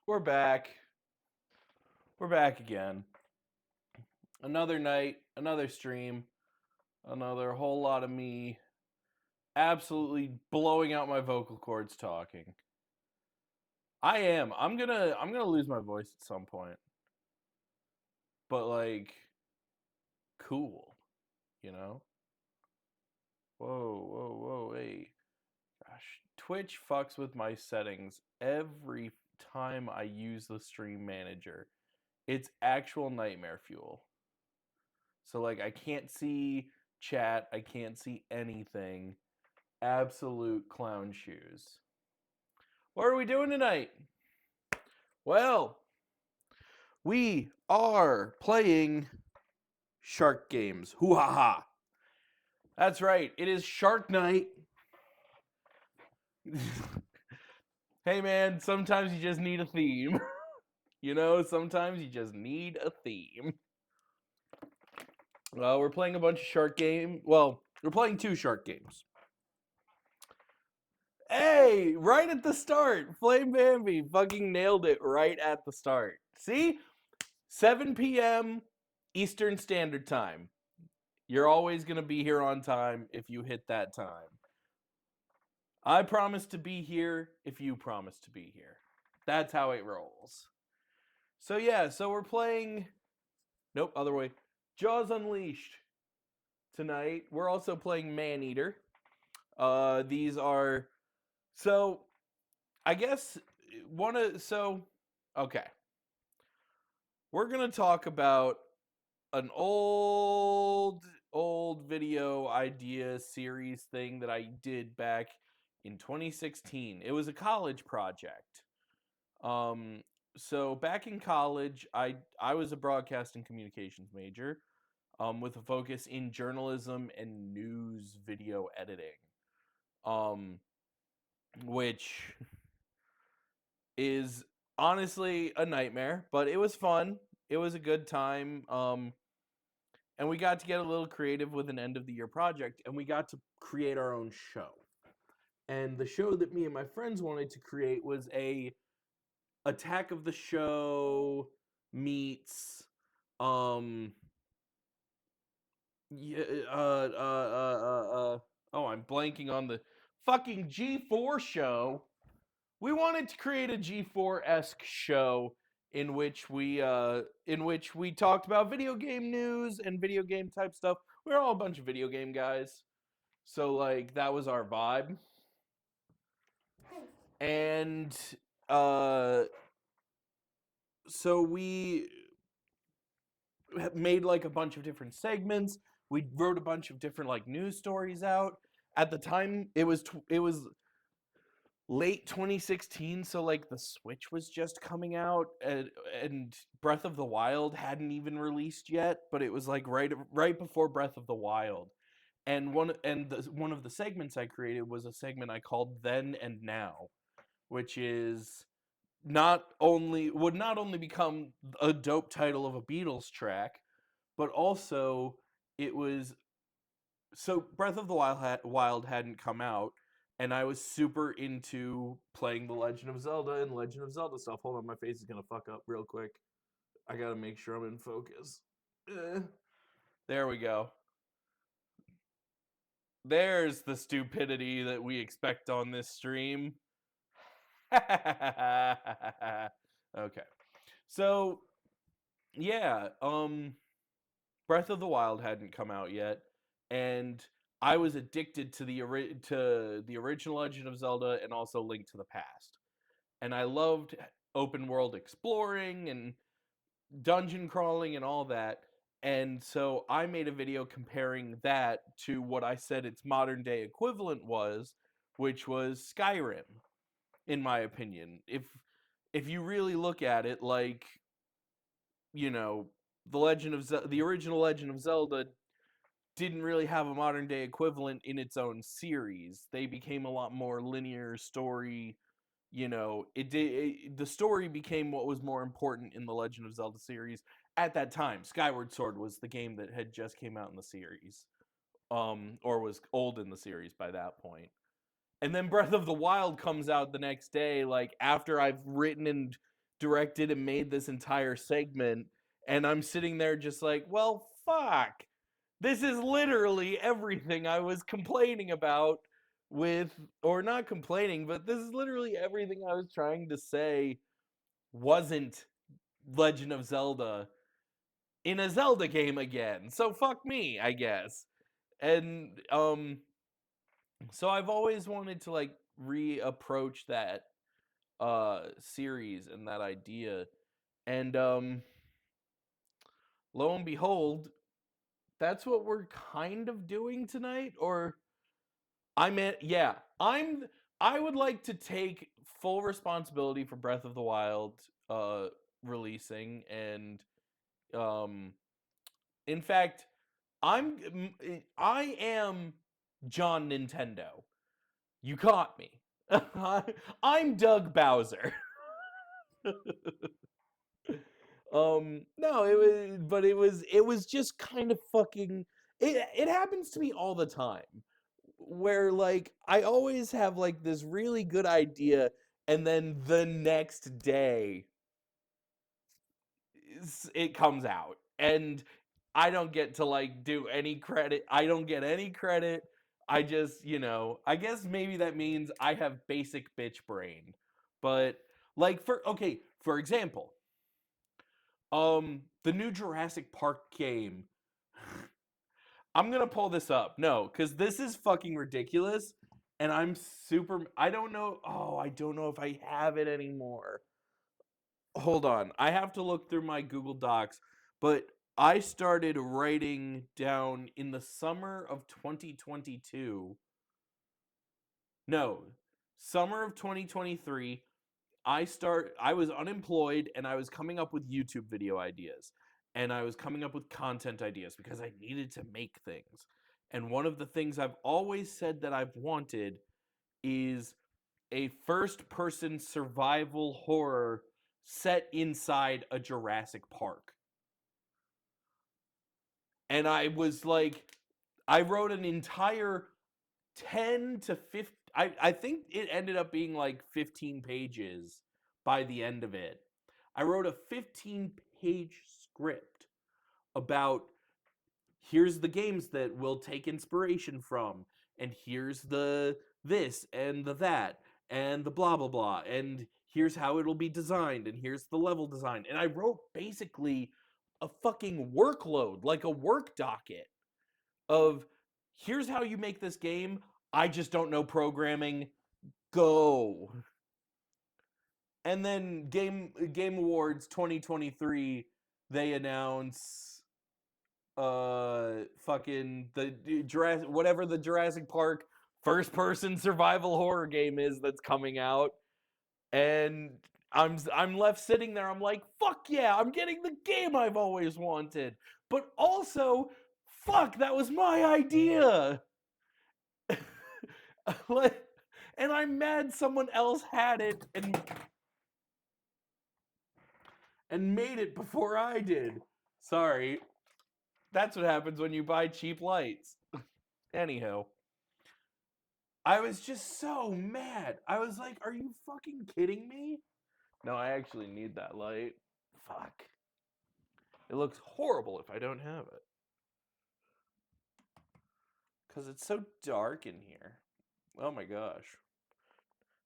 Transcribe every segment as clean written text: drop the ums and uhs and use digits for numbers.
We're back. We're back again. Another night, another stream, another whole lot of me absolutely blowing out my vocal cords talking. I am. I'm gonna lose my voice at some point. But like cool, you know? Whoa, hey. Gosh. Twitch fucks with my settings every time I use the stream manager. It's actual nightmare fuel. So like I can't see chat, I can't see anything. Absolute clown shoes. What are we doing tonight? Well, we are playing shark games. Hoo ha ha. That's right. It is Shark Night. Hey man, sometimes you just need a theme. Sometimes you just need a theme. Well, we're playing a bunch of shark games. Well, we're playing 2 shark games. Hey, right at the start, Flame Bambi fucking nailed it right at the start. See? 7 p.m. Eastern Standard Time. You're always going to be here on time if you hit that time. I promise to be here if you promise to be here. That's how it rolls. So yeah, so we're playing... Nope, other way. Jaws Unleashed tonight. We're also playing Maneater. These are... So, I guess okay. We're going to talk about an old video idea series thing that I did back in 2016. It was a college project. So back in college, I was a broadcast and communications major, with a focus in journalism and news video editing, which is honestly a nightmare, but it was fun. It was a good time. And we got to get a little creative with an end of the year project, and we got to create our own show. And the show that me and my friends wanted to create was a Attack of the Show meets yeah, oh, I'm blanking on the fucking G4 show. We wanted to create a G4-esque show in which we talked about video game news and video game type stuff. We're all a bunch of video game guys. So like that was our vibe. And so we made like a bunch of different segments. We wrote a bunch of different like news stories out. At the time, it was late 2016, so like the Switch was just coming out, and Breath of the Wild hadn't even released yet, but it was like right before Breath of the Wild. And one of the segments I created was a segment I called Then and Now, which is would not only become a dope title of a Beatles track, but also it was so Breath of the Wild hadn't come out, and I was super into playing The Legend of Zelda and Legend of Zelda stuff. Hold on, my face is gonna fuck up real quick. I gotta make sure I'm in focus. There we go. There's the stupidity that we expect on this stream. Okay. So, yeah, Breath of the Wild hadn't come out yet, and I was addicted to the original Legend of Zelda and also Link to the Past. And I loved open world exploring and dungeon crawling and all that. And so I made a video comparing that to what I said its modern day equivalent was, which was Skyrim, in my opinion. If you really look at it, like, the original Legend of Zelda didn't really have a modern day equivalent in its own series. They became a lot more linear story. The story became what was more important in the Legend of Zelda series at that time. Skyward Sword was the game that had just came out in the series, or was old in the series by that point. And then Breath of the Wild comes out the next day, like after I've written and directed and made this entire segment, and I'm sitting there just like, well, fuck. This is literally everything I was complaining about with, or not complaining, but this is literally everything I was trying to say wasn't Legend of Zelda in a Zelda game again. So fuck me, I guess. And so I've always wanted to like reapproach that series and that idea. And lo and behold, that's what we're kind of doing tonight. Or I meant, yeah, I would like to take full responsibility for Breath of the Wild releasing, and um in fact, I am John Nintendo. You caught me. I'm Doug Bowser. No, it was just kind of fucking it happens to me all the time where like I always have like this really good idea and then the next day it comes out and I don't get to like do any credit. I don't get any credit. I just, I guess maybe that means I have basic bitch brain. But like for example, the new Jurassic Park game. I'm going to pull this up. No, cuz this is fucking ridiculous and I don't know. Oh, I don't know if I have it anymore. Hold on. I have to look through my Google Docs, but I started writing down in the summer of 2022. No, summer of 2023. I was unemployed and I was coming up with YouTube video ideas and I was coming up with content ideas because I needed to make things. And one of the things I've always said that I've wanted is a first person survival horror set inside a Jurassic Park. And I wrote an entire 10 to 15, I think it ended up being like 15 pages by the end of it. I wrote a 15-page script about here's the games that we'll take inspiration from, and here's the this and the that and the blah blah blah, and here's how it'll be designed, and here's the level design. And I wrote basically a fucking workload, like a work docket of here's how you make this game. I just don't know programming. Go. And then Game Awards 2023, they announce fucking the Jurassic, whatever the Jurassic Park first person survival horror game is that's coming out, and I'm left sitting there. I'm like, fuck yeah, I'm getting the game I've always wanted. But also, fuck, that was my idea. Like, and I'm mad someone else had it and made it before I did. Sorry. That's what happens when you buy cheap lights. Anyhow, I was just so mad. I was like, are you fucking kidding me? No, I actually need that light. Fuck. It looks horrible if I don't have it. Because it's so dark in here. Oh my gosh.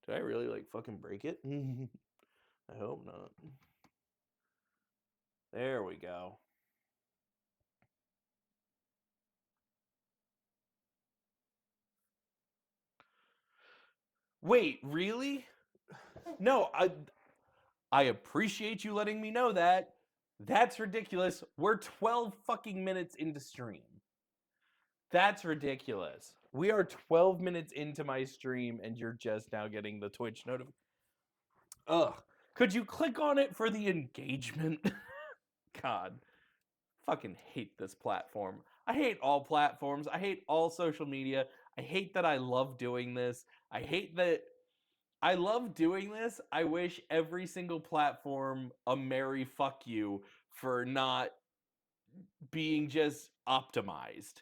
Did I really like fucking break it? I hope not. There we go. Wait, really? No, I appreciate you letting me know that. That's ridiculous. We're 12 fucking minutes into stream. That's ridiculous. We are 12 minutes into my stream and you're just now getting the Twitch notification. Ugh. Could you click on it for the engagement? God. Fucking hate this platform. I hate all platforms. I hate all social media. I hate that I love doing this. I hate that I love doing this. I wish every single platform a merry fuck you for not being just optimized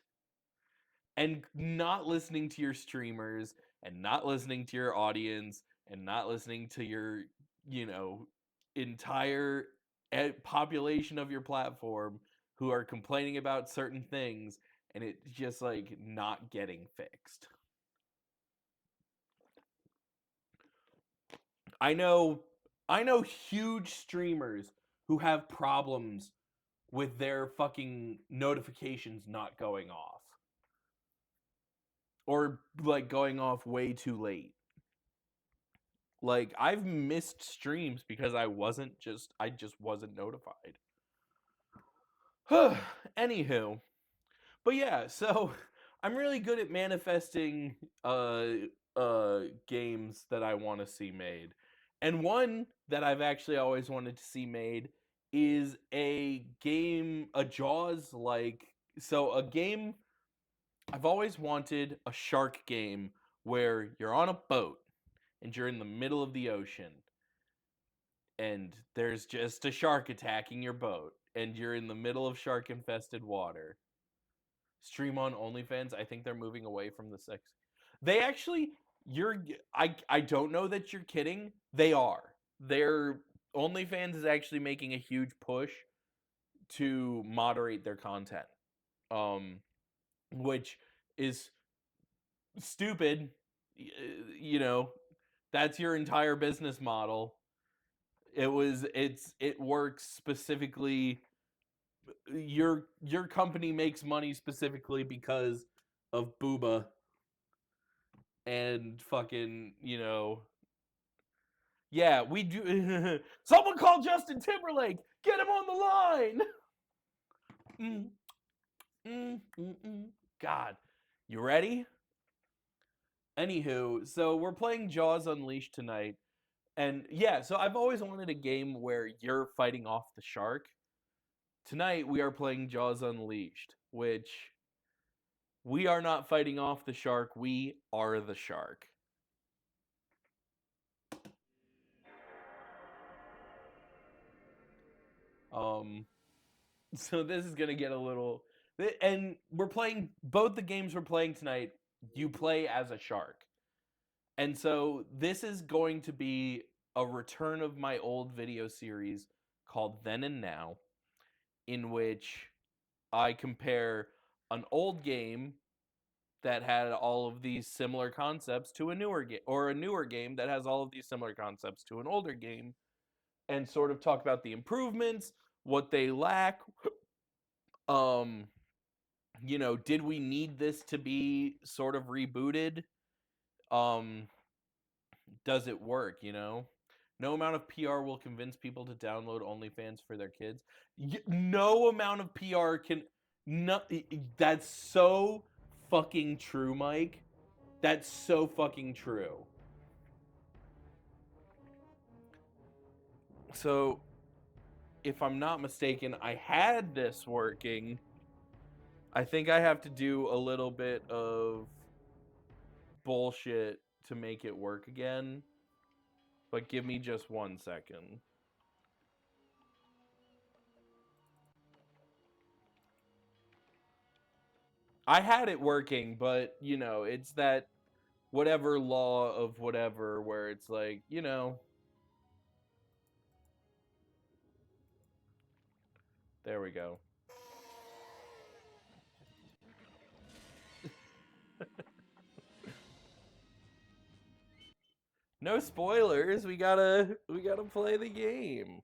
and not listening to your streamers and not listening to your audience and not listening to your, you know, entire population of your platform who are complaining about certain things, and it's just like not getting fixed. I know huge streamers who have problems with their fucking notifications not going off. Or like going off way too late. Like I've missed streams because I just wasn't notified. Anywho, but yeah, so I'm really good at manifesting games that I want to see made. And one that I've actually always wanted to see made is a game, a Jaws like, so a game. I've always wanted a shark game where you're on a boat and you're in the middle of the ocean and there's just a shark attacking your boat and you're in the middle of shark infested water. Stream on OnlyFans. I think they're moving away from the sex. They actually, I don't know that you're kidding. They are. Their OnlyFans is actually making a huge push to moderate their content. Which is stupid. You know, that's your entire business model. It works specifically. Your company makes money specifically because of booba and fucking, yeah, we do. Someone call Justin Timberlake. Get him on the line. God, you ready? Anywho, so we're playing Jaws Unleashed tonight. And yeah, so I've always wanted a game where you're fighting off the shark. Tonight we are playing Jaws Unleashed, which we are not fighting off the shark, we are the shark. So this is gonna get a little, and we're playing both the games we're playing tonight. You play as a shark, and so this is going to be a return of my old video series called Then and Now, in which I compare an old game that had all of these similar concepts to a newer game, or a newer game that has all of these similar concepts to an older game, and sort of talk about the improvements, what they lack. Did we need this to be sort of rebooted? Does it work, No amount of PR will convince people to download OnlyFans for their kids. No amount of PR can. No, that's so fucking true, Mike. That's so fucking true. So, if I'm not mistaken, I had this working. I think I have to do a little bit of bullshit to make it work again. But give me just 1 second. I had it working, but, it's that whatever law of whatever where it's like, there we go. No spoilers. We gotta play the game.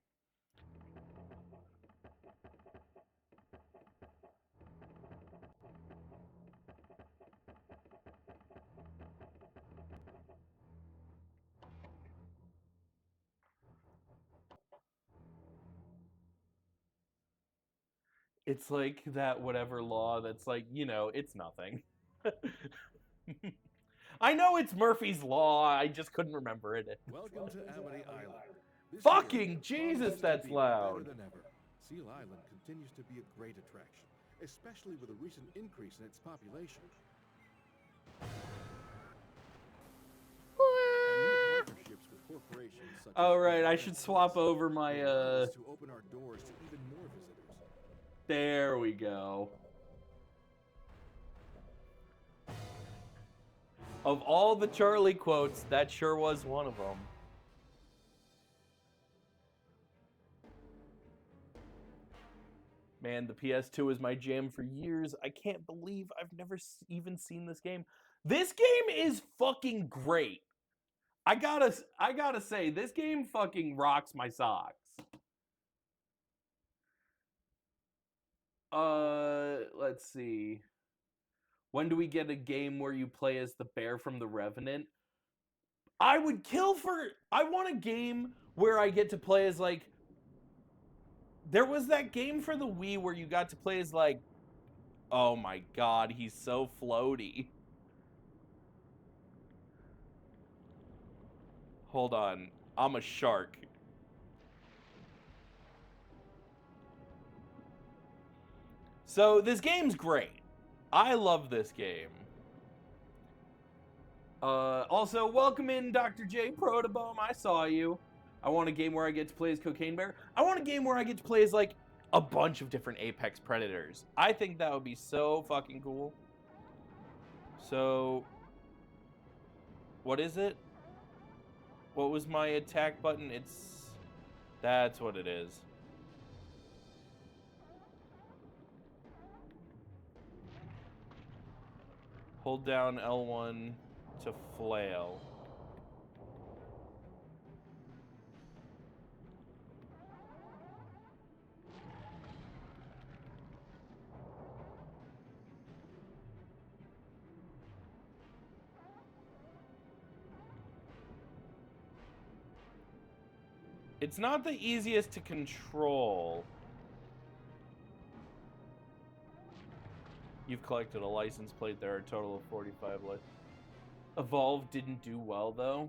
It's like that whatever law that's like, it's nothing. I know it's Murphy's Law. I just couldn't remember it. Welcome to Amity Island. This Fucking year, Jesus, promises to that's be loud. Better than ever. Seal Island continues to be a great attraction, especially with a recent increase in its population. Partnerships with corporations such All as right, I should swap over my to open our doors to even more visitors. There we go. Of all the Charlie quotes, that sure was one of them. Man, the PS2 was my jam for years. I can't believe I've never even seen this game. This game is fucking great. I gotta say, this game fucking rocks my socks. Let's see. When do we get a game where you play as the bear from The Revenant? I want a game where I get to play as, like, there was that game for the Wii where you got to play as, like, oh my god, he's so floaty. Hold on, I'm a shark. So this game's great. I love this game. Also, welcome in Dr. J Protobome. I saw you. I want a game where I get to play as Cocaine Bear. I want a game where I get to play as, like, a bunch of different Apex Predators. I think that would be so fucking cool. So, what is it? What was my attack button? That's what it is. Hold down L1 to flail. It's not the easiest to control. You've collected a license plate. There are a total of 45 license. Evolve didn't do well, though.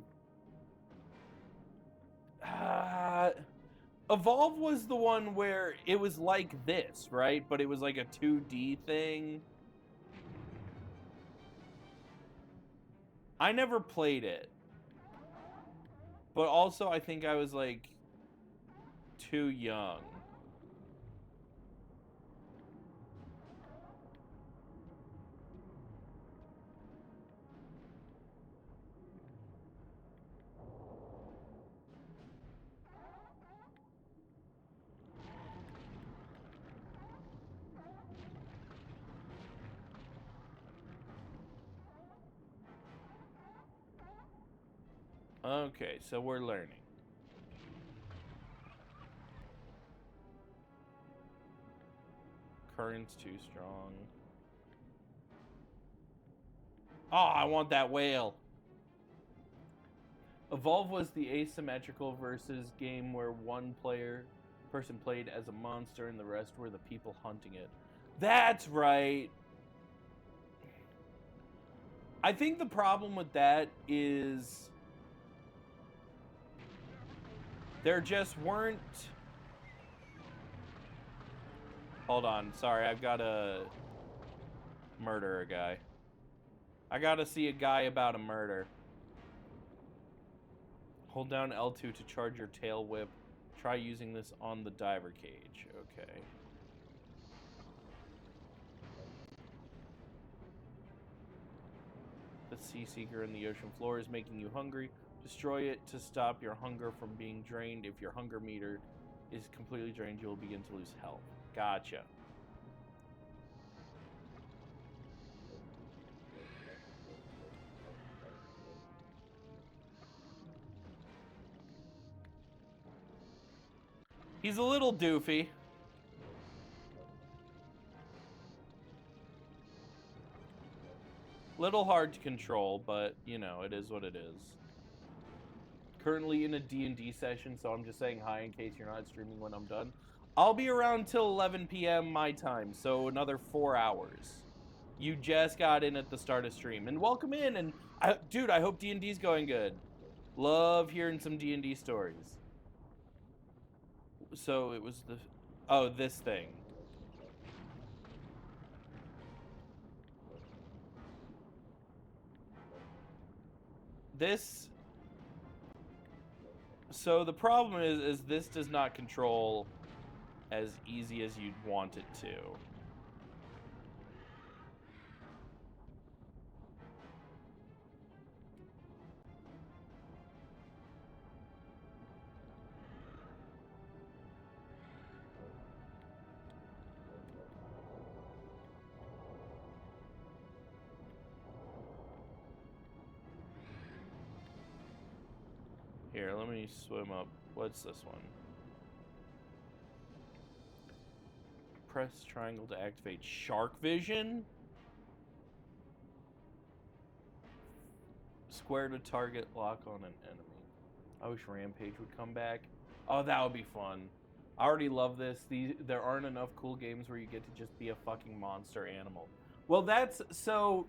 Evolve was the one where it was like this, right? But it was like a 2D thing. I never played it. But also, I think I was, like, too young. Okay, so we're learning. Current's too strong. Oh, I want that whale. Evolve was the asymmetrical versus game where one person played as a monster and the rest were the people hunting it. That's right. I think the problem with that is there just weren't... Hold on, sorry, I've got to murder a guy. I gotta see a guy about a murder. Hold down L2 to charge your tail whip. Try using this on the diver cage. Okay. The sea seeker in the ocean floor is making you hungry. Destroy it to stop your hunger from being drained. If your hunger meter is completely drained, you will begin to lose health. Gotcha. He's a little doofy. Little hard to control, but, you know, it is what it is. Currently in a D&D session, so I'm just saying hi in case you're not streaming when I'm done. I'll be around till 11 p.m. my time, so another 4 hours. You just got in at the start of stream. And welcome in, and dude, I hope D&D's going good. Love hearing some D&D stories. So it was this thing. So the problem is this does not control as easy as you'd want it to. Here, let me swim up. What's this one? Press triangle to activate shark vision. Square to target lock on an enemy. I wish Rampage would come back. Oh, that would be fun. I already love this. There aren't enough cool games where you get to just be a fucking monster animal. Well, that's so.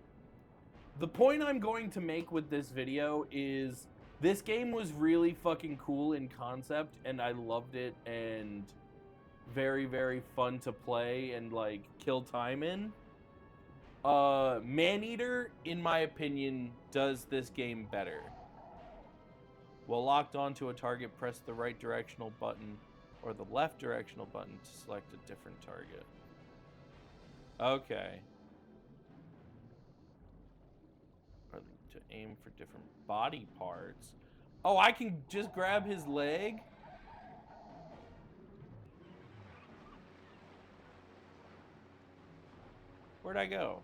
The point I'm going to make with this video is this game was really fucking cool in concept, and I loved it, and very, very fun to play and like kill time in. Maneater, in my opinion, does this game better. While locked onto a target, press the right directional button or the left directional button to select a different target. Okay. Or to aim for different body parts. Oh, I can just grab his leg? Where'd I go?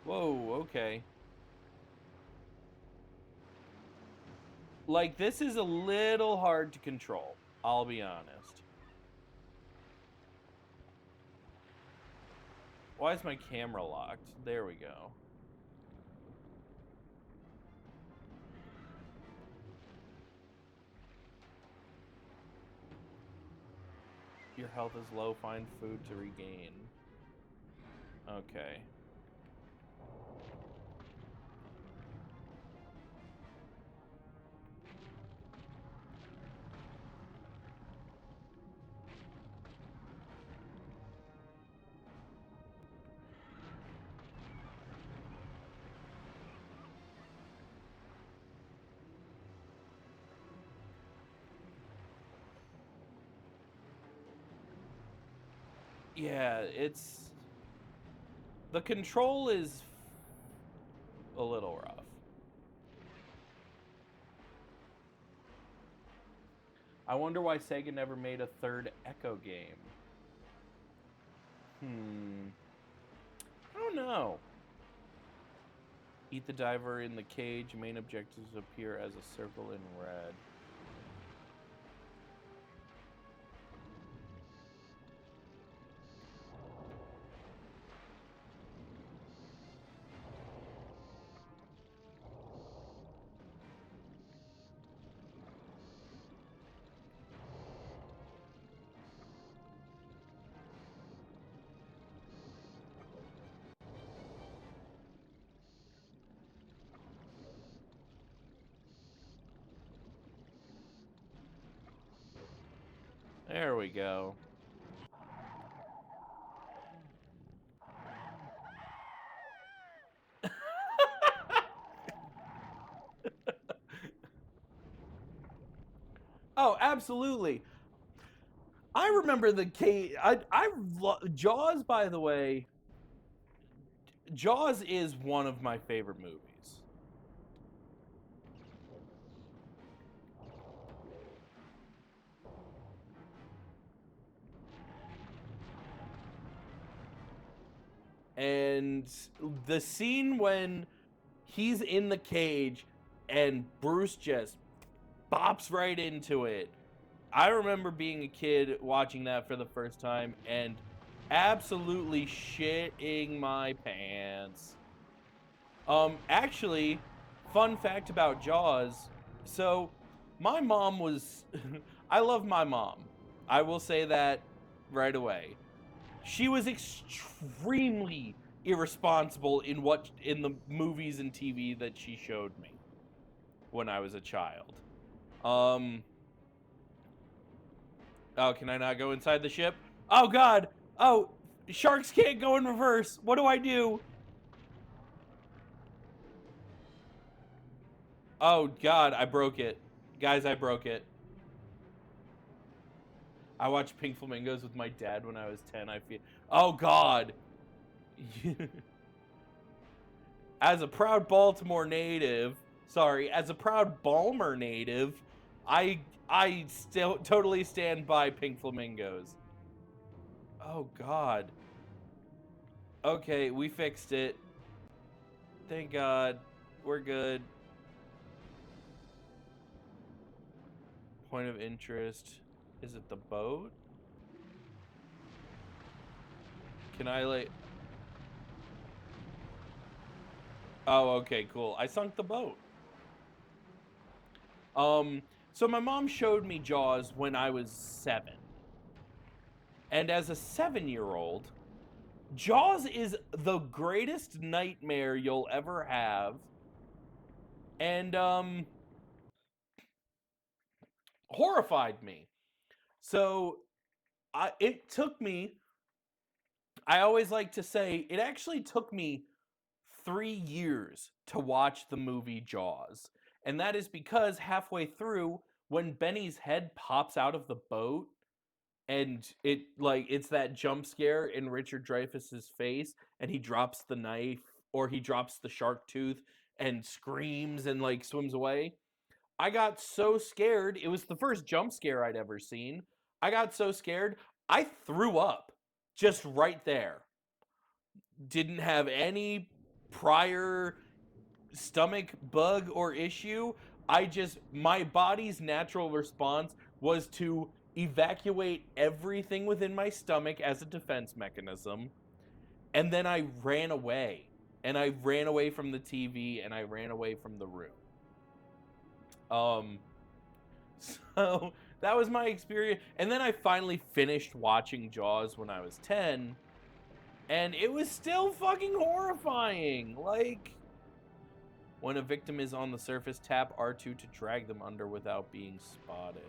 Whoa, okay. Like, this is a little hard to control, I'll be honest. Why is my camera locked? There we go. Your health is low, find food to regain. Okay. Yeah, it's... The control is a little rough. I wonder why Sega never made a third Echo game. I don't know. Eat the diver in the cage. Main objectives appear as a circle in red. There we go. Oh, absolutely. I remember the cage. Jaws, by the way. Jaws is one of my favorite movies. And the scene when he's in the cage and Bruce just bops right into it. I remember being a kid watching that for the first time and absolutely shitting my pants. Actually, fun fact about Jaws. So, my mom was... I love my mom. I will say that right away. She was extremely irresponsible in the movies and TV that she showed me when I was a child. Oh, can I not go inside the ship? Oh god! Oh, sharks can't go in reverse. What do I do? Oh god, I broke it. Guys, I broke it. I watched Pink Flamingos with my dad when I was 10. I feel... Oh god! As a proud Baltimore native... Sorry, as a proud Balmer native, I still totally stand by Pink Flamingos. Oh god. Okay, we fixed it. Thank god. We're good. Point of interest. Is it the boat? Can I like... Oh, okay, cool. I sunk the boat. So my mom showed me Jaws when I was 7. And as a 7-year-old, Jaws is the greatest nightmare you'll ever have. And, horrified me. So, it took me... I always like to say, it actually took me 3 years to watch the movie Jaws. And that is because halfway through, when Benny's head pops out of the boat, and it's that jump scare in Richard Dreyfuss's face, and he drops the knife, or he drops the shark tooth and screams and like swims away. I got so scared. It was the first jump scare I'd ever seen. I got so scared, I threw up just right there. Didn't have any prior stomach bug or issue. My body's natural response was to evacuate everything within my stomach as a defense mechanism. And then I ran away. And I ran away from the TV, and I ran away from the room. So that was my experience. And then I finally finished watching Jaws when I was 10, and it was still fucking horrifying. Like, when a victim is on the surface, tap R2 to drag them under without being spotted.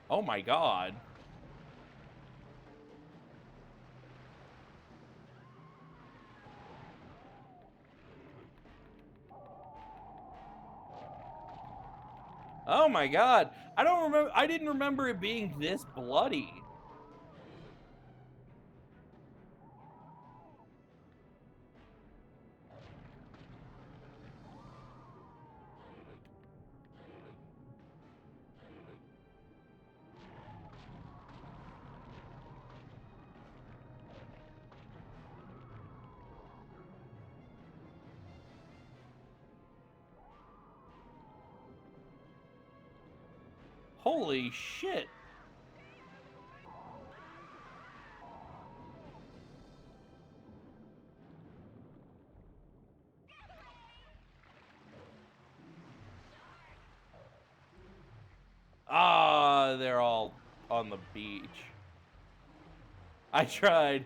Oh my god. Oh my god. I didn't remember it being this bloody. Holy shit. Ah, they're all on the beach. I tried.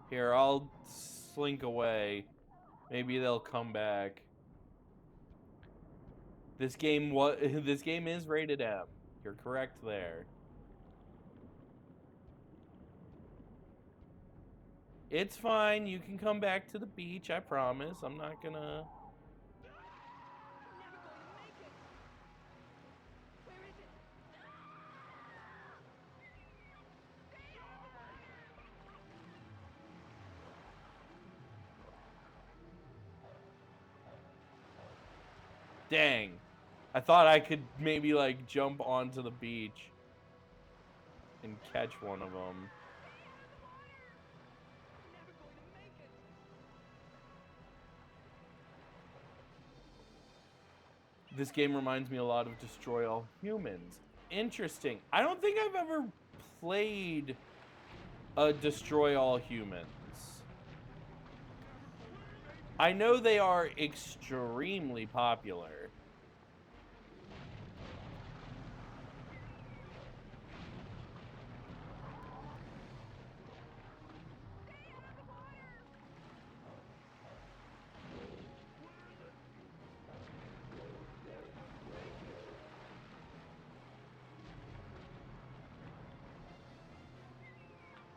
Here, I'll slink away. Maybe they'll come back. This game is rated M. You're correct there. It's fine. You can come back to the beach. I promise. I'm not gonna... Dang. I thought I could maybe, like, jump onto the beach and catch one of them. This game reminds me a lot of Destroy All Humans. Interesting. I don't think I've ever played a Destroy All Humans. I know they are extremely popular.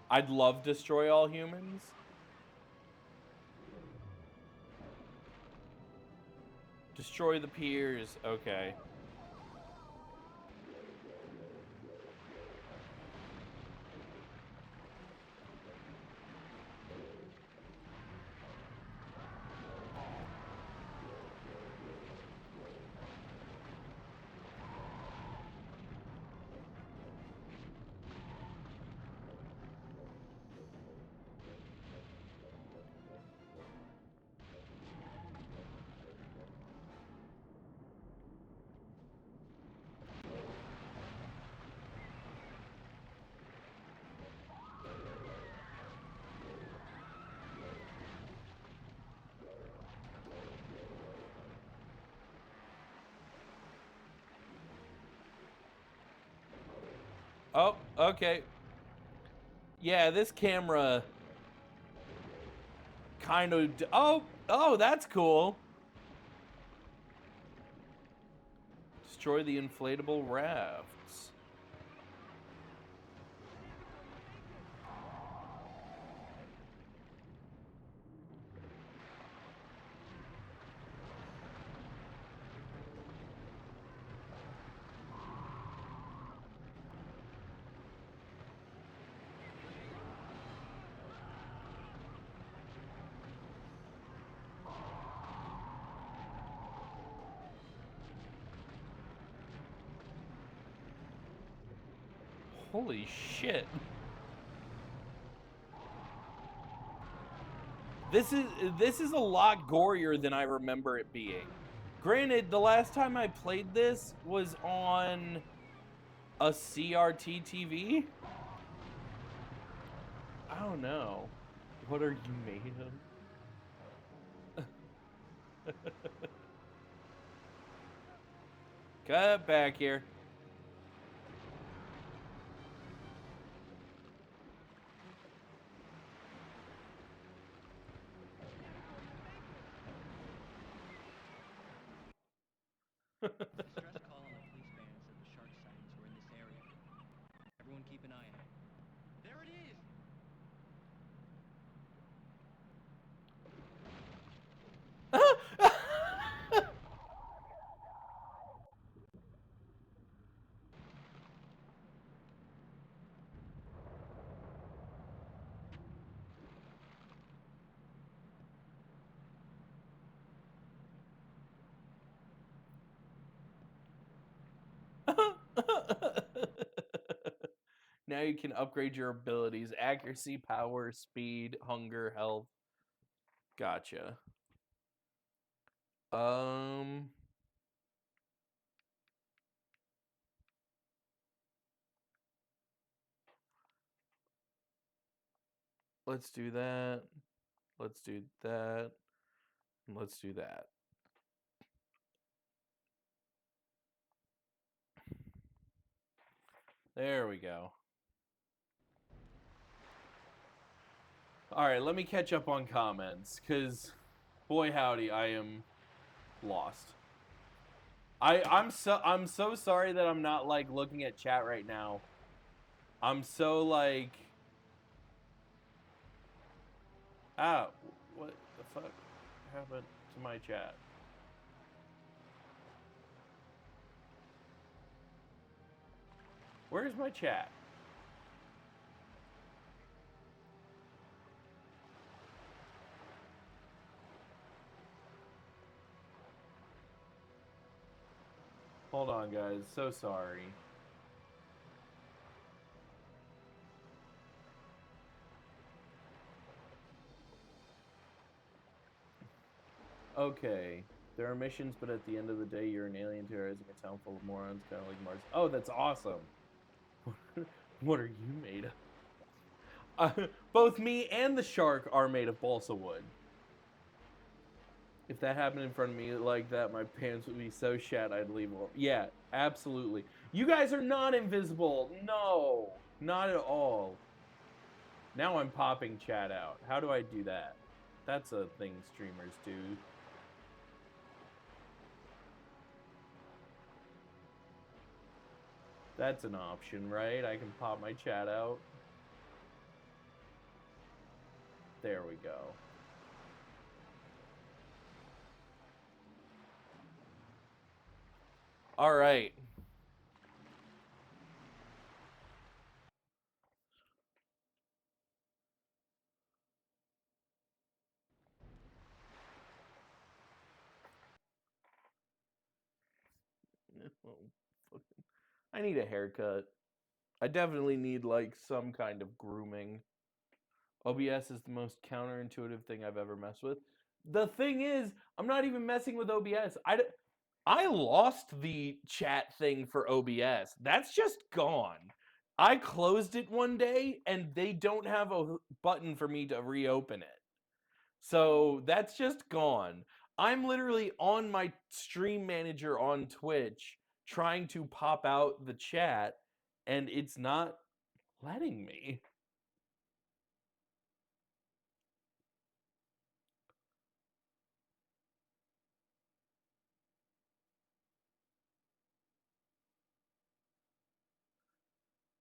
I'd love Destroy All Humans. Destroy the piers. Okay. Oh, okay. Yeah, this camera kind of... Oh, that's cool. Destroy the inflatable rafts. Holy shit. This is a lot gorier than I remember it being. Granted, the last time I played this was on a CRT TV. I don't know. What are you made of? Cut back here. Distress call on the police band said the shark sightings were in this area. Everyone keep an eye out. There it is! Now you can upgrade your abilities: accuracy, power, speed, hunger, health. Gotcha. Let's do that. Let's do that. Let's do that. There we go. All right, let me catch up on comments, because boy howdy, I am lost. I'm so sorry that I'm not like looking at chat right now. I'm so like, what the fuck happened to my chat? Where's my chat? Hold on, guys. So sorry. Okay. There are missions, but at the end of the day, you're an alien terrorizing a town full of morons, kind of like Mars. Oh, that's awesome. What are you made of? Both me and the shark are made of balsa wood. If that happened in front of me like that, my pants would be so shat I'd leave them. Yeah, absolutely. You guys are not invisible. No, not at all. Now I'm popping chat out. How do I do that? That's a thing streamers do. That's an option, right? I can pop my chat out. There we go. All right. I need a haircut. I definitely need like some kind of grooming. OBS is the most counterintuitive thing I've ever messed with. The thing is, I'm not even messing with OBS. I lost the chat thing for OBS. That's just gone. I closed it one day and they don't have a button for me to reopen it. So that's just gone. I'm literally on my stream manager on Twitch trying to pop out the chat and it's not letting me.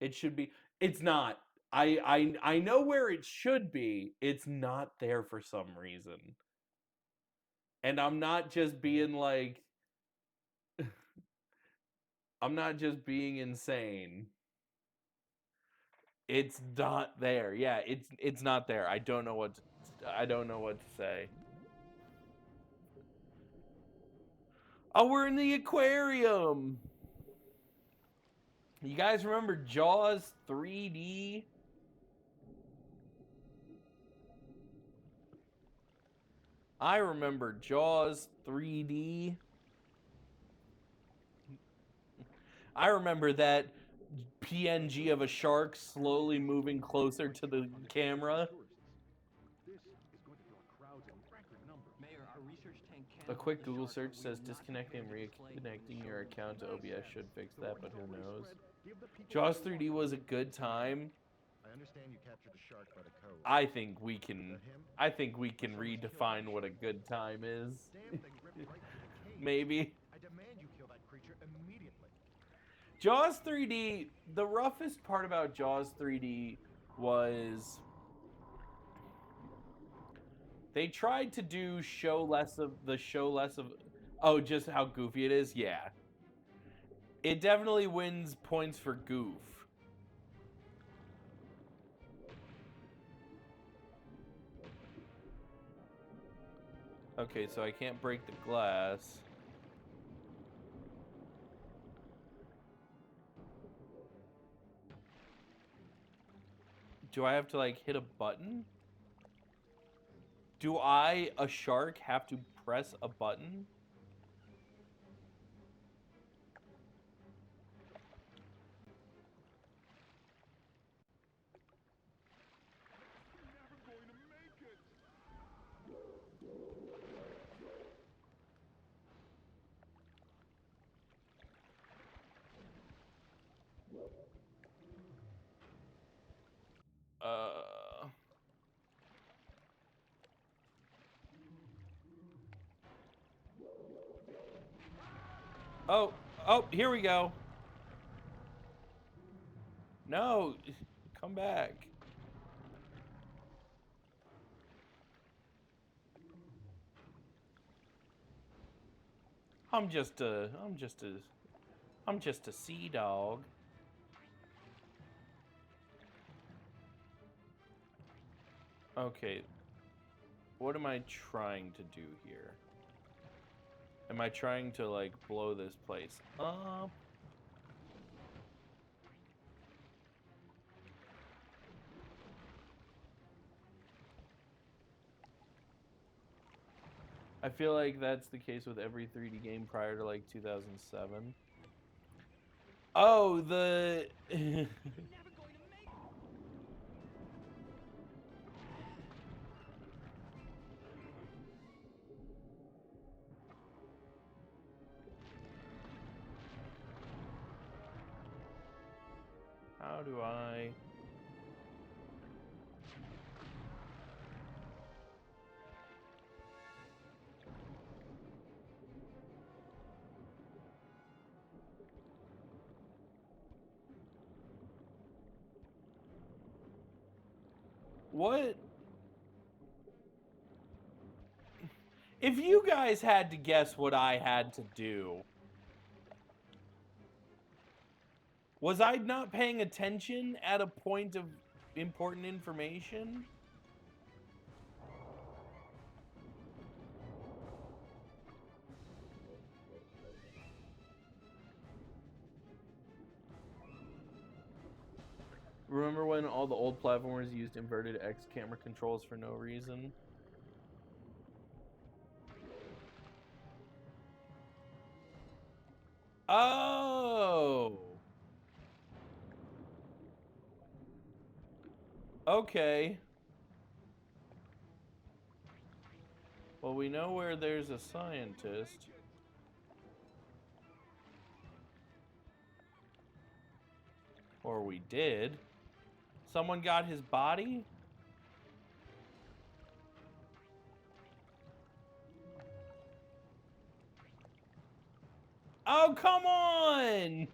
It should be. It's not. I know where it should be. It's not there for some reason. And I'm not just being like I'm not just being insane. It's not there. Yeah, it's not there. I don't know what to say. Oh, we're in the aquarium. You guys remember Jaws 3D? I remember Jaws 3D. I remember that PNG of a shark slowly moving closer to the camera. This is going to draw crowds in record numbers. Mayor, our research tank can't A hold quick the Google shark, search but we says will not disconnecting and prepare to display when reconnecting the your show account to Makes OBS sense. should fix The that, word but is who already knows? spread. Give the people Jaws what they 3D want. was a good time. I understand you captured the shark by the code. I think we can Someone's redefine killed what a that good time is. Damn thing ripped right through the cage. Maybe. I demand you kill that creature immediately. Jaws 3D, the roughest part about Jaws 3D was they tried to do oh, just how goofy it is. Yeah. It definitely wins points for goof. Okay, so I can't break the glass. Do I have to like hit a button? Do I, a shark, have to press a button? Oh, here we go. No, come back. I'm just a sea dog. Okay. What am I trying to do here? Am I trying to like blow this place up? I feel like that's the case with every 3D game prior to like 2007. Oh, the How do I What? If you guys had to guess what I had to do, was I not paying attention at a point of important information? Remember when all the old platformers used inverted X camera controls for no reason? Oh! Okay. Well, we know where there's a scientist. Or we did. Someone got his body? Oh, come on!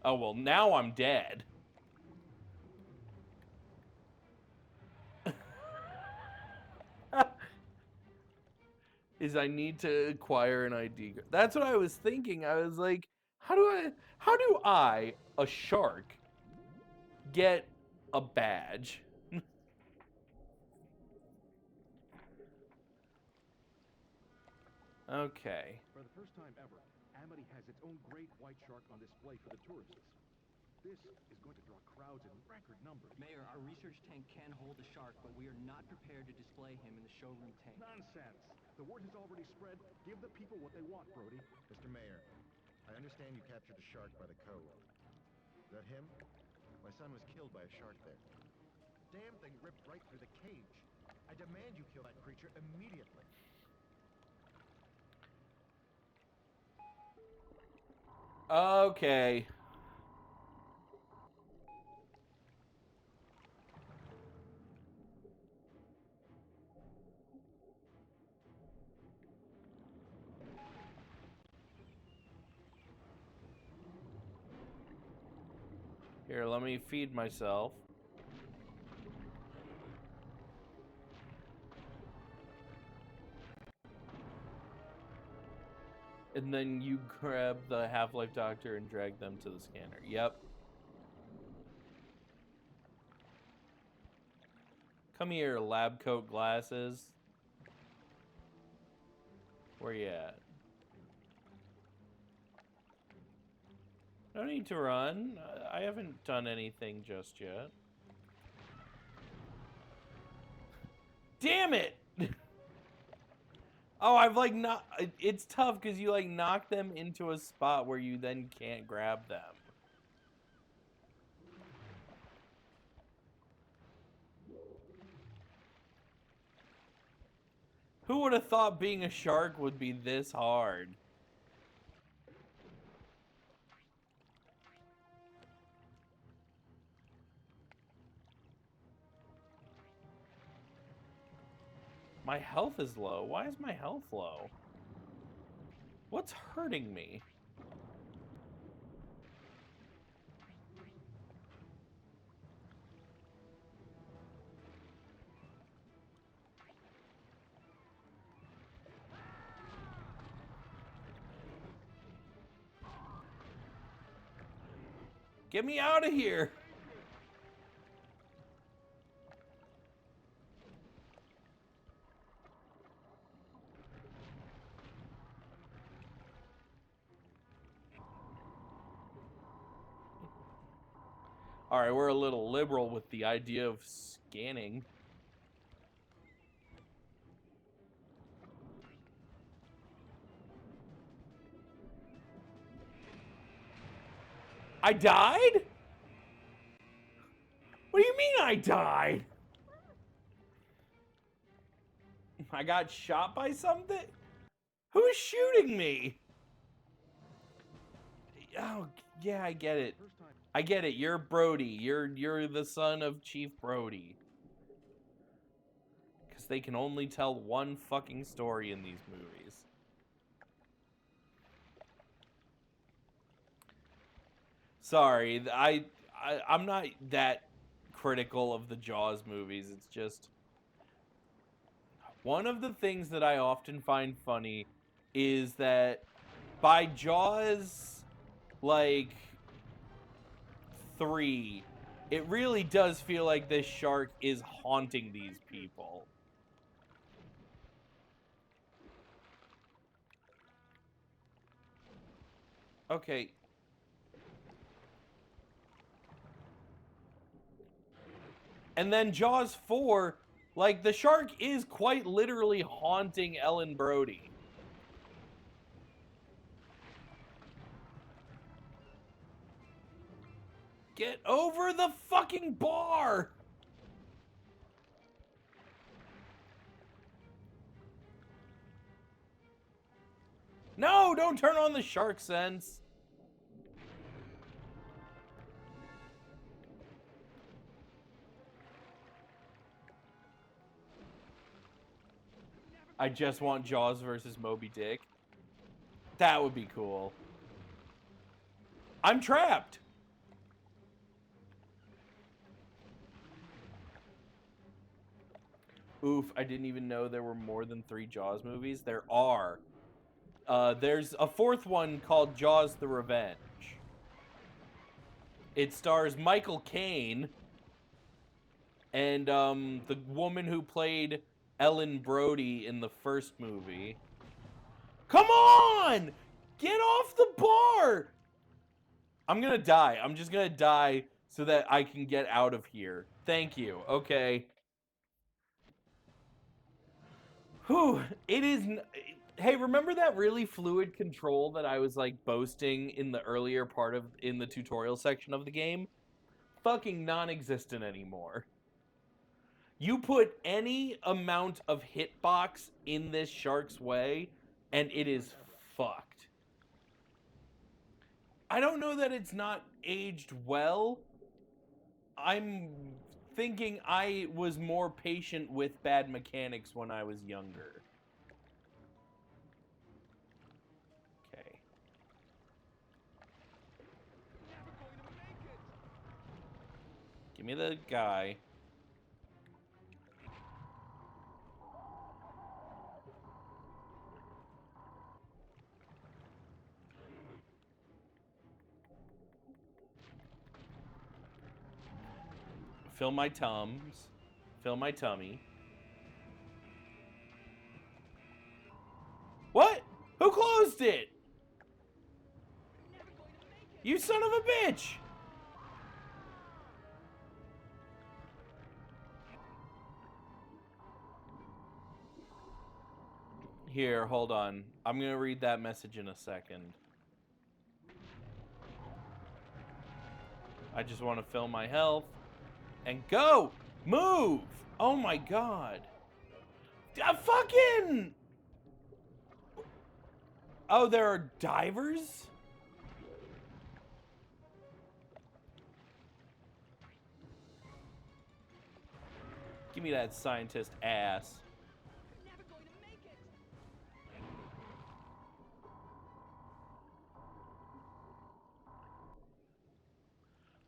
Oh, well, now I'm dead. Is I need to acquire an ID. That's what I was thinking. I was like, how do I, a shark, get a badge? Okay. For the first time ever, Amity has its own great white shark on display for the tourists. This is going to draw crowds in record numbers. Mayor, our research tank can hold a shark, but we are not prepared to display him in the showroom tank. Nonsense! The word has already spread. Give the people what they want, Brody. Mr. Mayor, I understand you captured a shark by the cove. Is that him? My son was killed by a shark there. The damn thing ripped right through the cage. I demand you kill that creature immediately. Okay. Here, let me feed myself. And then you grab the Half-Life Doctor and drag them to the scanner. Yep. Come here, lab coat glasses. Where you at? No need to run. I haven't done anything just yet. Damn it! Oh, I've like not. It's tough because you like knock them into a spot where you then can't grab them. Who would have thought being a shark would be this hard? My health is low. Why is my health low? What's hurting me? Get me out of here! Alright, we're a little liberal with the idea of scanning. I died? What do you mean I died? I got shot by something? Who's shooting me? Oh, yeah, I get it. I get it. You're Brody. You're the son of Chief Brody. Because they can only tell one fucking story in these movies. Sorry, I'm not that critical of the Jaws movies. It's just one of the things that I often find funny is that by Jaws, like 3, it really does feel like this shark is haunting these people. Okay. And then Jaws 4, like, the shark is quite literally haunting Ellen Brody. Get over the fucking bar! No, don't turn on the shark sense. I just want Jaws versus Moby Dick. That would be cool. I'm trapped. Oof, I didn't even know there were more than 3 Jaws movies. There are. There's a 4th one called Jaws the Revenge. It stars Michael Caine and the woman who played Ellen Brody in the first movie. Come on! Get off the bar! I'm gonna die. I'm just gonna die so that I can get out of here. Thank you. Okay. Whew. It is... Hey, remember that really fluid control that I was, like, boasting in the earlier part of... in the tutorial section of the game? Fucking non-existent anymore. You put any amount of hitbox in this shark's way, and it is fucked. I don't know that it's not aged well. I'm thinking I was more patient with bad mechanics when I was younger. Okay. Give me the guy. Fill my tums. Fill my tummy. What? Who closed it? You son of a bitch! Here, hold on. I'm gonna read that message in a second. I just want to fill my health. And go! Move! Oh my god. Fucking... Oh, there are divers? Give me that scientist ass.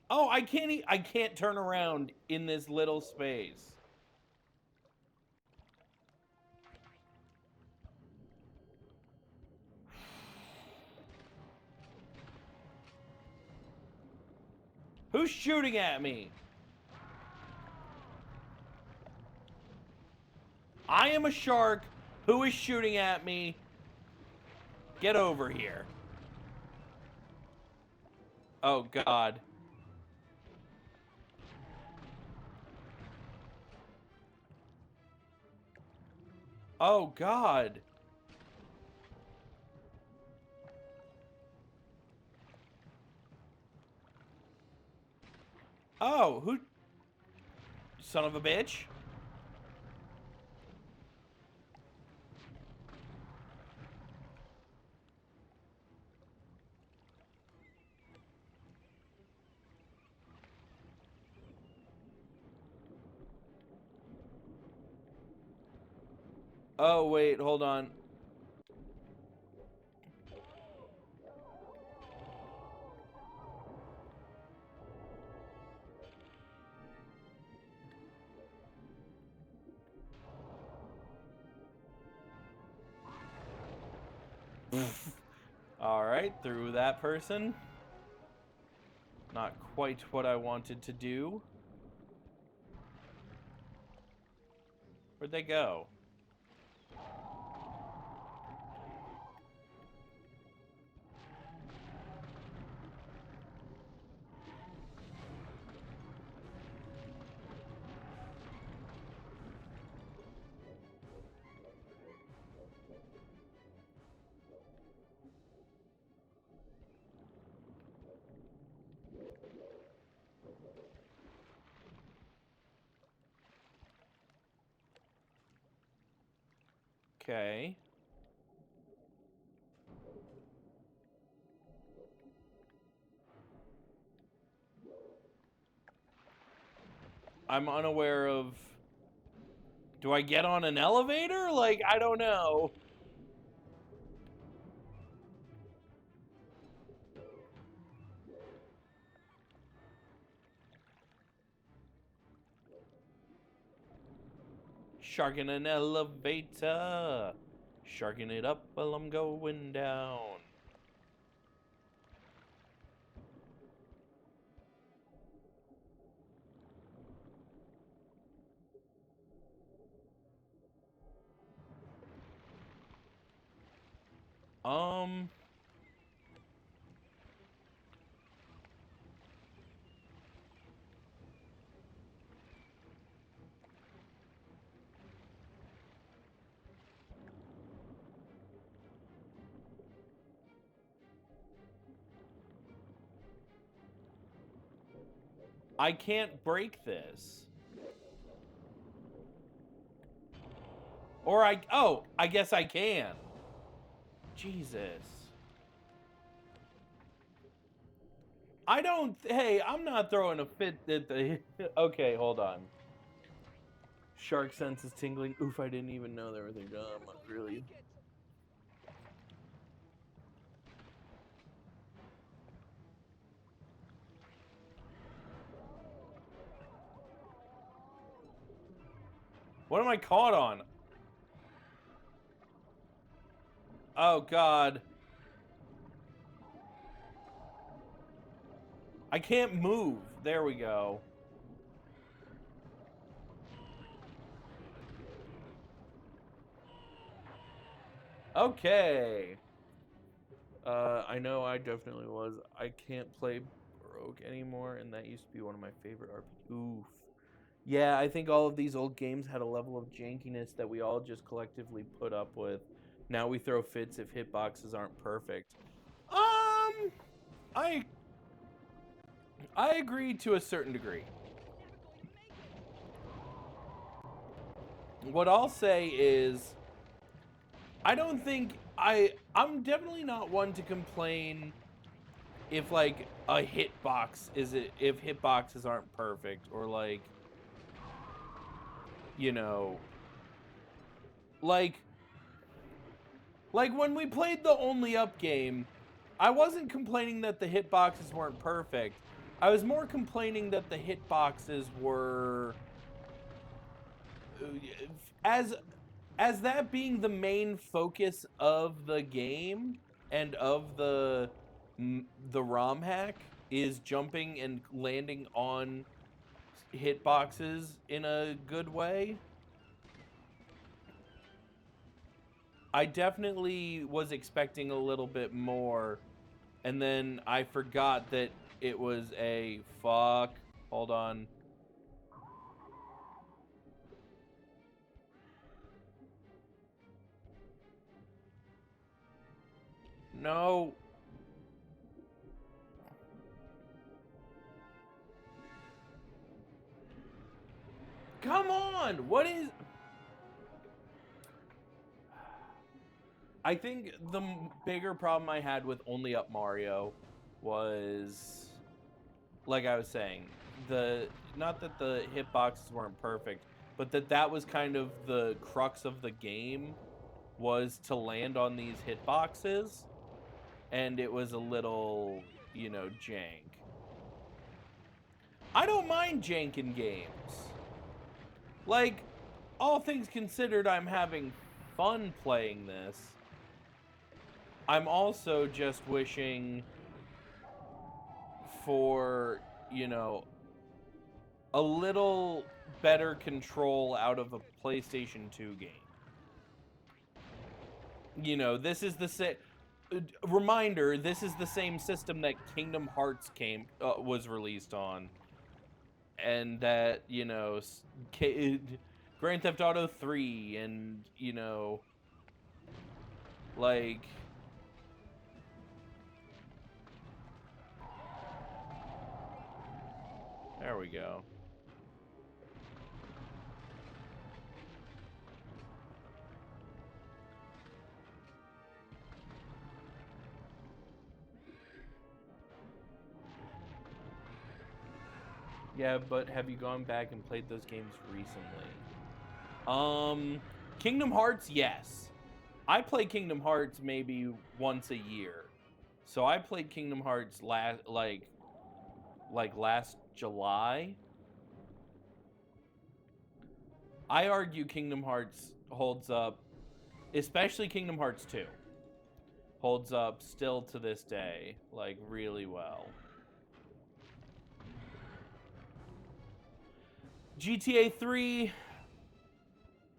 Oh, I can't turn around in this little space. Who's shooting at me? I am a shark. Who is shooting at me? Get over here. Oh, God. Oh, God. Oh, who... Son of a bitch. Oh, wait, hold on. Alright, through that person. Not quite what I wanted to do. Where'd they go? Okay. I'm unaware of... Do I get on an elevator? Like, I don't know. Shark in an elevator. Sharking it up while I'm going down. I can't break this. Or I guess I can. Jesus. Hey, I'm not throwing a fit at the... Okay, hold on. Shark sense is tingling. Oof, I didn't even know there was a gum. Really? What am I caught on? Oh, God. I can't move. There we go. Okay. I know I definitely was. I can't play Broke anymore, and that used to be one of my favorite RPGs. Oof. Yeah, I think all of these old games had a level of jankiness that we all just collectively put up with. Now we throw fits if hitboxes aren't perfect. I agree to a certain degree. What I'll say is, I don't think I'm definitely not one to complain if like a hitbox if hitboxes aren't perfect, or like, you know, like when we played the Only Up game, I wasn't complaining that the hitboxes weren't perfect. I was more complaining that the hitboxes were as that being the main focus of the game and of the ROM hack is jumping and landing on hitboxes in a good way. I definitely was expecting a little bit more, and then I forgot that it was a fuck. Hold on. No. Come on! What is... I think the bigger problem I had with Only Up Mario was, like I was saying, not that the hitboxes weren't perfect, but that was kind of the crux of the game, was to land on these hitboxes, and it was a little, you know, jank. I don't mind jank in games. Like, all things considered, I'm having fun playing this. I'm also just wishing for, you know, a little better control out of a PlayStation 2 game. You know, this is the same... Reminder, this is the same system that Kingdom Hearts was released on. And that, you know, Grand Theft Auto 3 and, you know, like... There we go. Yeah, but have you gone back and played those games recently? Kingdom Hearts, yes. I play Kingdom Hearts maybe once a year. So I played Kingdom Hearts last July. I argue Kingdom Hearts holds up, especially Kingdom Hearts 2. Holds up still to this day, like really well. GTA 3,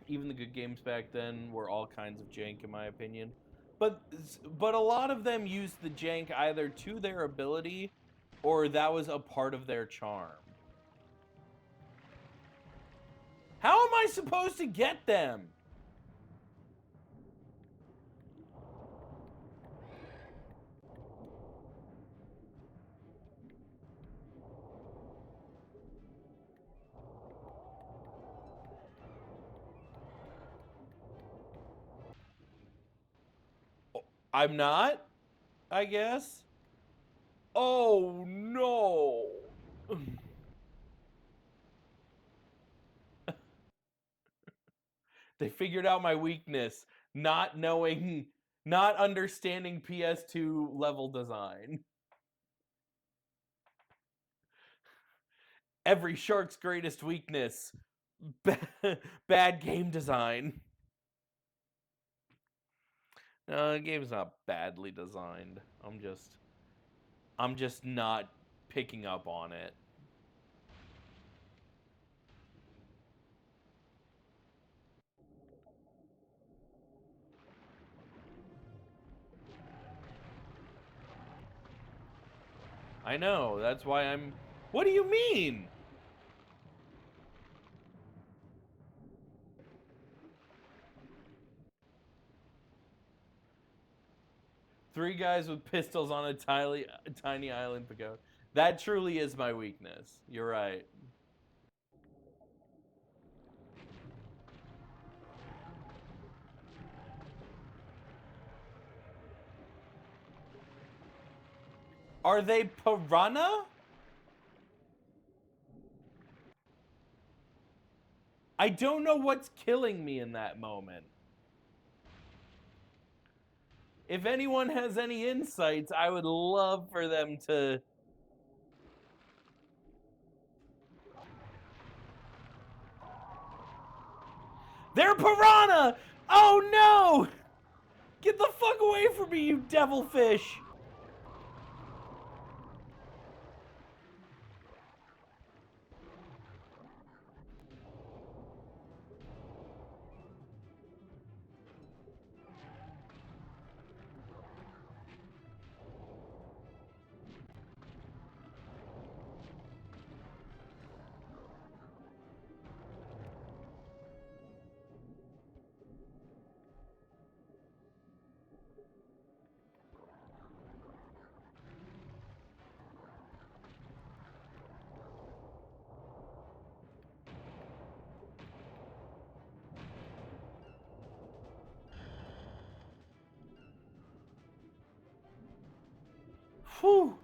even the good games back then were all kinds of jank in my opinion. But a lot of them used the jank either to their ability or that was a part of their charm. How am I supposed to get them? I'm not, I guess. Oh no. They figured out my weakness, not understanding PS2 level design. Every shark's greatest weakness, bad game design. No, the game's not badly designed. I'm just not picking up on it. I know, that's why I'm... What do you mean? Three guys with pistols on a tiny island pagoda. That truly is my weakness. You're right. Are they piranha? I don't know what's killing me in that moment. If anyone has any insights, I would love for them to... They're piranha! Oh no! Get the fuck away from me, you devilfish! Whew.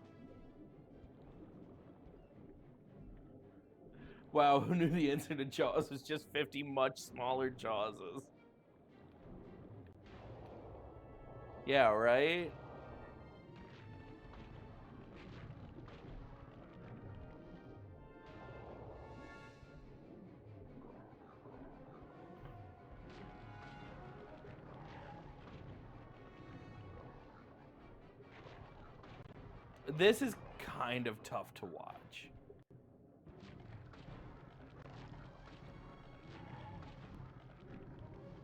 Wow, who knew the answer to Jaws was just 50 much smaller Jawses? Yeah, right? This is kind of tough to watch.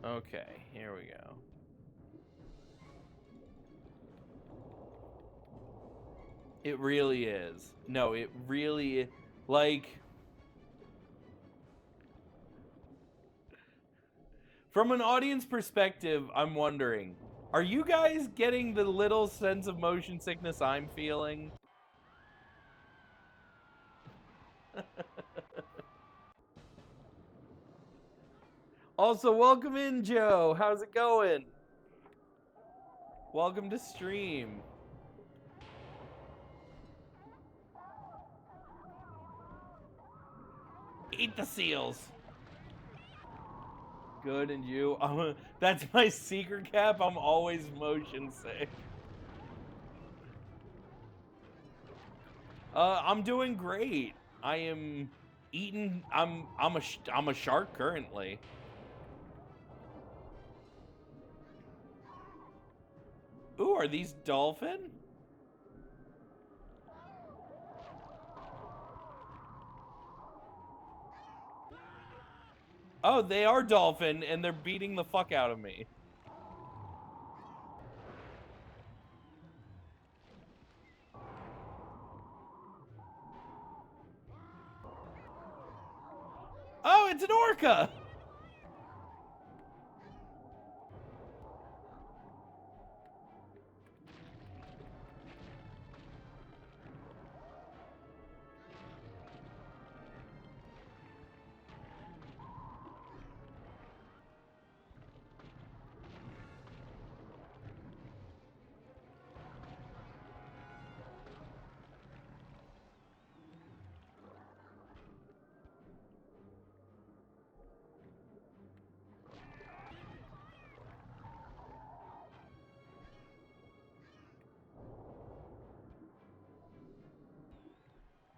Okay, here we go. It really is. No, it really, like... From an audience perspective, I'm wondering, are you guys getting the little sense of motion sickness I'm feeling? Also, welcome in, Joe. How's it going? Welcome to stream. Eat the seals. Good, and you? That's my secret cap. I'm always motion sick. I'm doing great. I am eating. I'm a shark currently. Ooh, are these dolphin? Oh, they are dolphin, and they're beating the fuck out of me. Oh, it's an orca!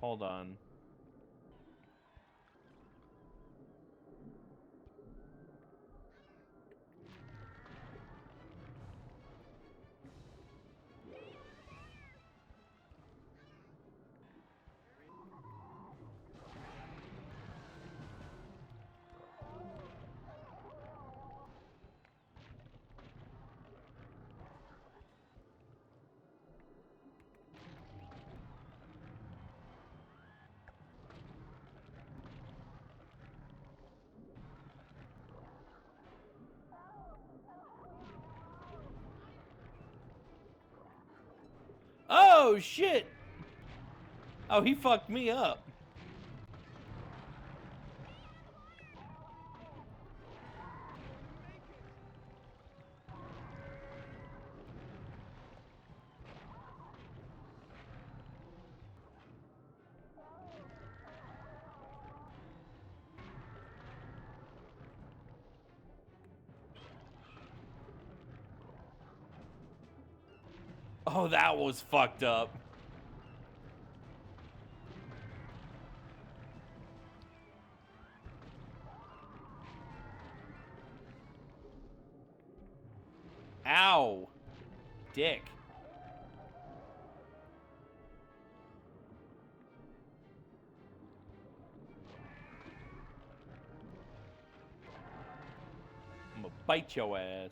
Hold on. Oh, shit! Oh, he fucked me up. Oh, that was fucked up. Ow. Dick. I'm gonna bite your ass.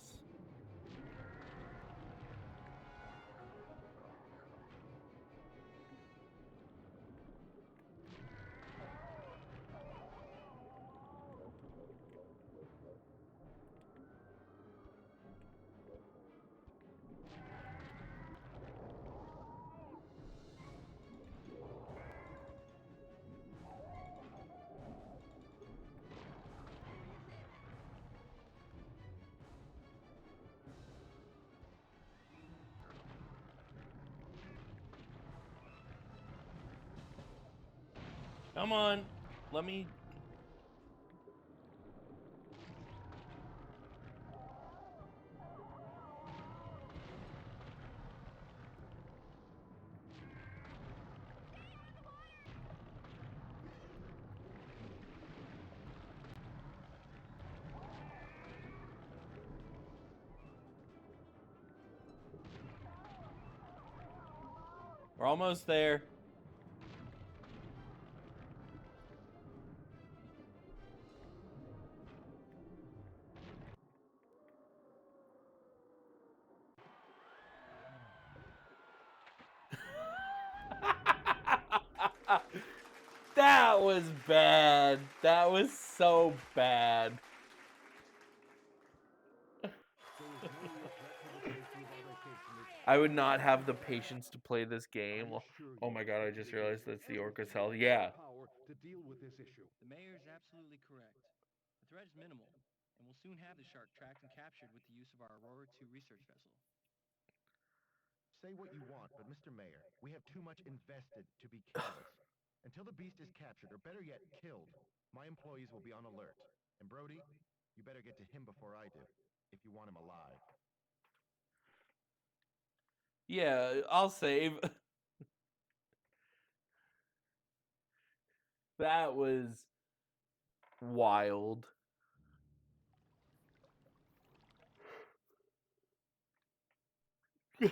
Come on. Let me... We're almost there. That was bad. That was so bad. I would not have the patience to play this game. Oh my god, I just realized that's the orca cell. Yeah. To deal with this issue. The mayor is absolutely correct. The threat is minimal, and we'll soon have the shark tracked and captured with the use of our Aurora 2 research vessel. Say what you want, but Mr. Mayor, we have too much invested to be careless. Until the beast is captured, or better yet, killed, my employees will be on alert. And Brody, you better get to him before I do, if you want him alive. Yeah, I'll save. That was wild. There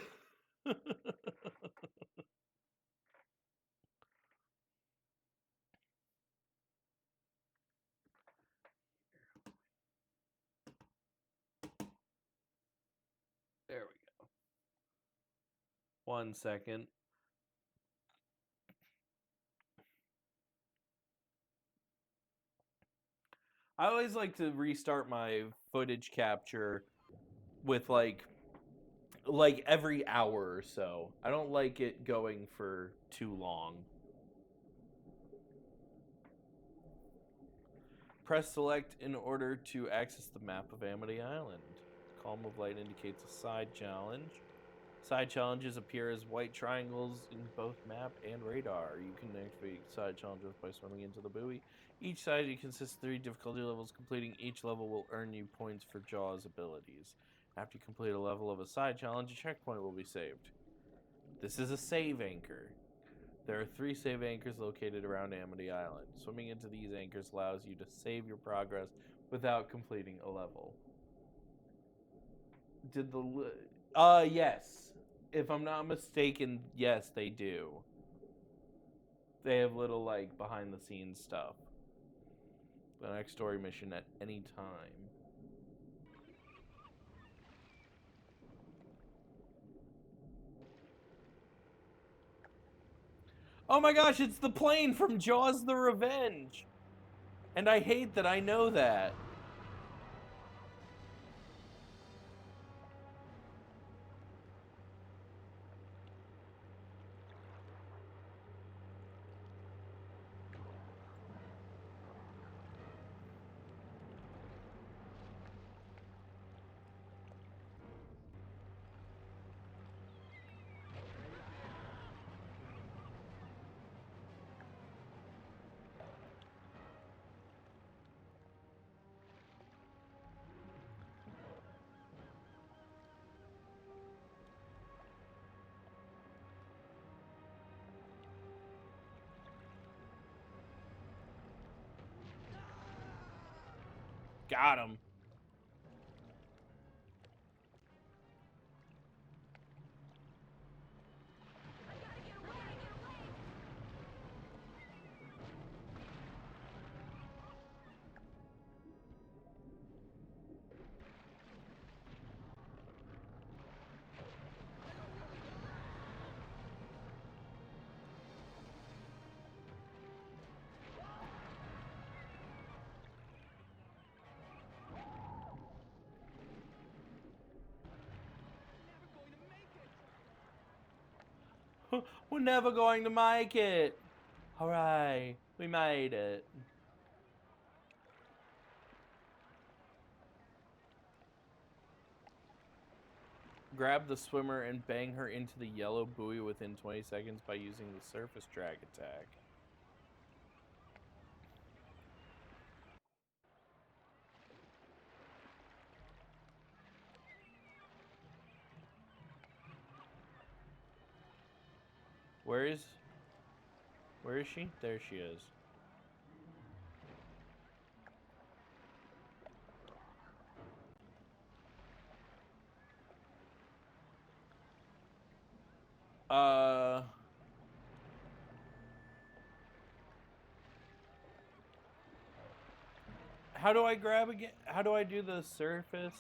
we go. 1 second. I always like to restart my footage capture with like every hour or so. I don't like it going for too long. Press select in order to access the map of Amity Island. Column of light indicates a side challenge. Side challenges appear as white triangles in both map and radar. You can activate side challenges by swimming into the buoy. Each side consists of 3 difficulty levels. Completing each level will earn you points for Jaws abilities. After you complete a level of a side challenge, a checkpoint will be saved. This is a save anchor. There are 3 save anchors located around Amity Island. Swimming into these anchors allows you to save your progress without completing a level. Did the... yes. If I'm not mistaken, yes, they do. They have little, like, behind-the-scenes stuff. The next story mission at any time. Oh my gosh, it's the plane from Jaws the Revenge! And I hate that I know that. Got him. We're never going to make it. Hooray, we made it. Grab the swimmer and bang her into the yellow buoy within 20 seconds by using the surface drag attack. Where is she? There she is. How do I grab again? How do I do the surface?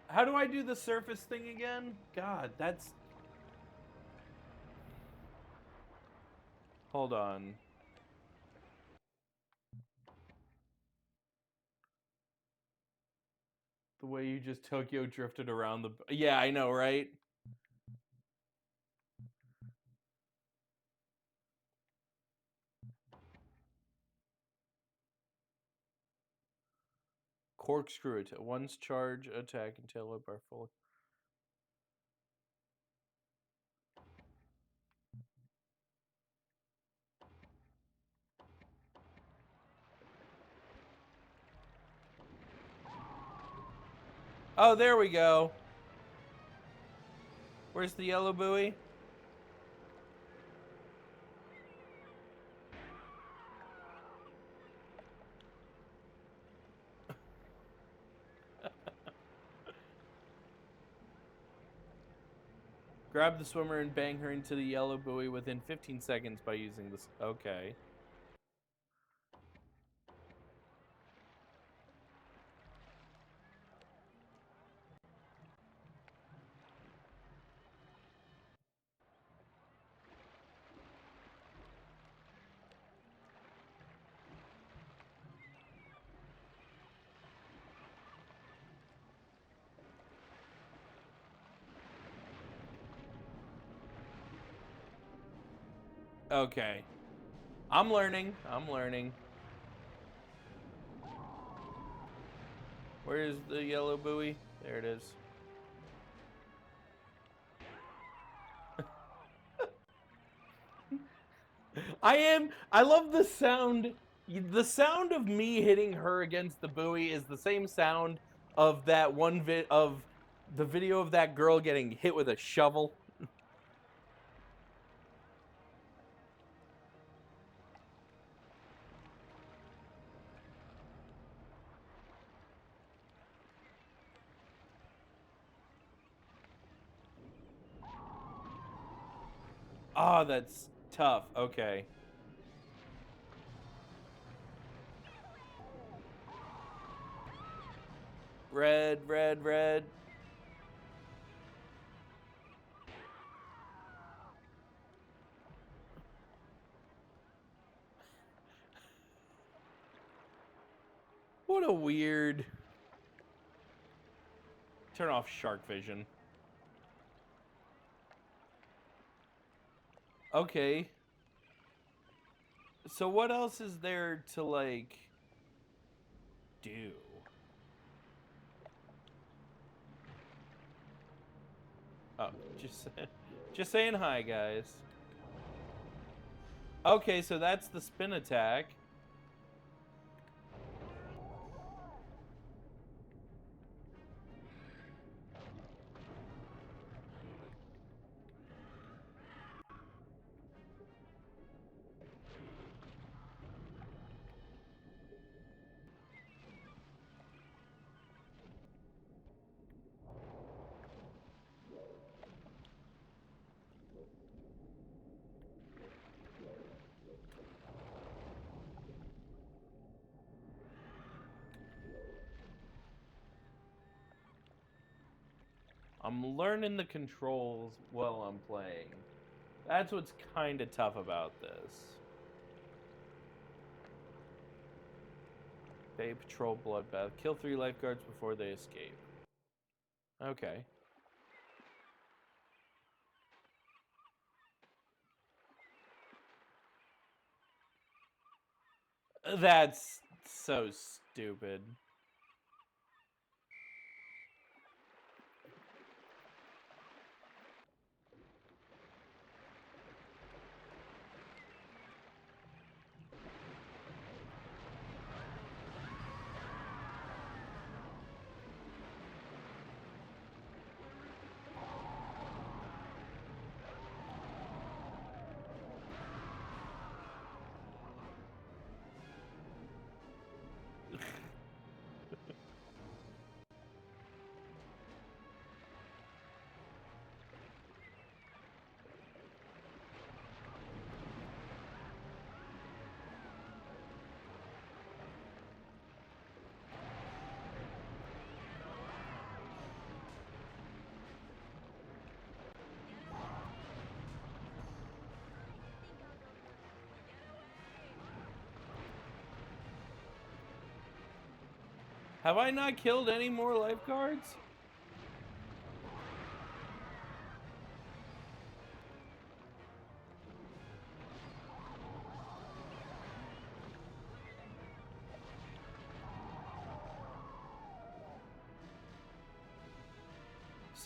How do I do the surface thing again? God, that's... Hold on. The way you just Tokyo drifted around the... Yeah, I know, right? Corkscrew attack. Once charge attack and tail whip are full. Oh, there we go. Where's the yellow buoy? Grab the swimmer and bang her into the yellow buoy within 15 seconds by using this. Okay. Okay. I'm learning. I'm learning. Where's the yellow buoy? There it is. I love the sound. The sound of me hitting her against the buoy is the same sound of that one of the video of that girl getting hit with a shovel. Oh, that's tough. Okay. Red, red, red. What a weird... Turn off shark vision. Okay. So what else is there to, like, do? Oh, just saying hi, guys. Okay, so that's the spin attack. I'm learning the controls while I'm playing. That's what's kind of tough about this. Bay Patrol Bloodbath. Kill 3 lifeguards before they escape. Okay. That's so stupid. Have I not killed any more lifeguards?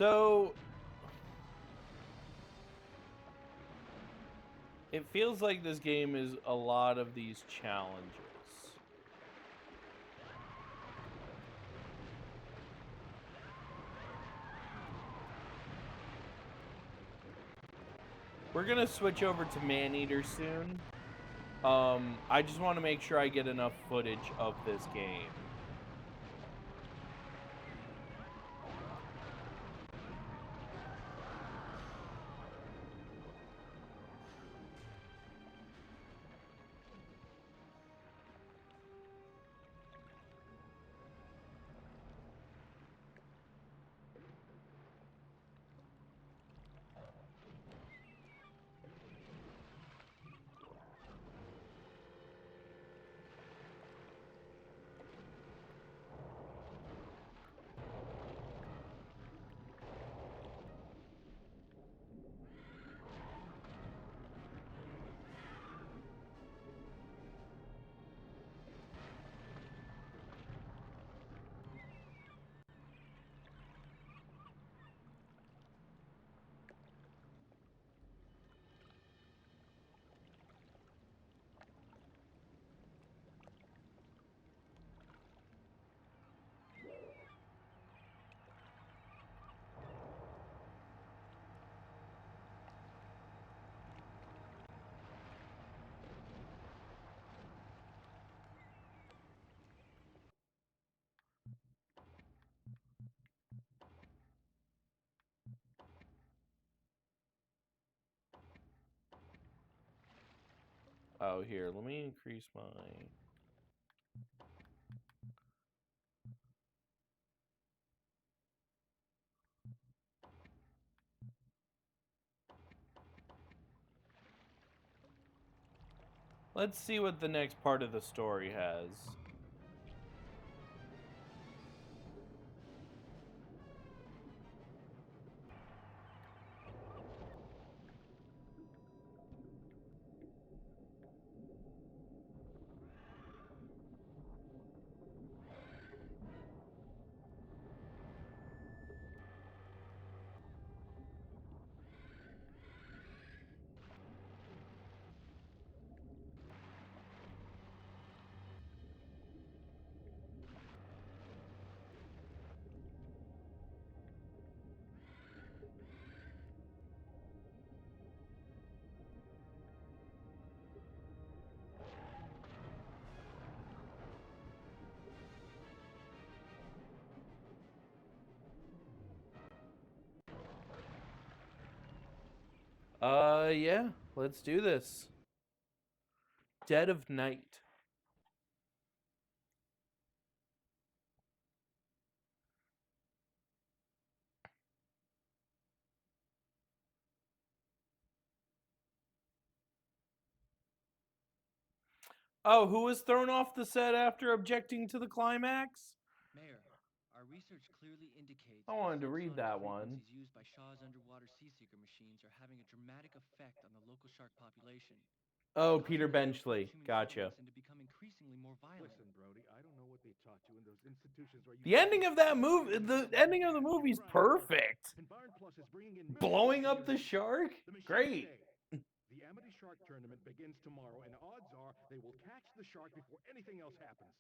So it feels like this game is a lot of these challenges. We're gonna switch over to Maneater soon. I just want to make sure I get enough footage of this game. Oh, here, let me increase my... Let's see what the next part of the story has. Yeah, let's do this. Dead of Night. Oh, who was thrown off the set after objecting to the climax? Mayor, our research clearly indicates I wanted to the read subsonic that one. frequencies used by Shaw's underwater seeker machines are having a dramatic effect on the local shark population. Oh, Causing Peter them to approach Benchley. human Gotcha. settlements and to become increasingly more violent. Listen, Brody, I don't know what they taught you in those institutions where you The ending of that movie, the ending of the movie's perfect. And Barn Plus is bringing in Blowing up the shark? The machines Great. say the Amity Shark Tournament begins tomorrow, and odds are they will catch the shark before anything else happens.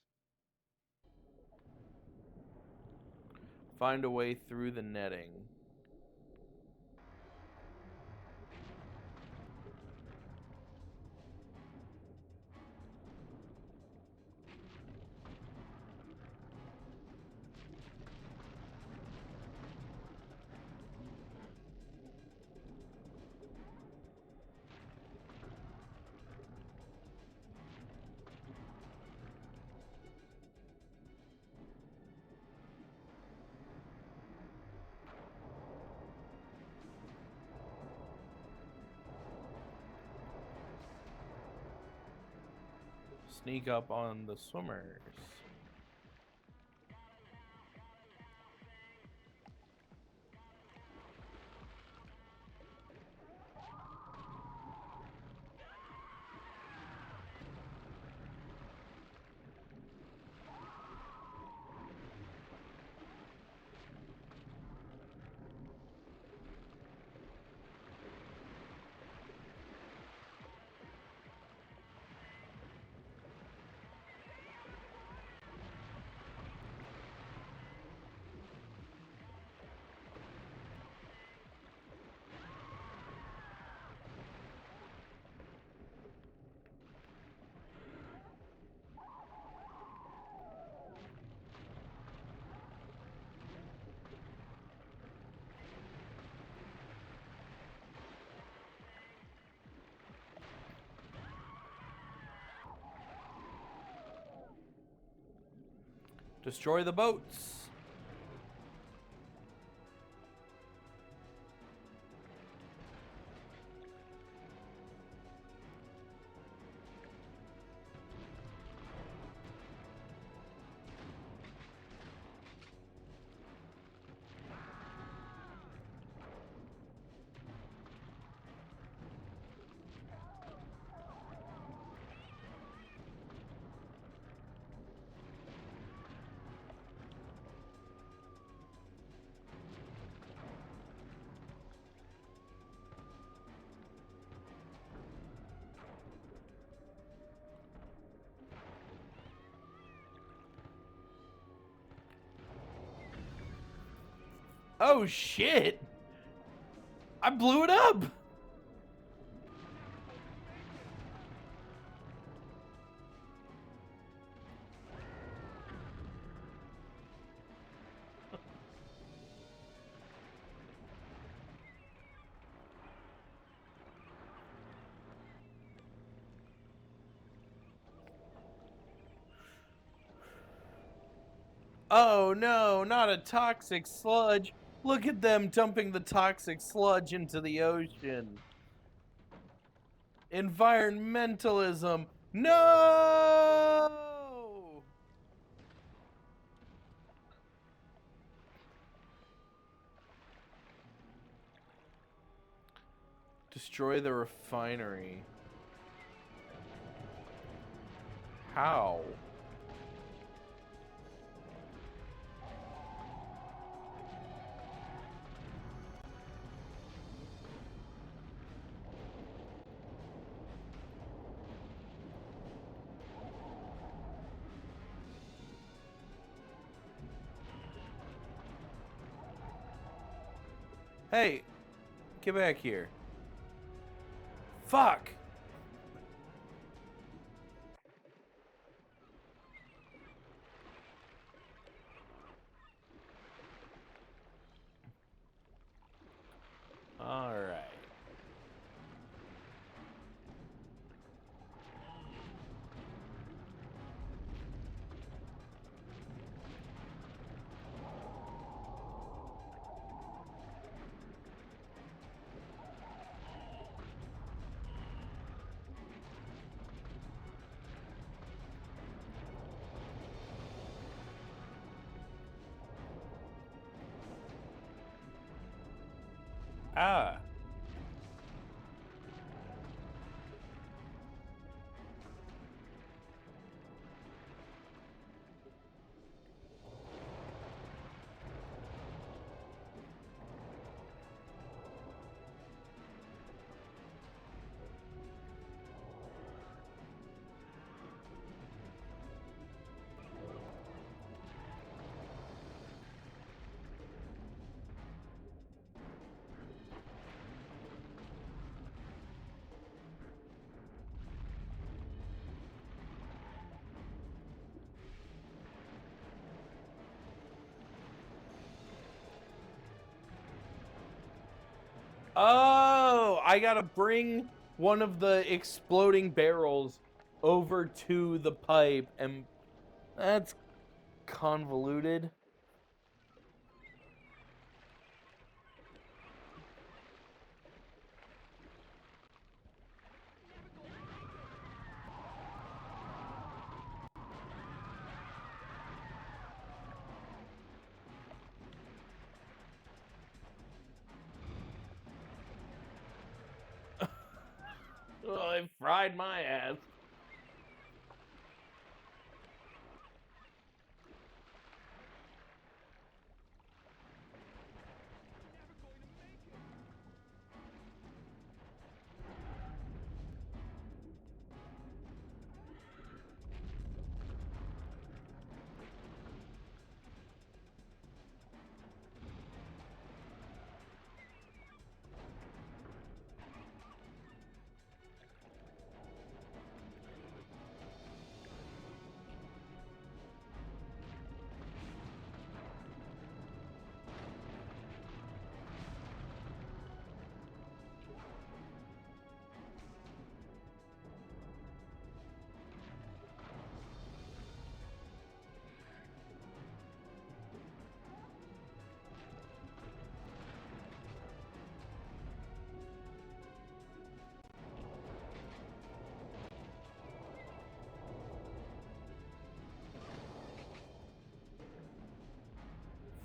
Find a way through the netting. Sneak up on the swimmers. Destroy the boats. Oh shit! I blew it up! Oh no, not a toxic sludge. Look at them dumping the toxic sludge into the ocean. Environmentalism. No! Destroy the refinery. How? Hey, get back here. Fuck! Alright. Ah. Oh, I gotta bring one of the exploding barrels over to the pipe, and that's convoluted. Oh, it fried my ass.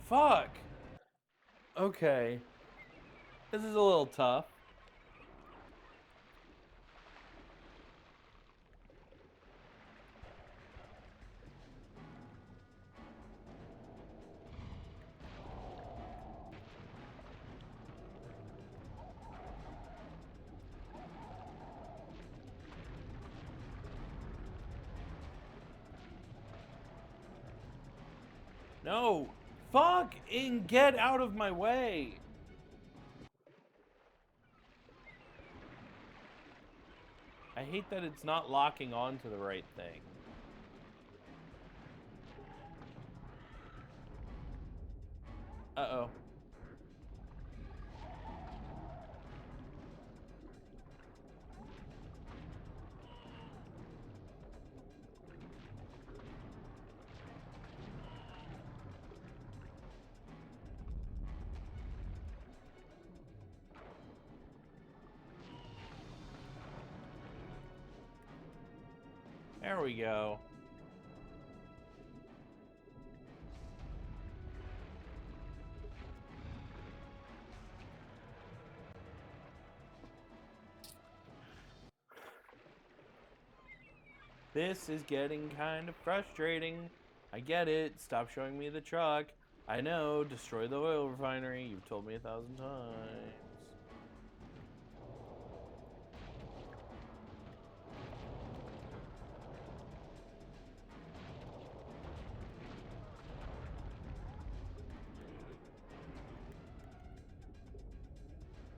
Fuck. Okay. This is a little tough. No. Fucking get out of my way. I hate that it's not locking onto the right thing. Uh-oh. There we go. This is getting kind of frustrating. I get it. Stop showing me the truck. I know. Destroy the oil refinery. You've told me 1,000 times.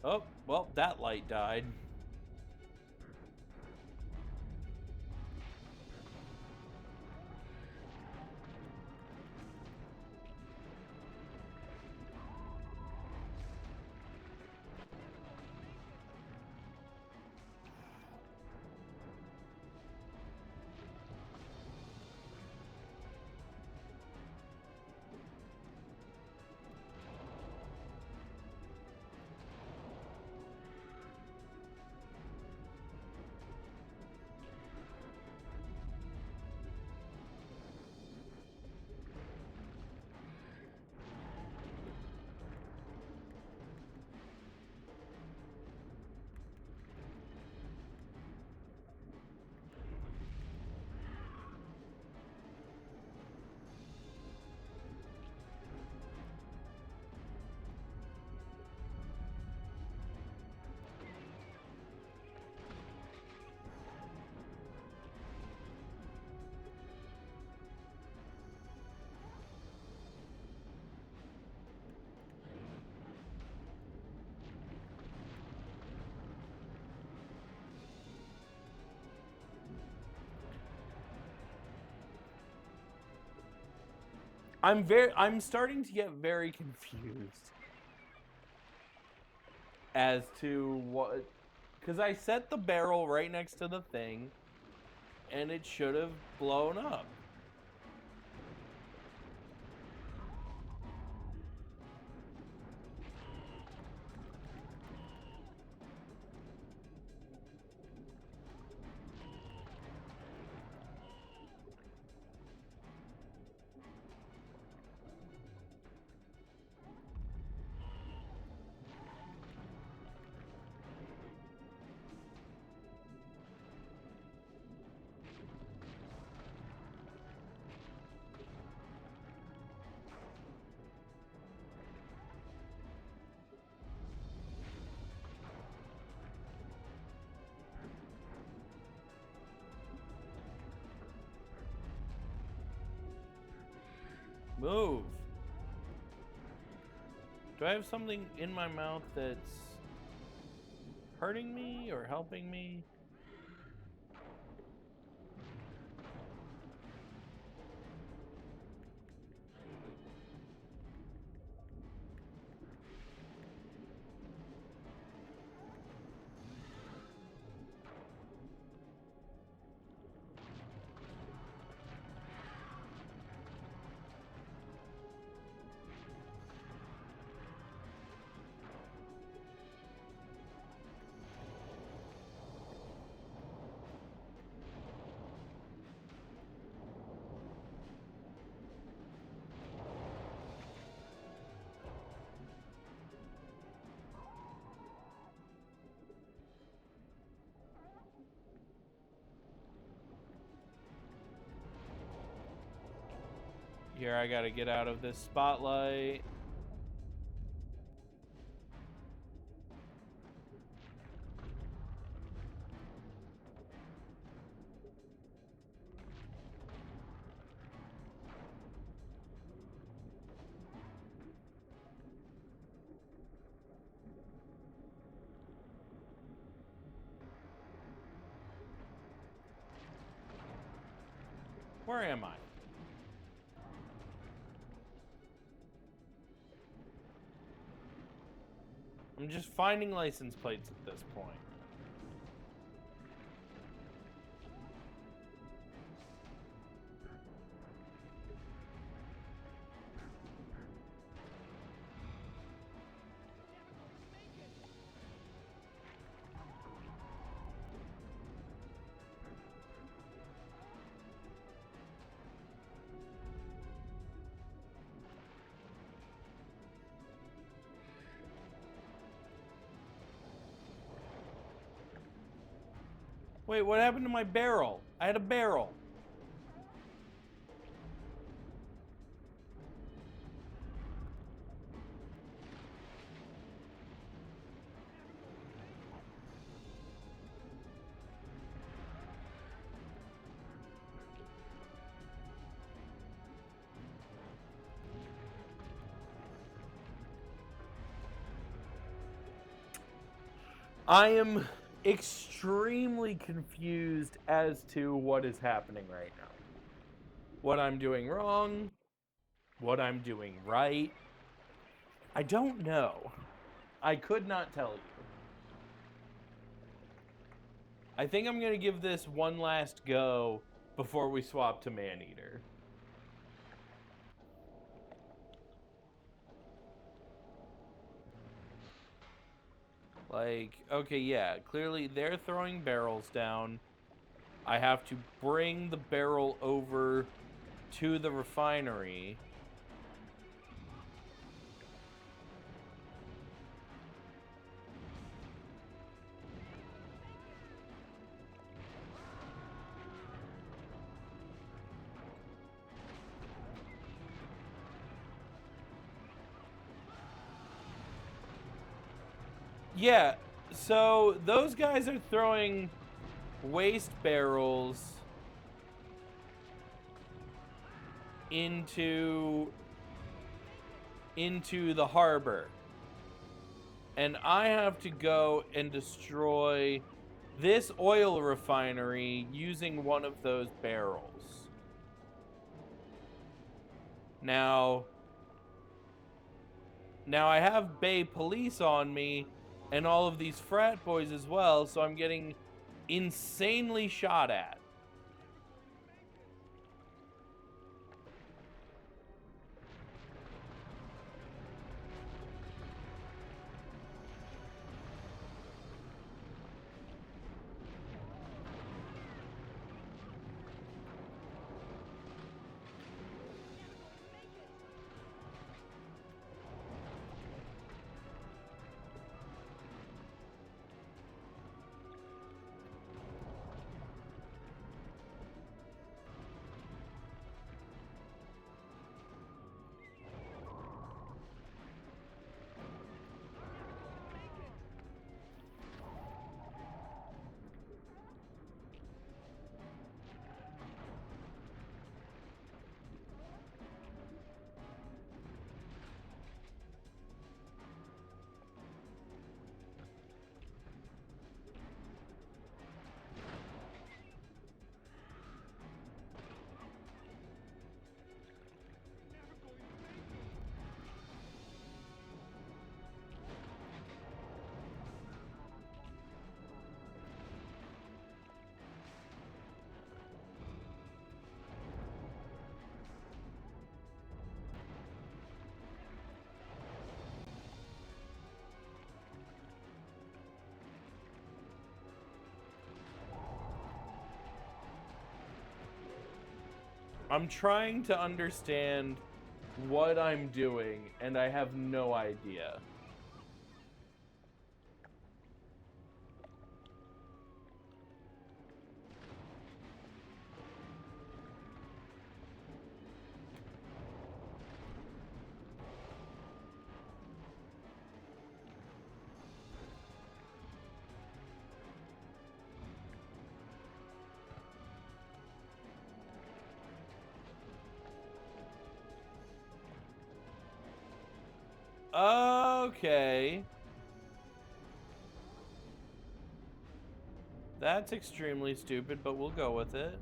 Oh, well, that light died. I'm starting to get very confused as to what, because I set the barrel right next to the thing and it should have blown up. Move. Do I have something in my mouth that's hurting me or helping me? Here, I gotta get out of this spotlight. Where am I? I'm just finding license plates at this point. Wait, what happened to my barrel? I had a barrel. I am extremely confused as to what is happening right now. What I'm doing wrong, what I'm doing right. I don't know. I could not tell you. I think I'm going to give this one last go before we swap to Maneater. Like, okay, yeah, clearly they're throwing barrels down. I have to bring the barrel over to the refinery. Yeah, so those guys are throwing waste barrels into the harbor. And I have to go and destroy this oil refinery using one of those barrels. Now I have Bay Police on me and all of these frat boys as well, so I'm getting insanely shot at. I'm trying to understand what I'm doing, and I have no idea. Okay. That's extremely stupid, but we'll go with it.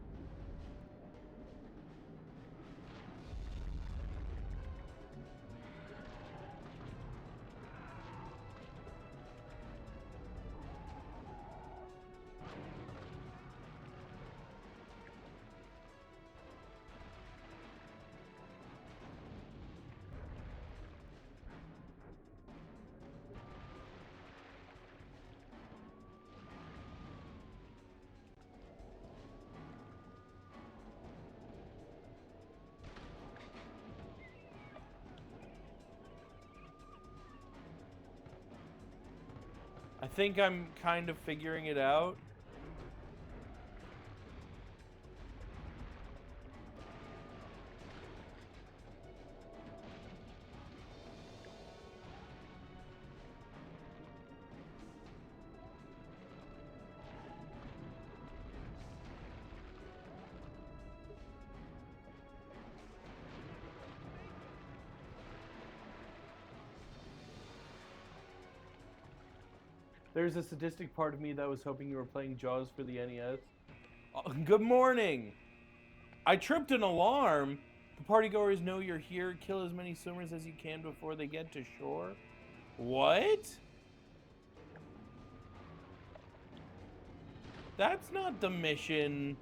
I think I'm kind of figuring it out. There's a sadistic part of me that was hoping you were playing Jaws for the NES. Good morning! I tripped an alarm. The partygoers know you're here. Kill as many swimmers as you can before they get to shore. What? That's not the mission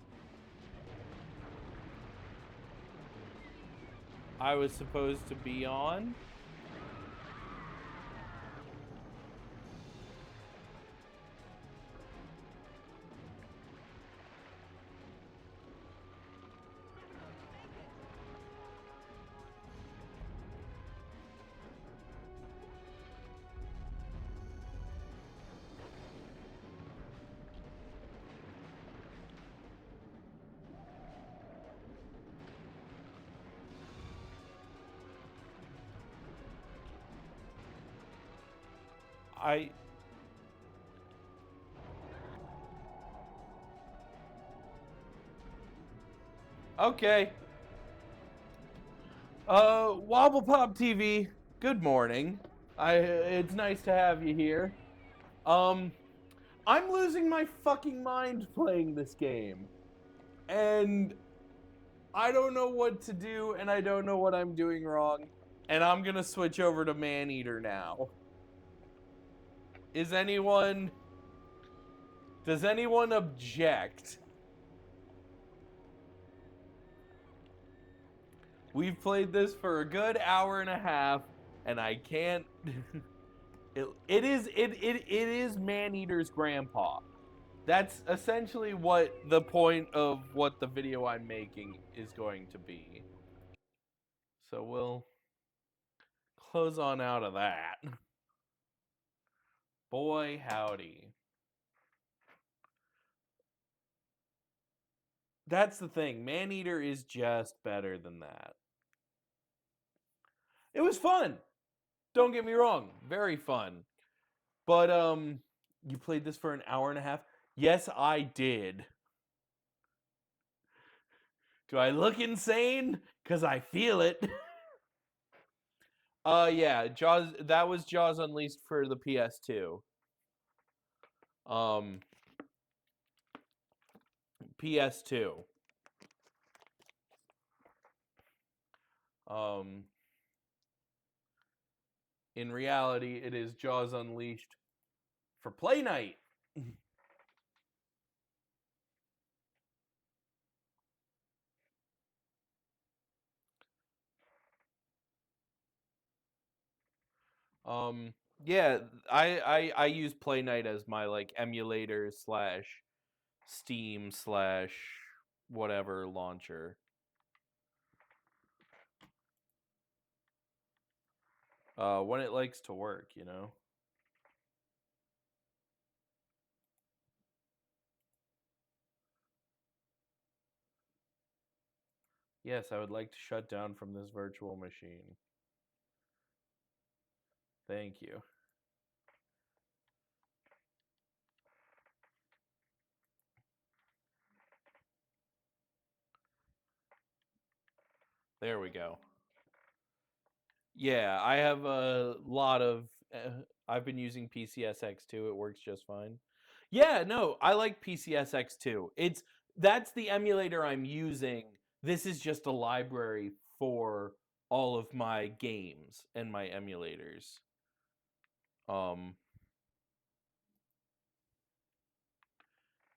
I was supposed to be on. Okay. Wobble Pop TV, good morning. It's nice to have you here. I'm losing my fucking mind playing this game. And I don't know what to do, and I don't know what I'm doing wrong. And I'm gonna switch over to Maneater now. Does anyone object? We've played this for a good hour and a half, and I can't. It is Maneater's grandpa. That's essentially what the point of what the video I'm making is going to be. So we'll close on out of that. Boy, howdy. That's the thing. Maneater is just better than that. It was fun. Don't get me wrong. Very fun. But, you played this for an hour and a half? Yes, I did. Do I look insane? 'Cause I feel it. Yeah, Jaws, that was Jaws Unleashed for the PS2. PS2. Um, in reality, it is Jaws Unleashed for Play Night. Yeah, I use Play Night as my like emulator slash Steam slash whatever launcher. When it likes to work, you know. Yes, I would like to shut down from this virtual machine. Thank you. There we go. Yeah, I have a lot of. I've been using PCSX2. It works just fine. Yeah, no, I like PCSX2. That's the emulator I'm using. This is just a library for all of my games and my emulators.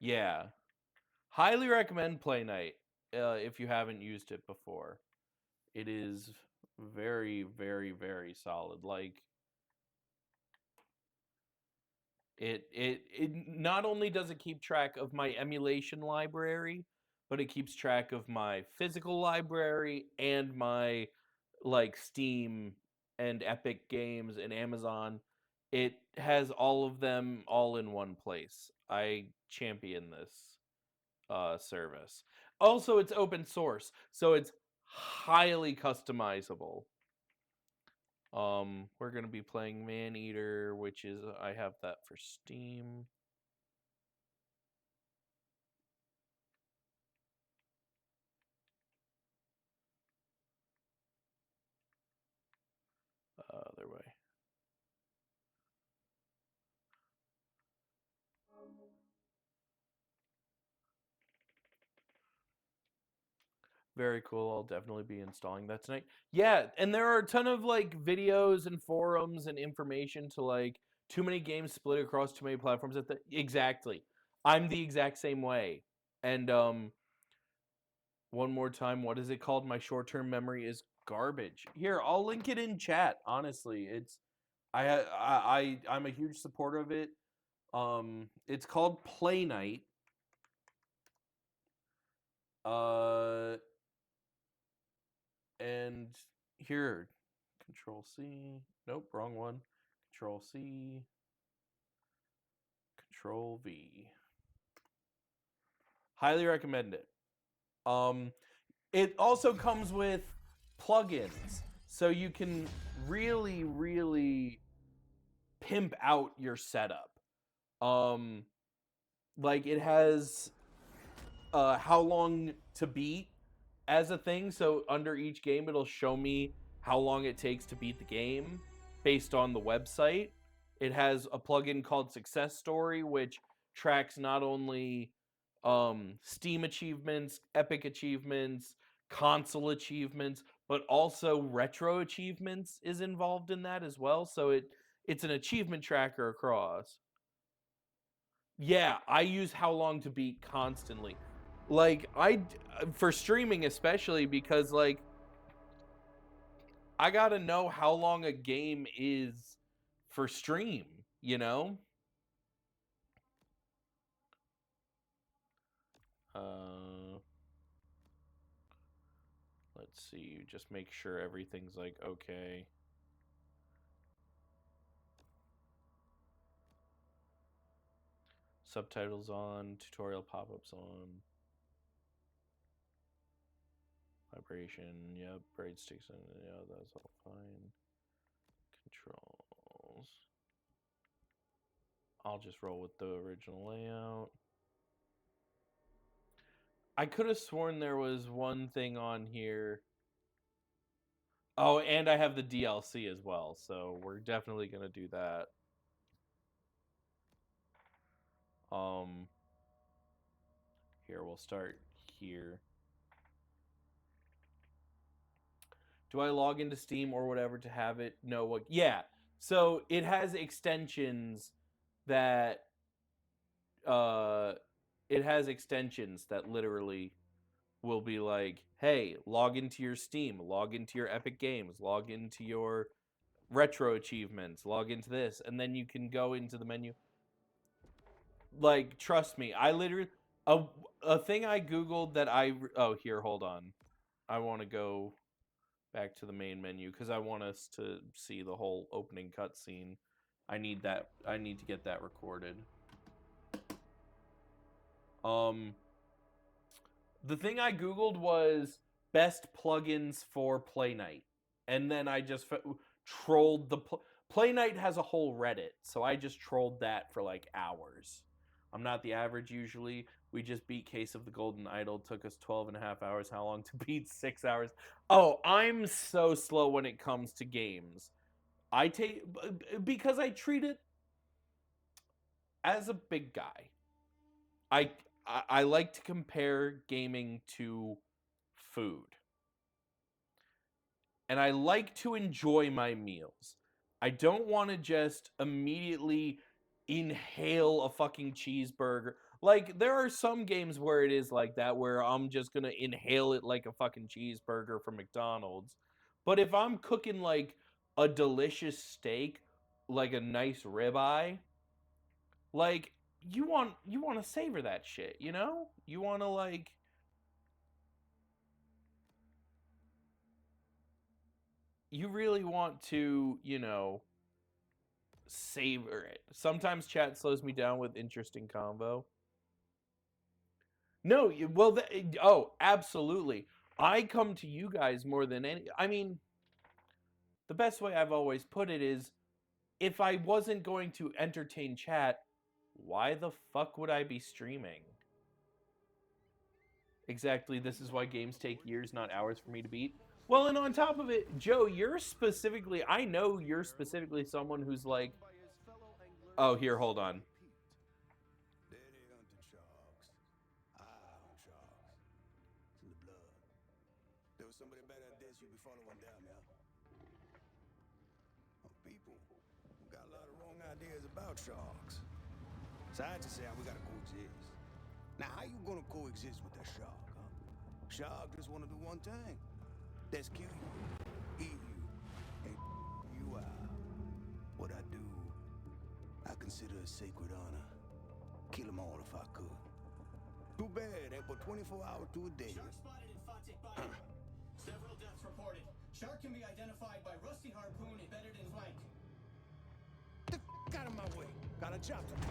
Yeah, highly recommend Play Night if you haven't used it before. It is very, very, very solid. Like it not only does it keep track of my emulation library, but it keeps track of my physical library and my like Steam and Epic Games and Amazon. It has all of them all in one place. I champion this service. Also, it's open source, so it's highly customizable. We're gonna be playing Maneater, which is I have that for Steam. Other way. Very cool. I'll definitely be installing that tonight. Yeah, and there are a ton of like videos and forums and information to like too many games split across too many platforms. Exactly. I'm the exact same way. And one more time, what is it called? My short-term memory is garbage. Here, I'll link it in chat. Honestly, I'm a huge supporter of it. It's called Play Night. And here, Control C. Nope, wrong one. Control C. Control V. Highly recommend it. It also comes with plugins, so you can really, really pimp out your setup. Like it has how long to beat as a thing. So under each game, it'll show me how long it takes to beat the game based on the website. It has a plugin called Success Story, which tracks not only Steam achievements, Epic achievements, console achievements, but also retro achievements is involved in that as well. So it's an achievement tracker across. Yeah, I use how long to beat constantly. Like for streaming especially because like I got to know how long a game is for stream, you know? Uh let's see, just make sure everything's like okay. Subtitles on, tutorial pop-ups on. Vibration, yep, braid sticks in, yeah, that's all fine. Controls. I'll just roll with the original layout. I could have sworn there was one thing on here. Oh, and I have the DLC as well, so we're definitely gonna do that. Um, Here we'll start here. Do I log into Steam or whatever to have it? No, what? Yeah. So it has extensions that uh, literally will be like, hey, log into your Steam, log into your Epic Games, log into your retro achievements, log into this, and then you can go into the menu. Like, trust me, I literally a thing I googled that oh, here, hold on. I want to go back to the main menu because I want us to see the whole opening cutscene. I need to get that recorded. The thing I googled was best plugins for Play Night, and then I just trolled the Play Night has a whole Reddit, so I just trolled that for like hours. I'm not the average usually. We just beat Case of the Golden Idol. Took us 12.5 hours. How long to beat? 6 hours. Oh, I'm so slow when it comes to games. Because I treat it as a big guy. I like to compare gaming to food. And I like to enjoy my meals. I don't want to just immediately inhale a fucking cheeseburger. Like, there are some games where it is like that, where I'm just gonna inhale it like a fucking cheeseburger from McDonald's. But if I'm cooking, like, a delicious steak, like a nice ribeye, like, you want to savor that shit, you know? You want to, like... You really want to, you know, savor it. Sometimes chat slows me down with interesting convo. No, well, oh, absolutely. I come to you guys more than any... I mean, the best way I've always put it is, if I wasn't going to entertain chat, why the fuck would I be streaming? Exactly, this is why games take years, not hours for me to beat. Well, and on top of it, Joe, you're specifically... I know you're specifically someone who's like... Oh, here, hold on. There they hunting sharks. I hunt sharks. It's in the blood. There was somebody better at this, you'd be following down now. Oh, people got a lot of wrong ideas about sharks. Scientists say we gotta coexist. Now, how you gonna coexist with that shark, huh? Shark just wanna do one thing. That's kill you, eat you, and you out. What I do, I consider a sacred honor. Kill them all if I could. Too bad, ain't but 24 hours to a day. Shark spotted in Fatik Bay. Several deaths reported. Shark can be identified by rusty harpoon embedded in flank. Get out of my way. Got a job to do.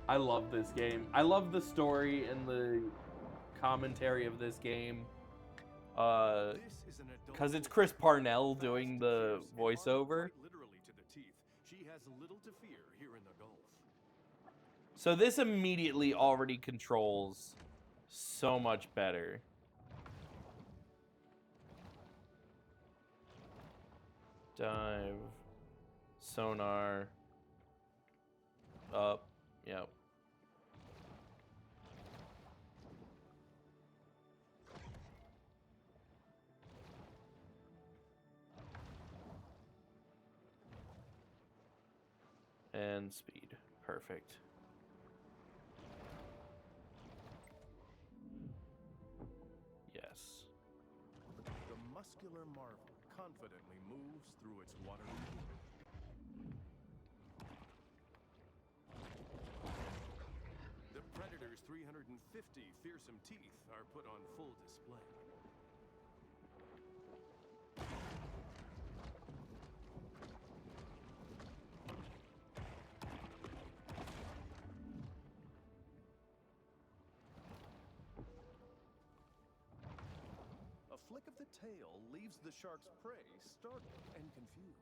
I love this game. I love the story and the commentary of this game. Because it's Chris Parnell doing the voiceover. Literally to the teeth. She has little to fear here in the Gulf. So this immediately already controls so much better. Dive. Sonar. Up. Yep. And speed. Perfect. Yes. The muscular marvel confidently moves through its watery fluid. The predator's 350 fearsome teeth are put on full display. A flick of the tail leaves the shark's prey startled and confused.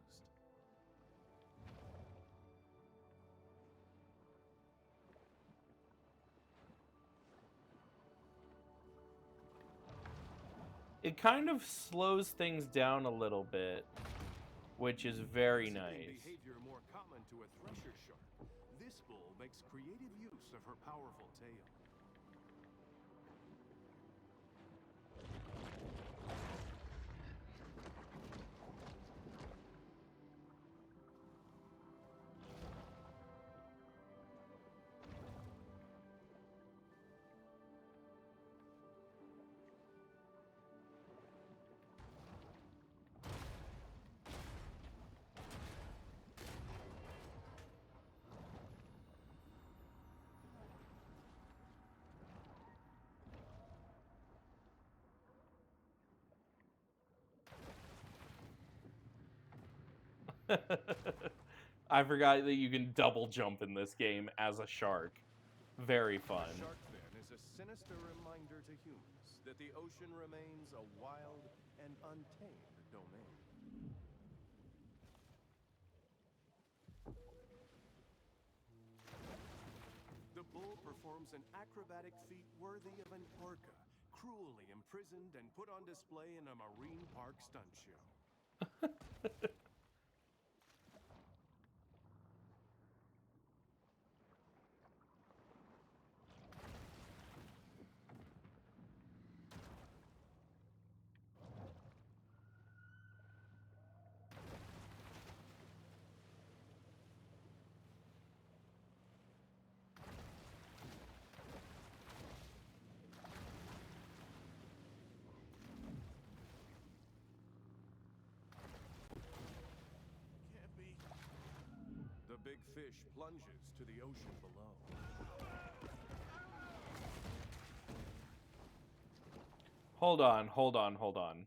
It kind of slows things down a little bit, which is very nice. Behavior more common to a thresher shark. This bull makes creative use of her powerful tail. I forgot that you can double jump in this game as a shark. Very fun. Shark fin is a sinister reminder to humans that the ocean remains a wild and untamed domain. performs an acrobatic feat worthy of an orca, cruelly imprisoned and put on display in a marine park stunt show. The big fish plunges to the ocean below. Hold on.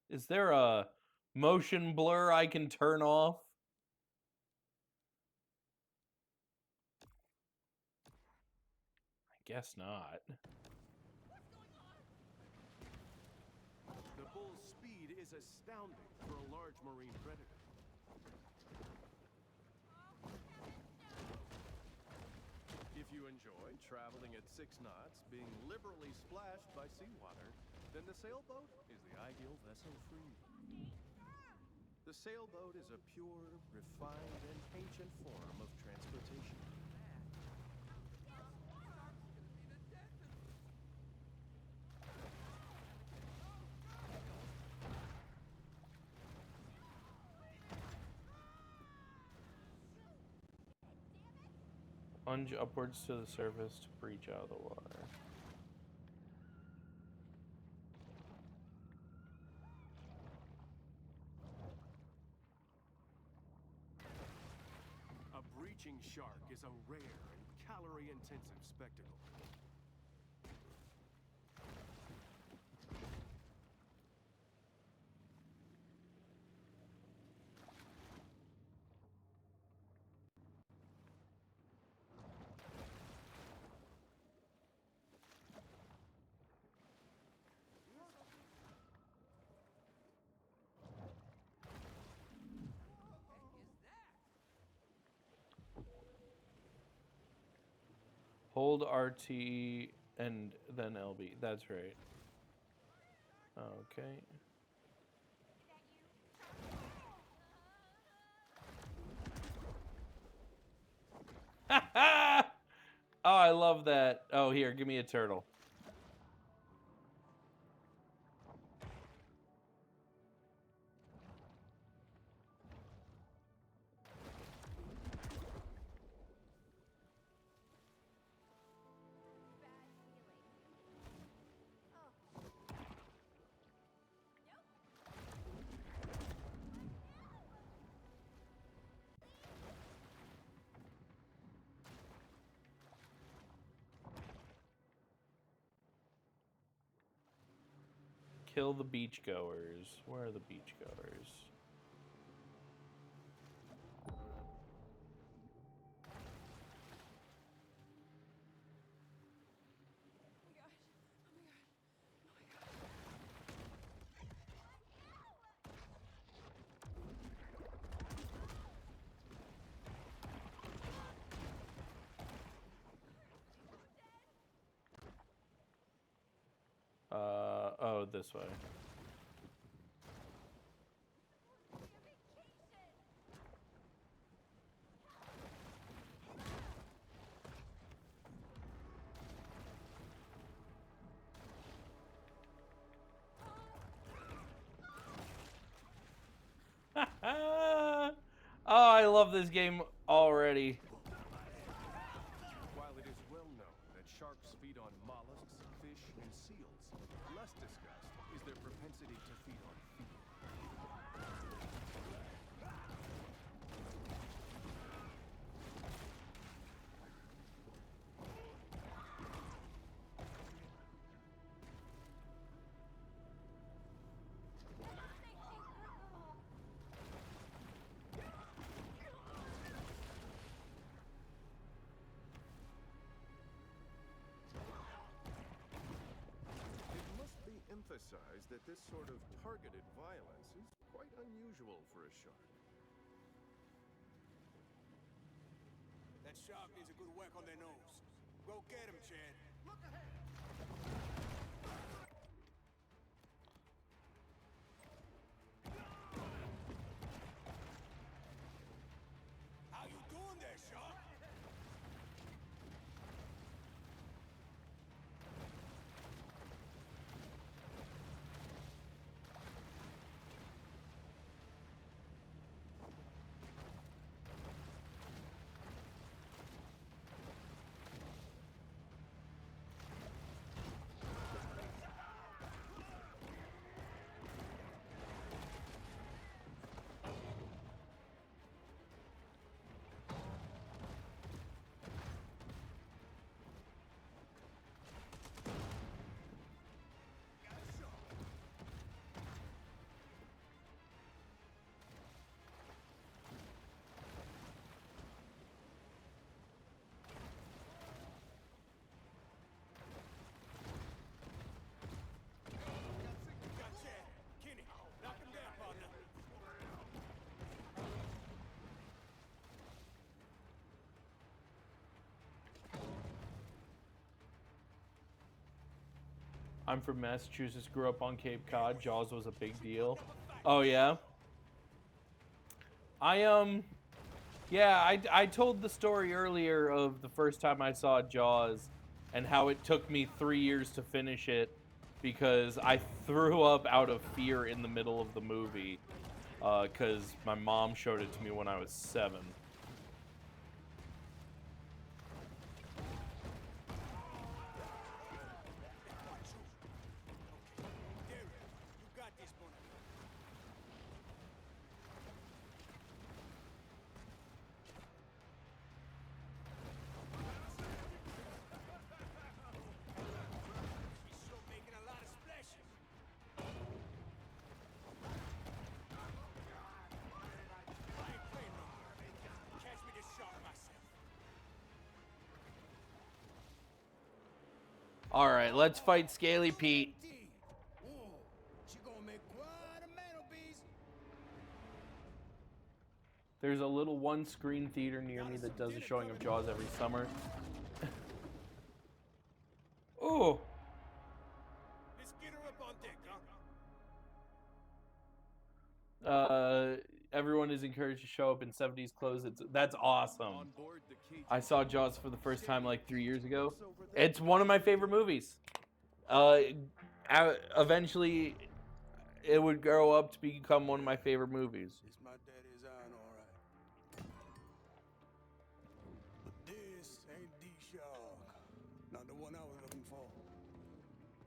Is there a motion blur I can turn off? I guess not. The bull's speed is astounding for a large marine predator. If you enjoy traveling at 6 knots, being liberally splashed by seawater, then the sailboat is the ideal vessel for you. The sailboat is a pure, refined, and ancient form of transportation. Plunge upwards to the surface to breach out of the water. A breaching shark is a rare and calorie-intensive spectacle. Hold RT and then LB. That's right. Okay. Oh, I love that. Oh, here, give me a turtle. Kill the beachgoers. Where are the beachgoers? Oh, this way. Oh, I love this game already. While it is well known that sharks feed on mollusks, fish, and seals, less discussed is their propensity to feed on feed. emphasize that this sort of targeted violence is quite unusual for a shark. That shark needs a good whack on their nose. Go get him, Chad. Look ahead. How you doing there, shark? I'm from Massachusetts, grew up on Cape Cod. Jaws was a big deal. Oh yeah? I told the story earlier of the first time I saw Jaws and how it took me 3 years to finish it because I threw up out of fear in the middle of the movie because my mom showed it to me when I was 7. All right, let's fight Scaly Pete. There's a little one-screen theater near me that does a showing of Jaws every summer. Oh. Let's get her up on deck, huh? Everyone is encouraged to show up in 70s clothes. That's awesome. I saw Jaws for the first time like 3 years ago. It's one of my favorite movies. Eventually, it would grow up to become one of my favorite movies. It's my daddy's iron, all right. But this ain't the shark. Not the one I was looking for.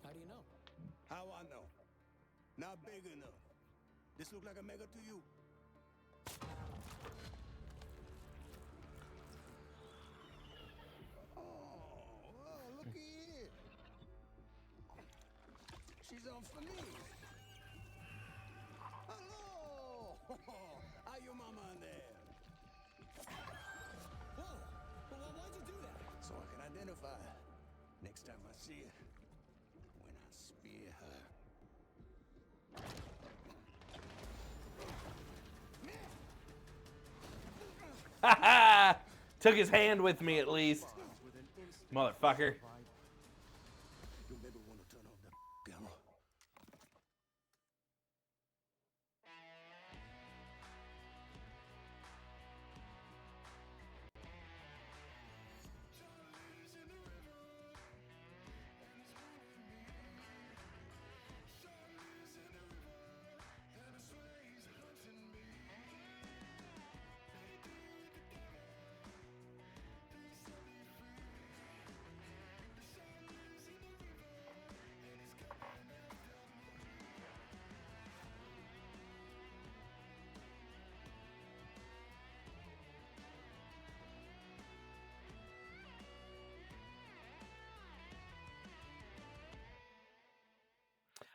How do you know? How I know? Not big enough. This look like a mega to you? Oh, look here. She's on for me. Hello. How your mama in there? Whoa! Well, why'd you do that? So I can identify her next time I see her. When I spear her. Haha! Took his hand with me at least. Motherfucker. You'll never want to turn off that camera.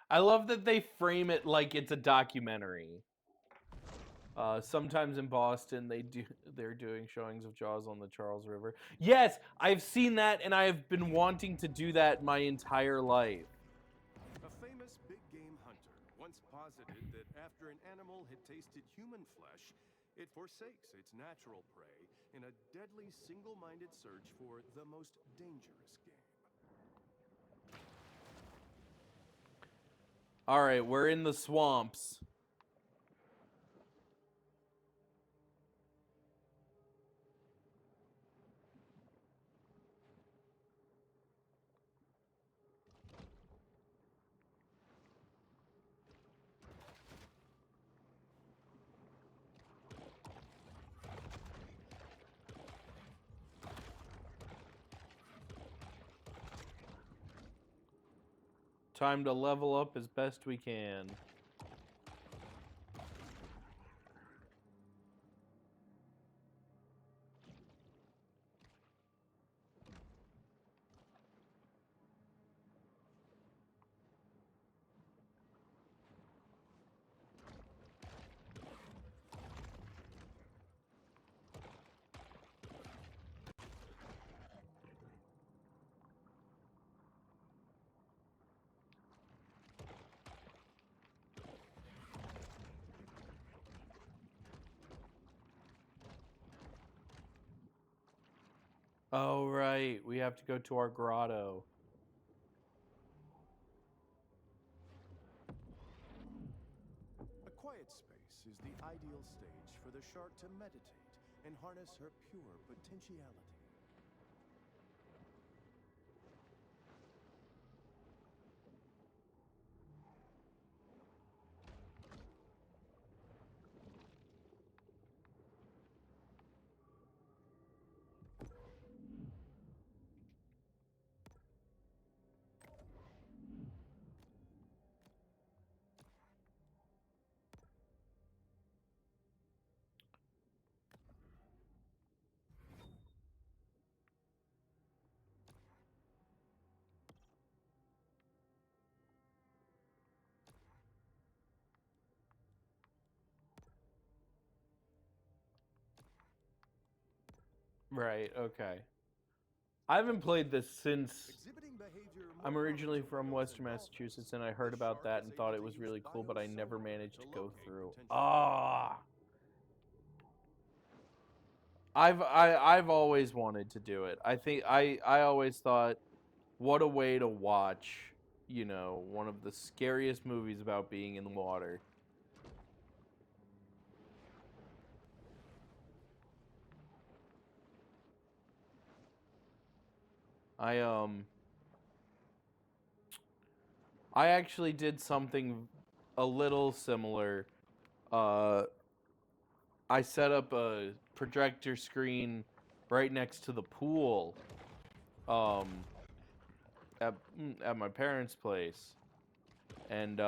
I love that they frame it like it's a documentary. Sometimes in Boston, they're doing showings of Jaws on the Charles River. Yes, I've seen that, and I have been wanting to do that my entire life. A famous big game posited that after an animal had tasted human flesh, it forsakes its natural prey in a deadly single-minded search for the most dangerous game. All right, we're in the swamps. Time to level up as best we can. Oh, right. We have to go to our grotto. A quiet space is the ideal stage for the shark to meditate and harness her pure potentiality. Right, okay. I haven't played this since Exhibiting behavior more I'm originally common to from whales Western than Massachusetts, dolphins, and I heard the about shark that is and able thought it to was use really cool, but I never biosonar managed to go locate through. potential Ah, I've always wanted to do it. I think I always thought, what a way to watch, you know, one of the scariest movies about being in the water. I I actually did something a little similar. Uh, I set up a projector screen right next to the pool, um, at my parents' place, and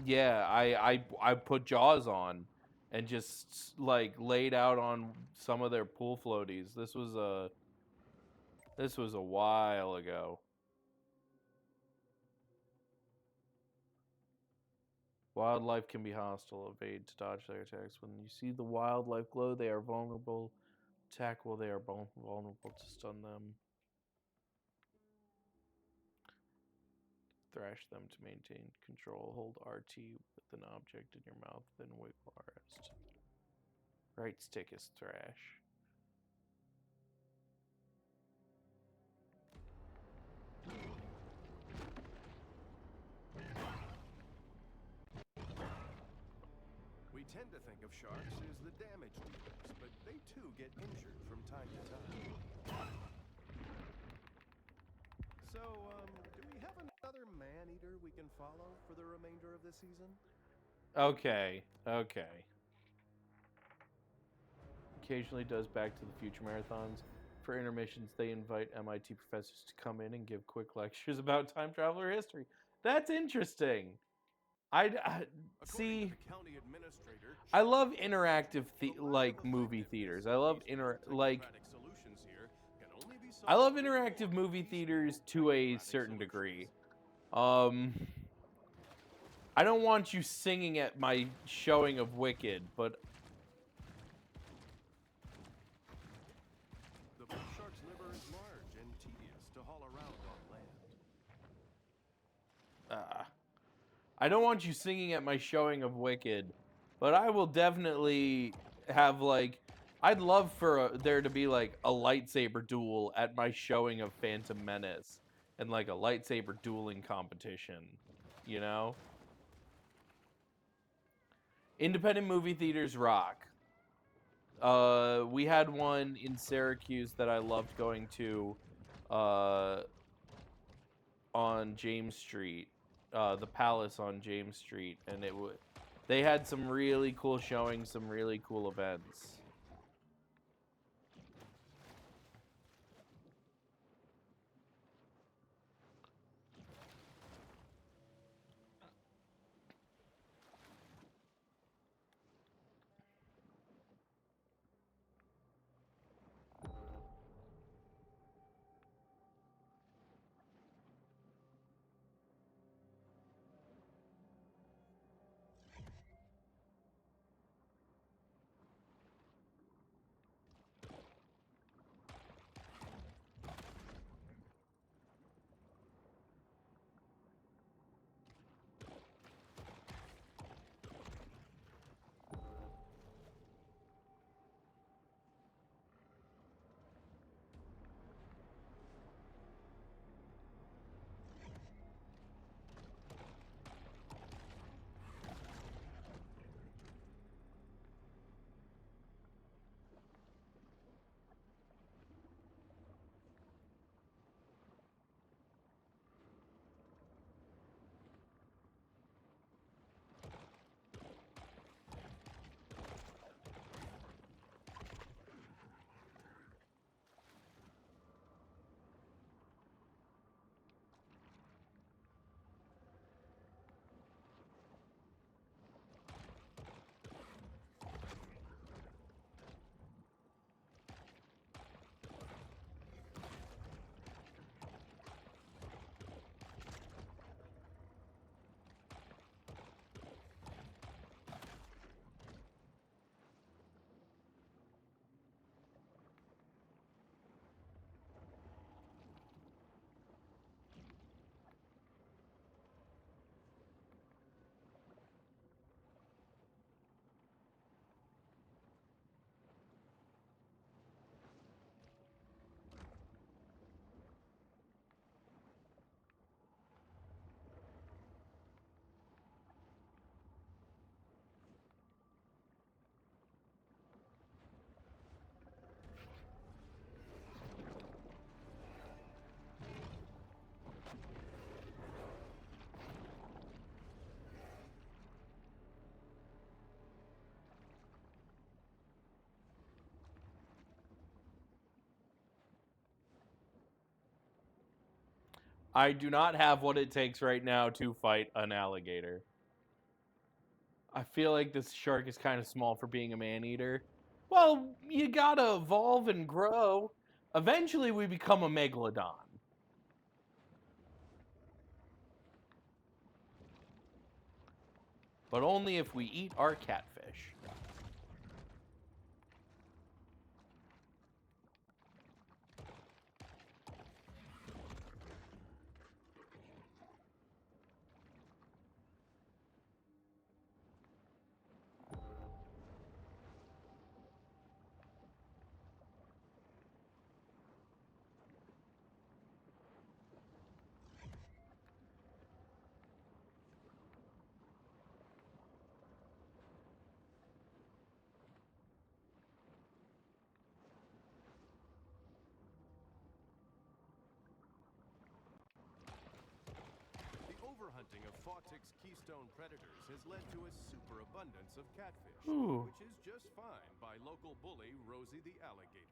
yeah, I put Jaws on, and just like laid out on some of their pool floaties. This was a while ago. Wildlife can be hostile. Evade to dodge their attacks. When you see the wildlife glow, they are vulnerable. Attack while they are vulnerable to stun them. Thrash them to maintain control. Hold RT with an object in your mouth, then wiggle RS. Right stick is thrash. We tend to think of sharks as the damage dealers, but they too get injured from time to time. So, do we have another Maneater we can follow for the remainder of the season? Okay, okay. Occasionally does Back to the Future marathons. For intermissions, they invite MIT professors to come in and give quick lectures about time traveler history. That's interesting. I According to see. the county administrator, I love sharks interactive the lack of movie effectiveness theaters. of I love these technocratic solutions here can only be I love solved with interactive more movie peaceful theaters to a technocratic certain solutions. degree. I don't want you singing at my showing of Wicked, but The bull shark's liver is large and tedious to haul around on land. I don't want you singing at my showing of Wicked, but I will definitely have, like, I'd love for there to be, like, a lightsaber duel at my showing of Phantom Menace and, like, a lightsaber dueling competition, you know? Independent movie theaters rock. We had one in Syracuse that I loved going to on James Street, the Palace on James Street, and they had some really cool showings, some really cool events. I do not have what it takes right now to fight an alligator. I feel like this shark is kind of small for being a man-eater. Well, you gotta evolve and grow. Eventually, we become a megalodon. But only if we eat our catfish. The overhunting of Fawtick's keystone predators has led to a superabundance of catfish, Ooh. which is just fine by local bully Rosie the alligator.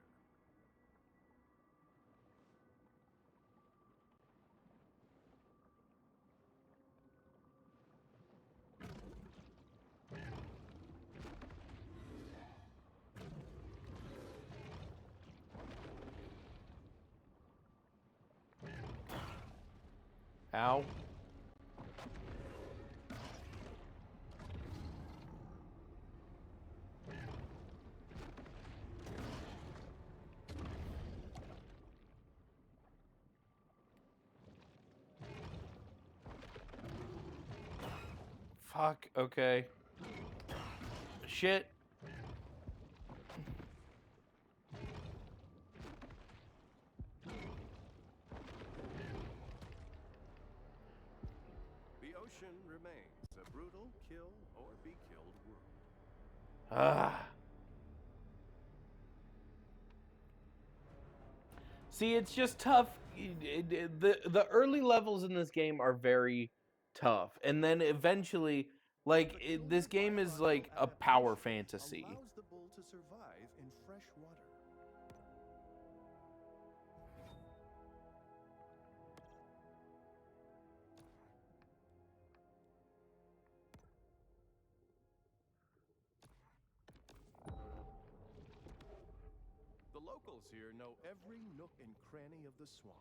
Ow. Fuck, okay. Shit. The ocean remains a brutal kill or be killed world. Ah. See, it's just tough. The early levels in this game are very tough, and then eventually, like this game is like a power fantasy. Allows the bull to survive in fresh water. The locals here know every nook and cranny of the swamp.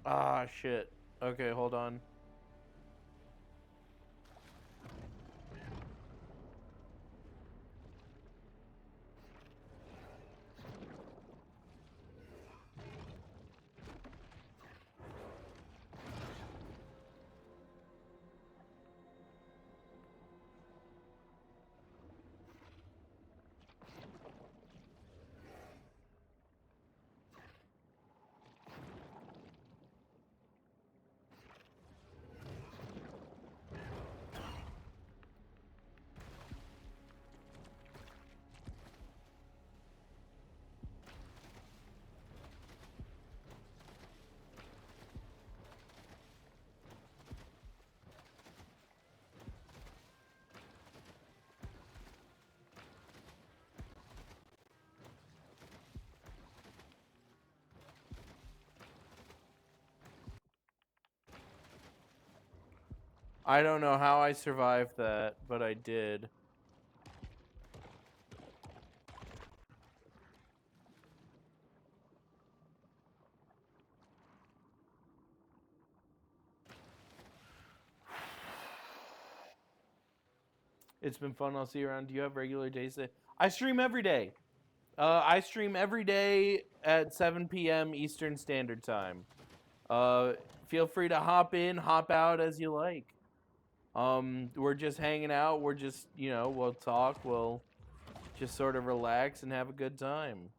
Ah, shit. Okay, hold on. I don't know how I survived that, but I did. It's been fun. I'll see you around. Do you have regular days? I stream every day. I stream every day at 7 p.m. Eastern Standard Time. Feel free to hop in, hop out as you like. We're just hanging out. We're just, we'll talk. We'll just sort of relax and have a good time.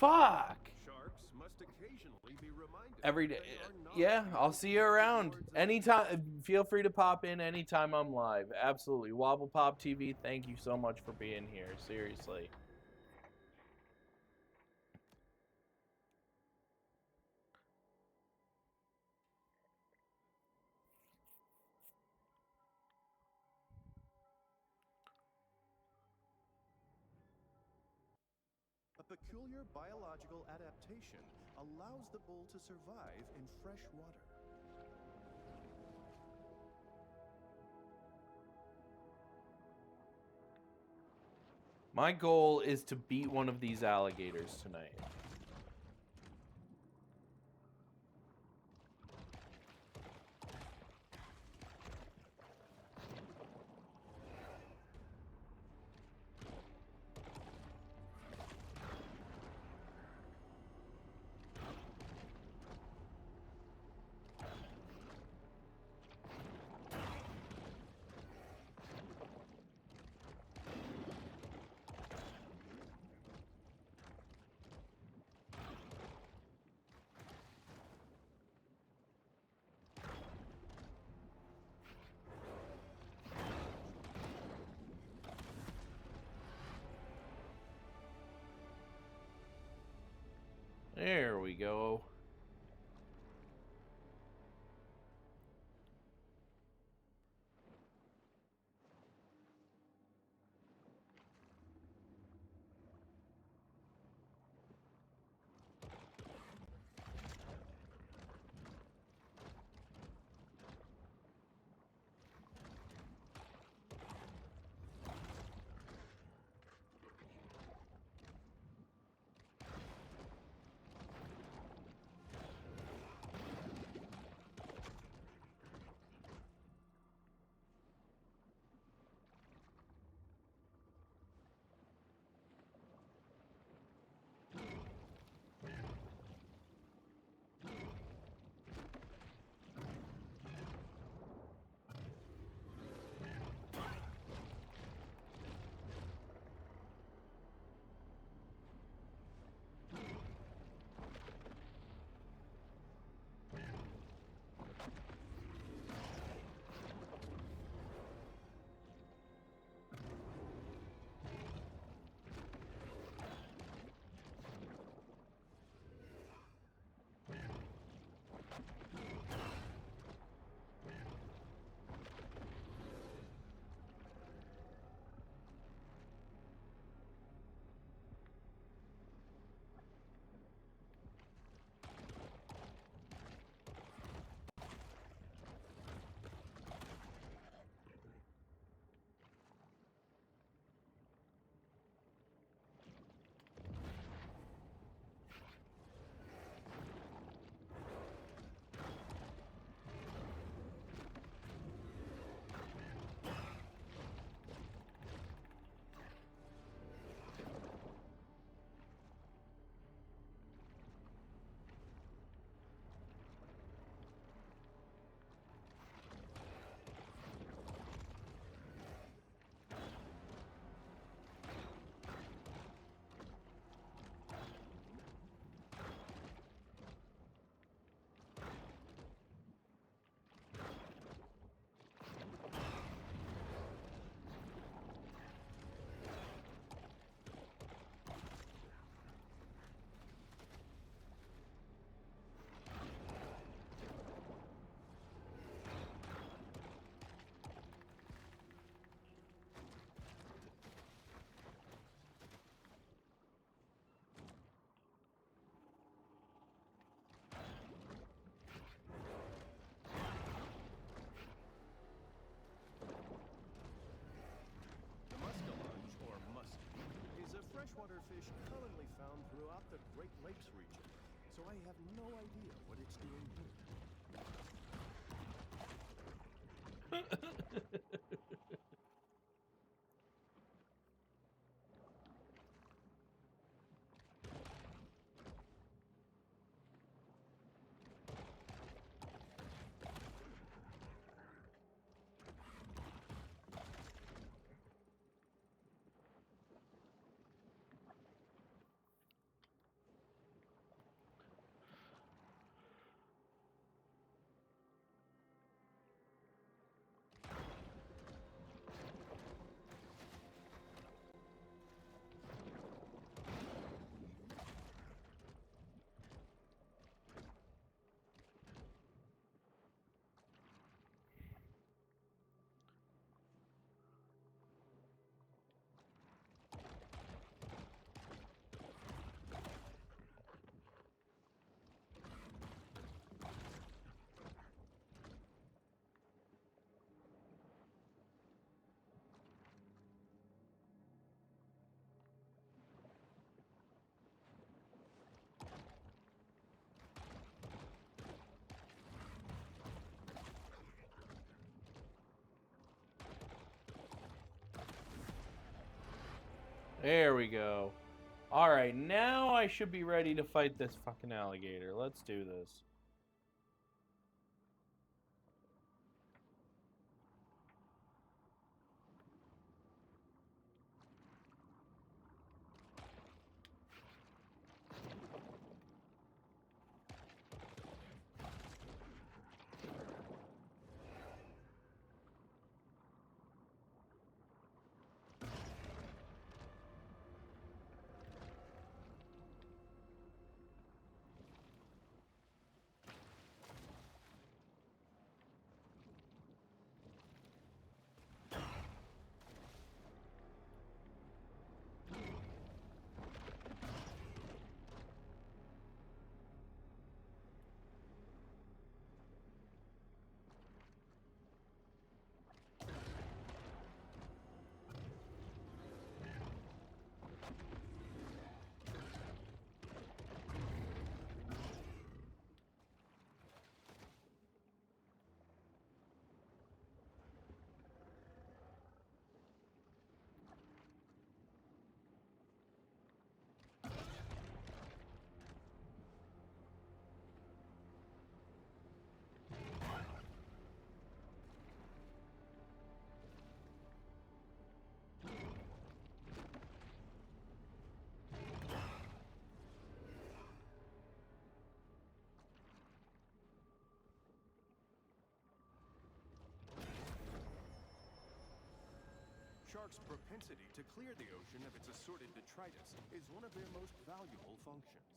Fuck. Sharks must occasionally be reminded. Every day. they are not Yeah, I'll people see you who around. rewards and Anytime. Feel free to pop in anytime I'm live. Absolutely. Wobble Pop TV, thank you so much for being here. Seriously. A peculiar biological adaptation allows the bull to survive in fresh water. My goal is to beat one of these alligators tonight. There we go. freshwater fish commonly found throughout the Great Lakes region, so I have no idea what it's doing here. There we go. Alright, now I should be ready to fight this fucking alligator. Let's do this. Sharks' propensity to clear the ocean of its assorted detritus is one of their most valuable functions.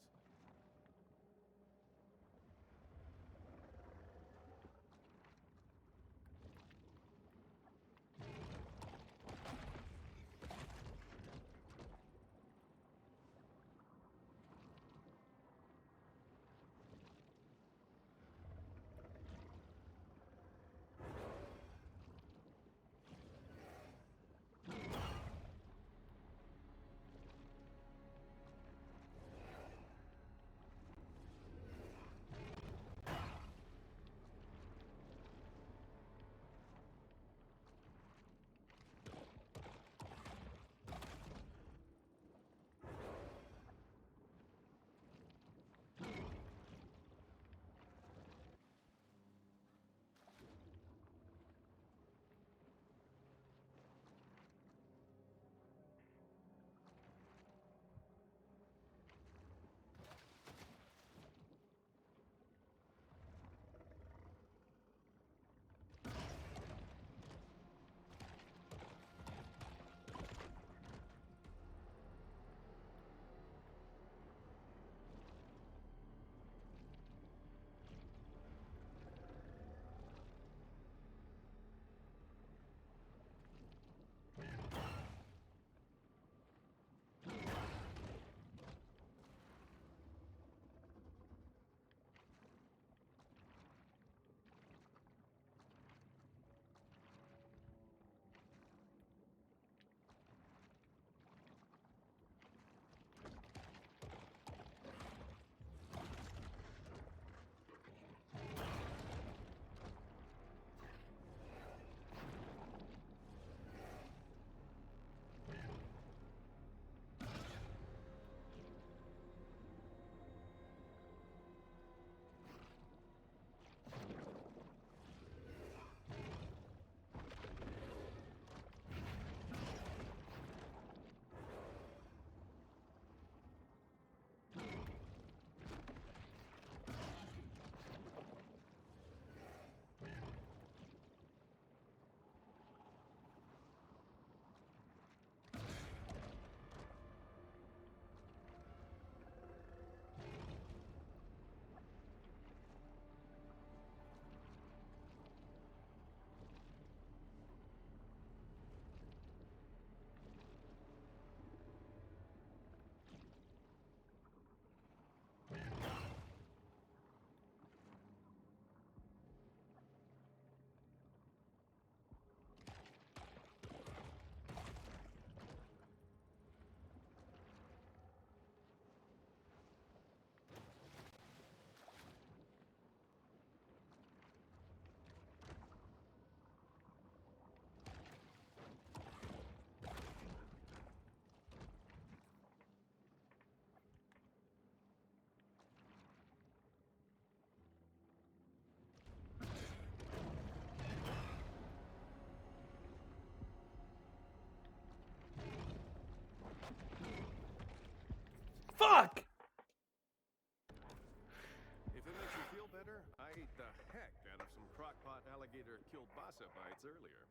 the heck out of some crockpot alligator kielbasa bites earlier.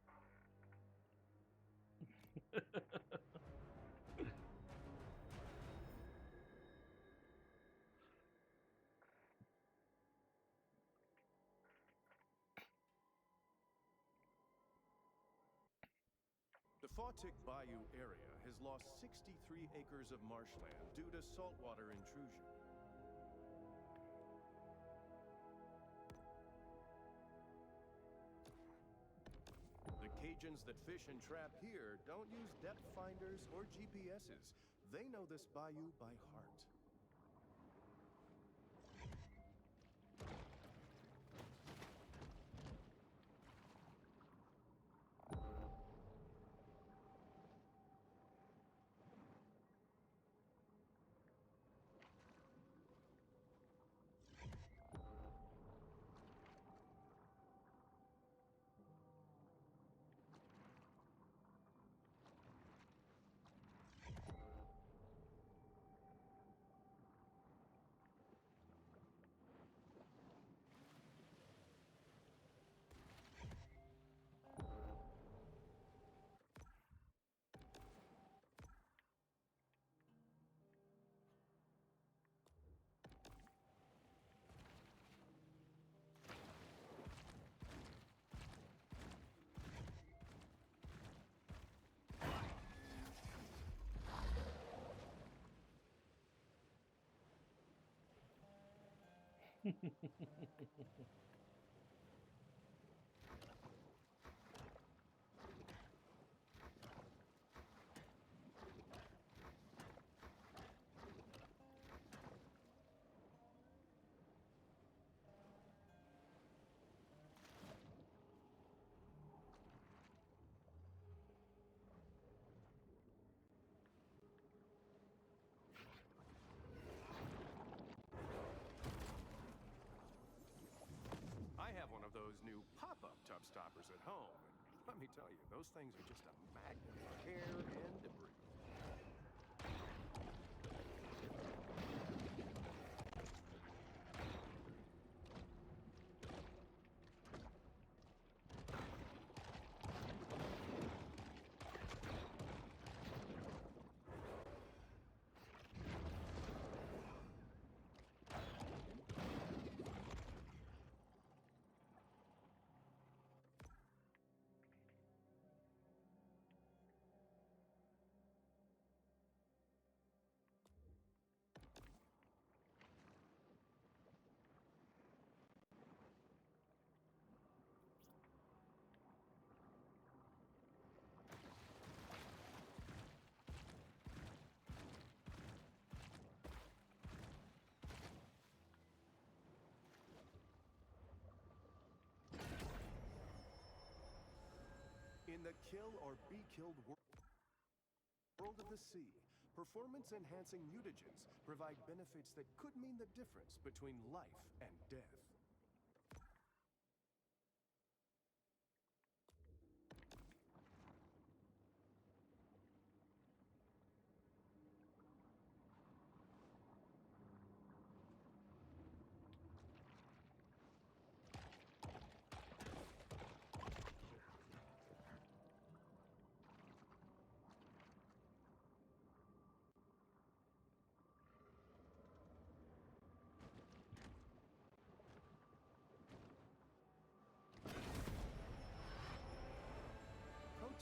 The Fawtick Bayou area has lost 63 acres of marshland due to saltwater intrusion. The Cajuns that fish and trap here don't use depth finders or GPSs. They know this bayou by heart. I have one of those new pop-up tub stoppers at home, and let me tell you, those things are just a magnet for hair and debris. In the kill or be killed world of the sea, performance-enhancing mutagens provide benefits that could mean the difference between life and death.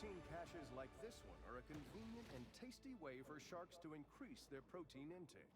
Protein caches like this one are a convenient and tasty way for sharks to increase their protein intake.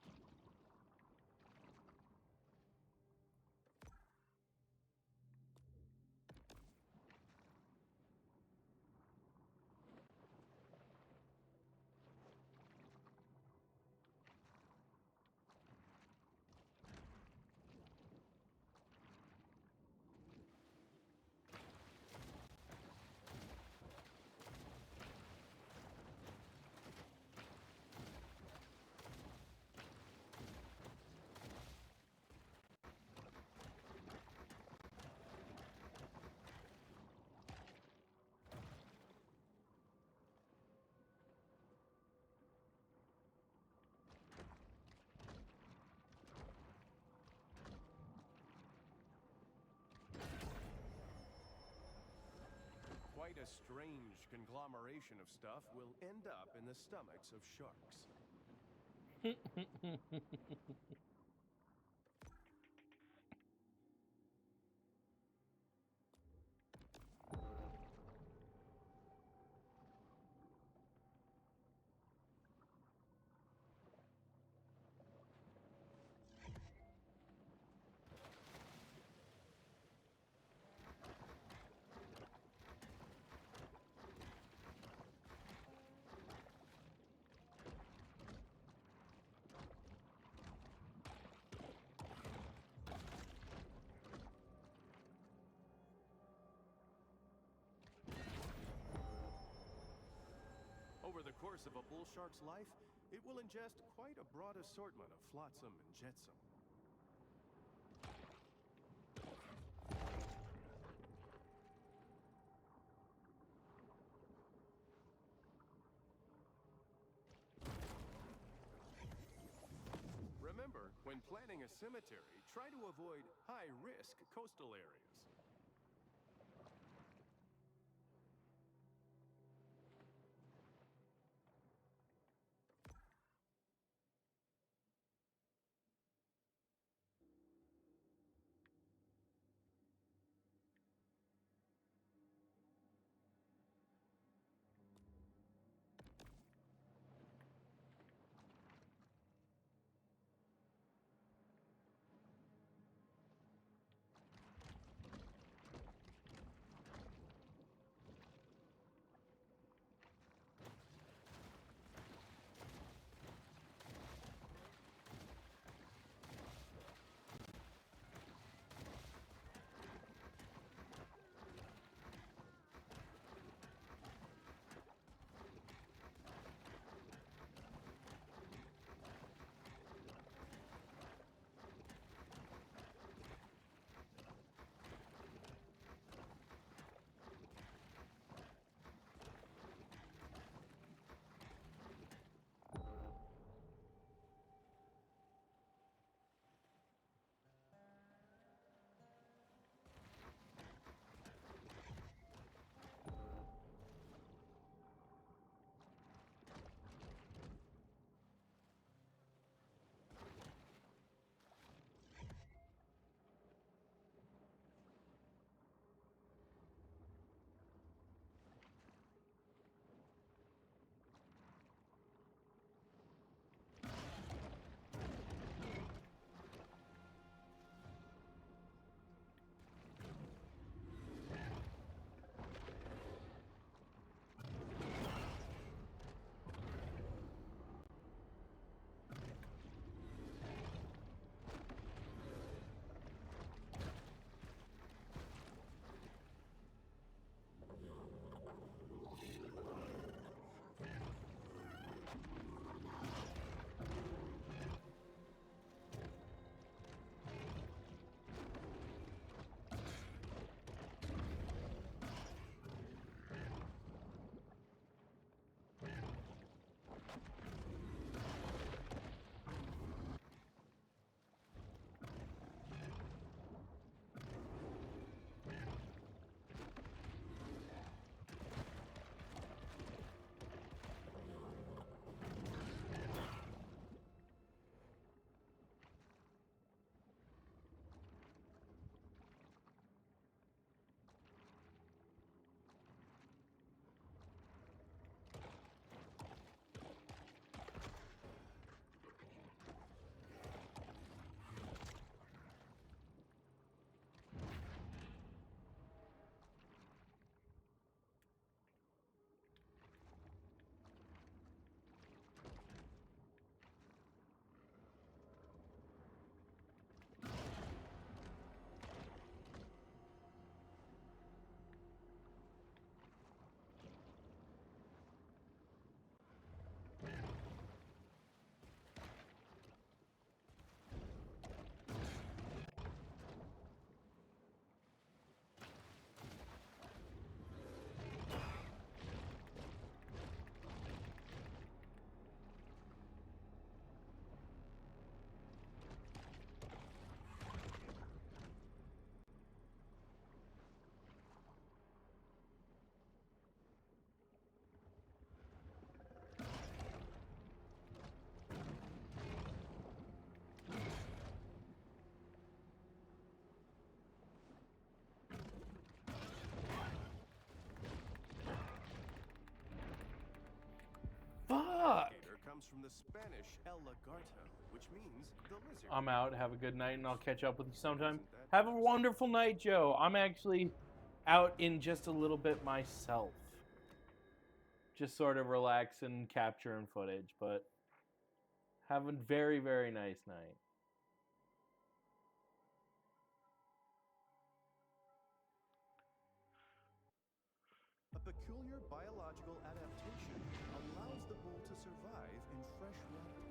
Quite a strange conglomeration of stuff will end up in the stomachs of sharks. Over the course of a bull shark's life, it will ingest quite a broad assortment of flotsam and jetsam. Remember, when planning a cemetery, try to avoid high-risk coastal areas. Alligator comes from the Spanish el lagarto, which means the lizard. I'm out. Have a good night, and I'll catch up with you sometime. Isn't that Have a interesting? wonderful night, Joe. I'm actually out in just a little bit myself. Just sort of relaxing, capturing footage, but have a very, very nice night. A peculiar biological adaptation allows the bull to survive in fresh water.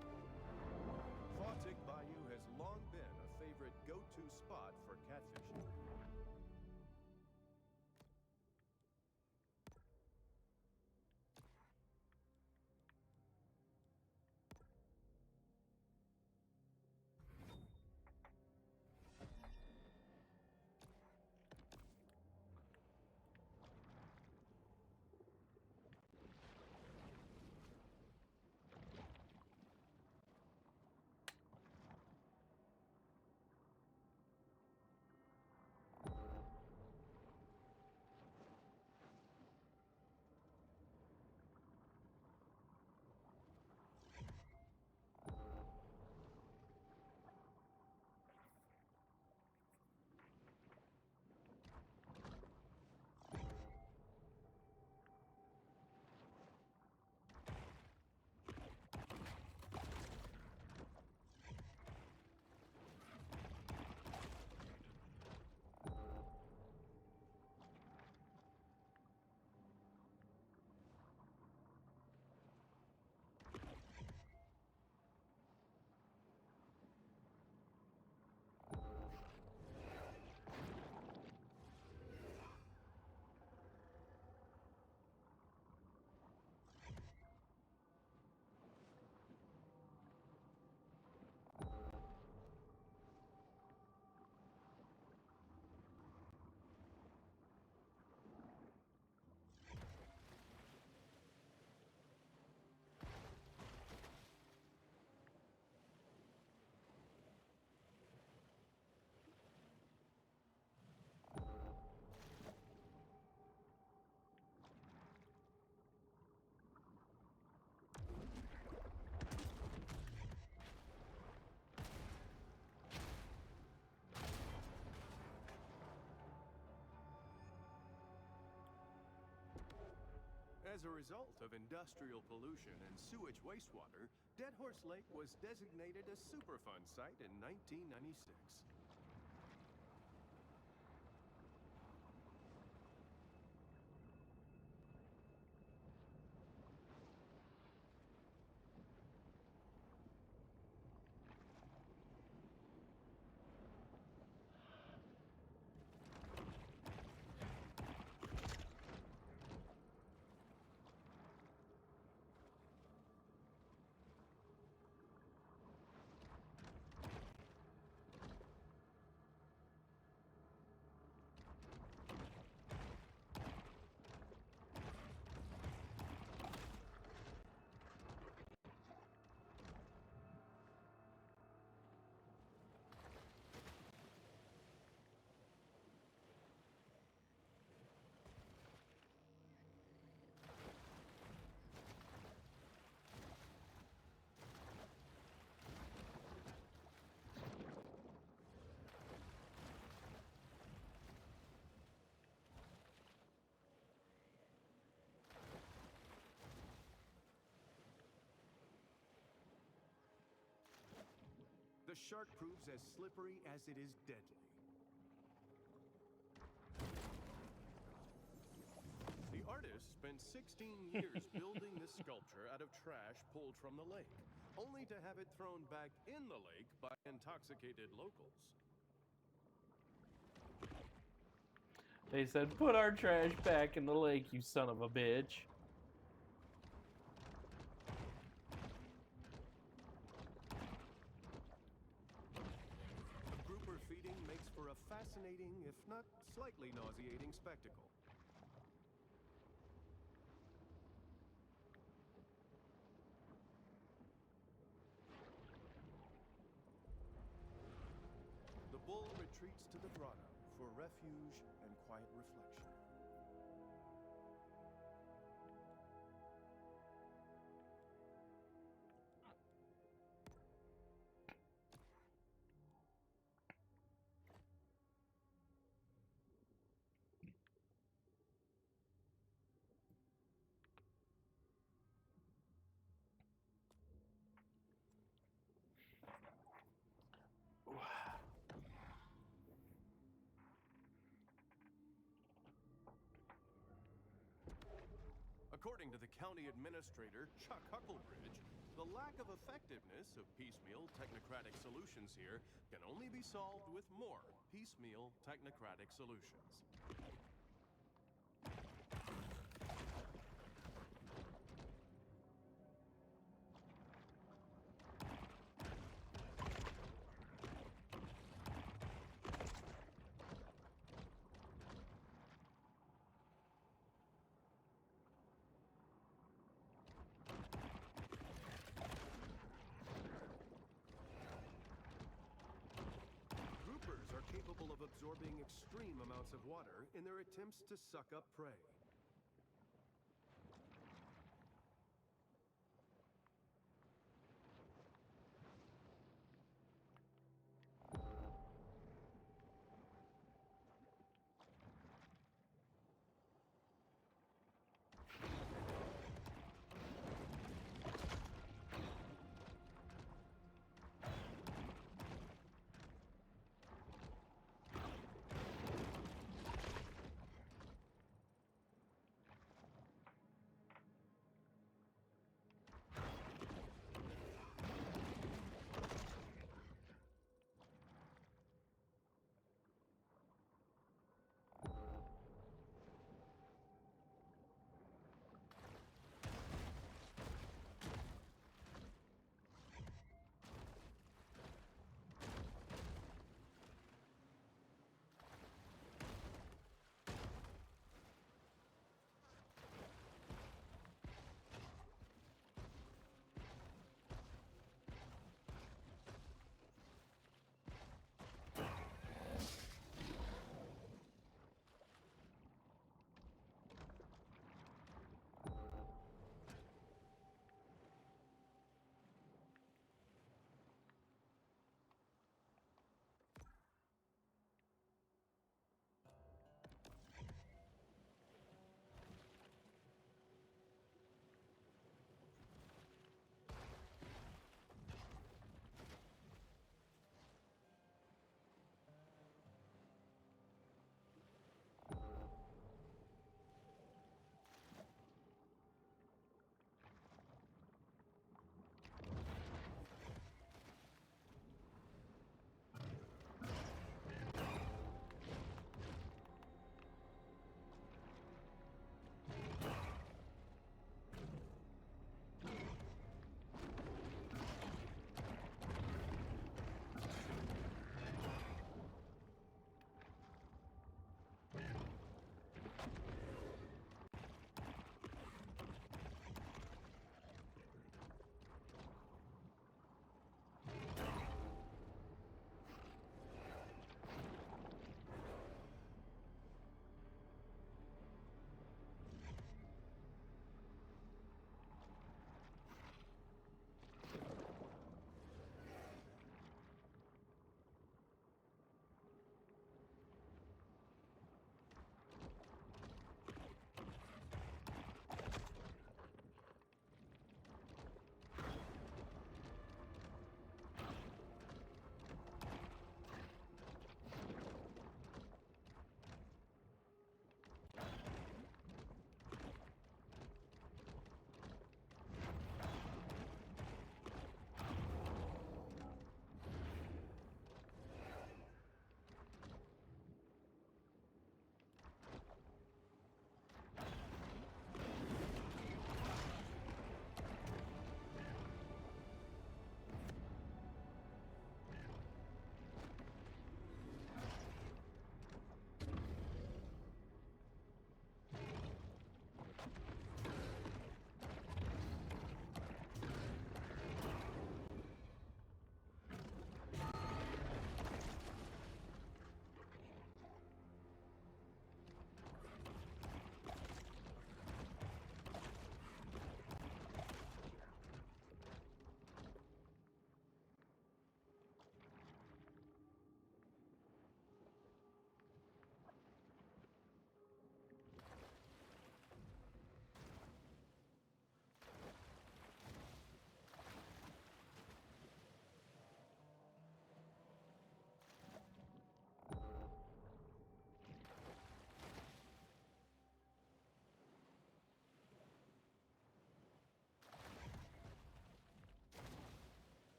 Fawtick Bayou has long been a favorite go-to spot for catfishing. As a result of industrial pollution and sewage wastewater, Dead Horse Lake was designated a Superfund site in 1996. The shark proves as slippery as it is deadly. The artist spent 16 years building this sculpture out of trash pulled from the lake, only to have it thrown back in the lake by intoxicated locals. They said, put our trash back in the lake, you son of a bitch. Grouper feeding makes for a fascinating, if not slightly nauseating spectacle. The bull retreats to the grotto for refuge and quiet reflection. According to the county administrator, Chuck Hucklebridge, the lack of effectiveness of piecemeal technocratic solutions here can only be solved with more piecemeal technocratic solutions. Groupers are capable of absorbing extreme amounts of water in their attempts to suck up prey.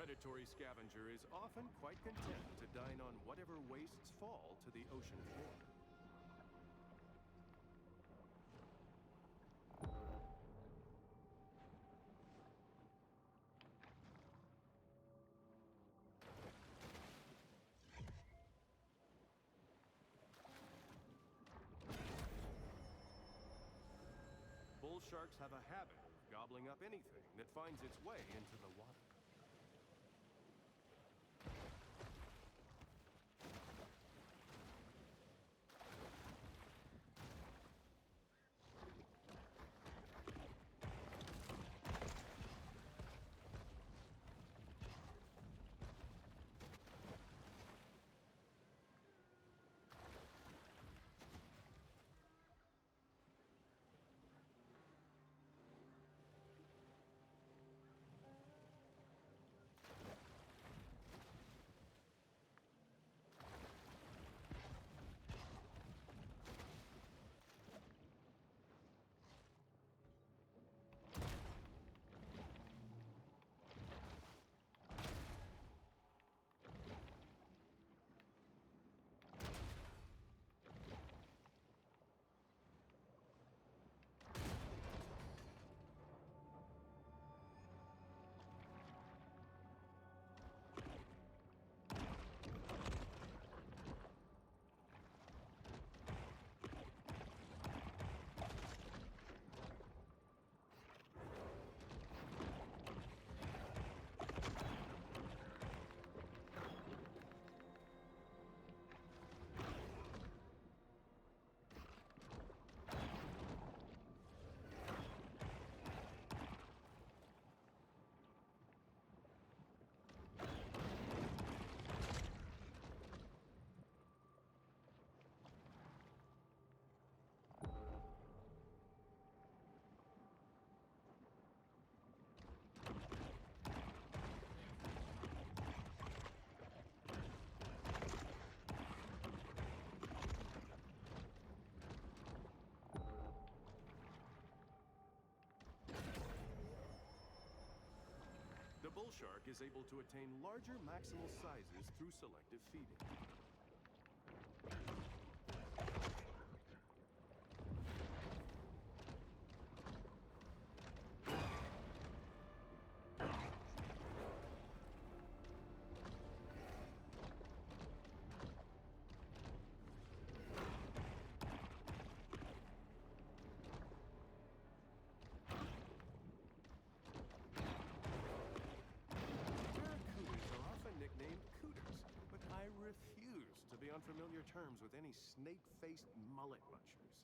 predatory scavenger is often quite content to dine on whatever wastes fall to the ocean floor. Bull sharks have a habit of gobbling up anything that finds its way into the water. The bull shark is able to attain larger maximal sizes through selective feeding. On familiar terms with any snake-faced mullet munchers.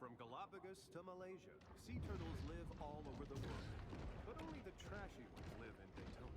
From Galapagos to Malaysia, sea turtles live all over the world, but only the trashy ones live in Daytona.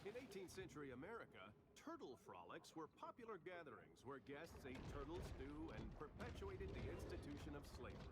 In 18th century America, turtle frolics were popular gatherings where guests ate turtle stew and perpetuated the institution of slavery.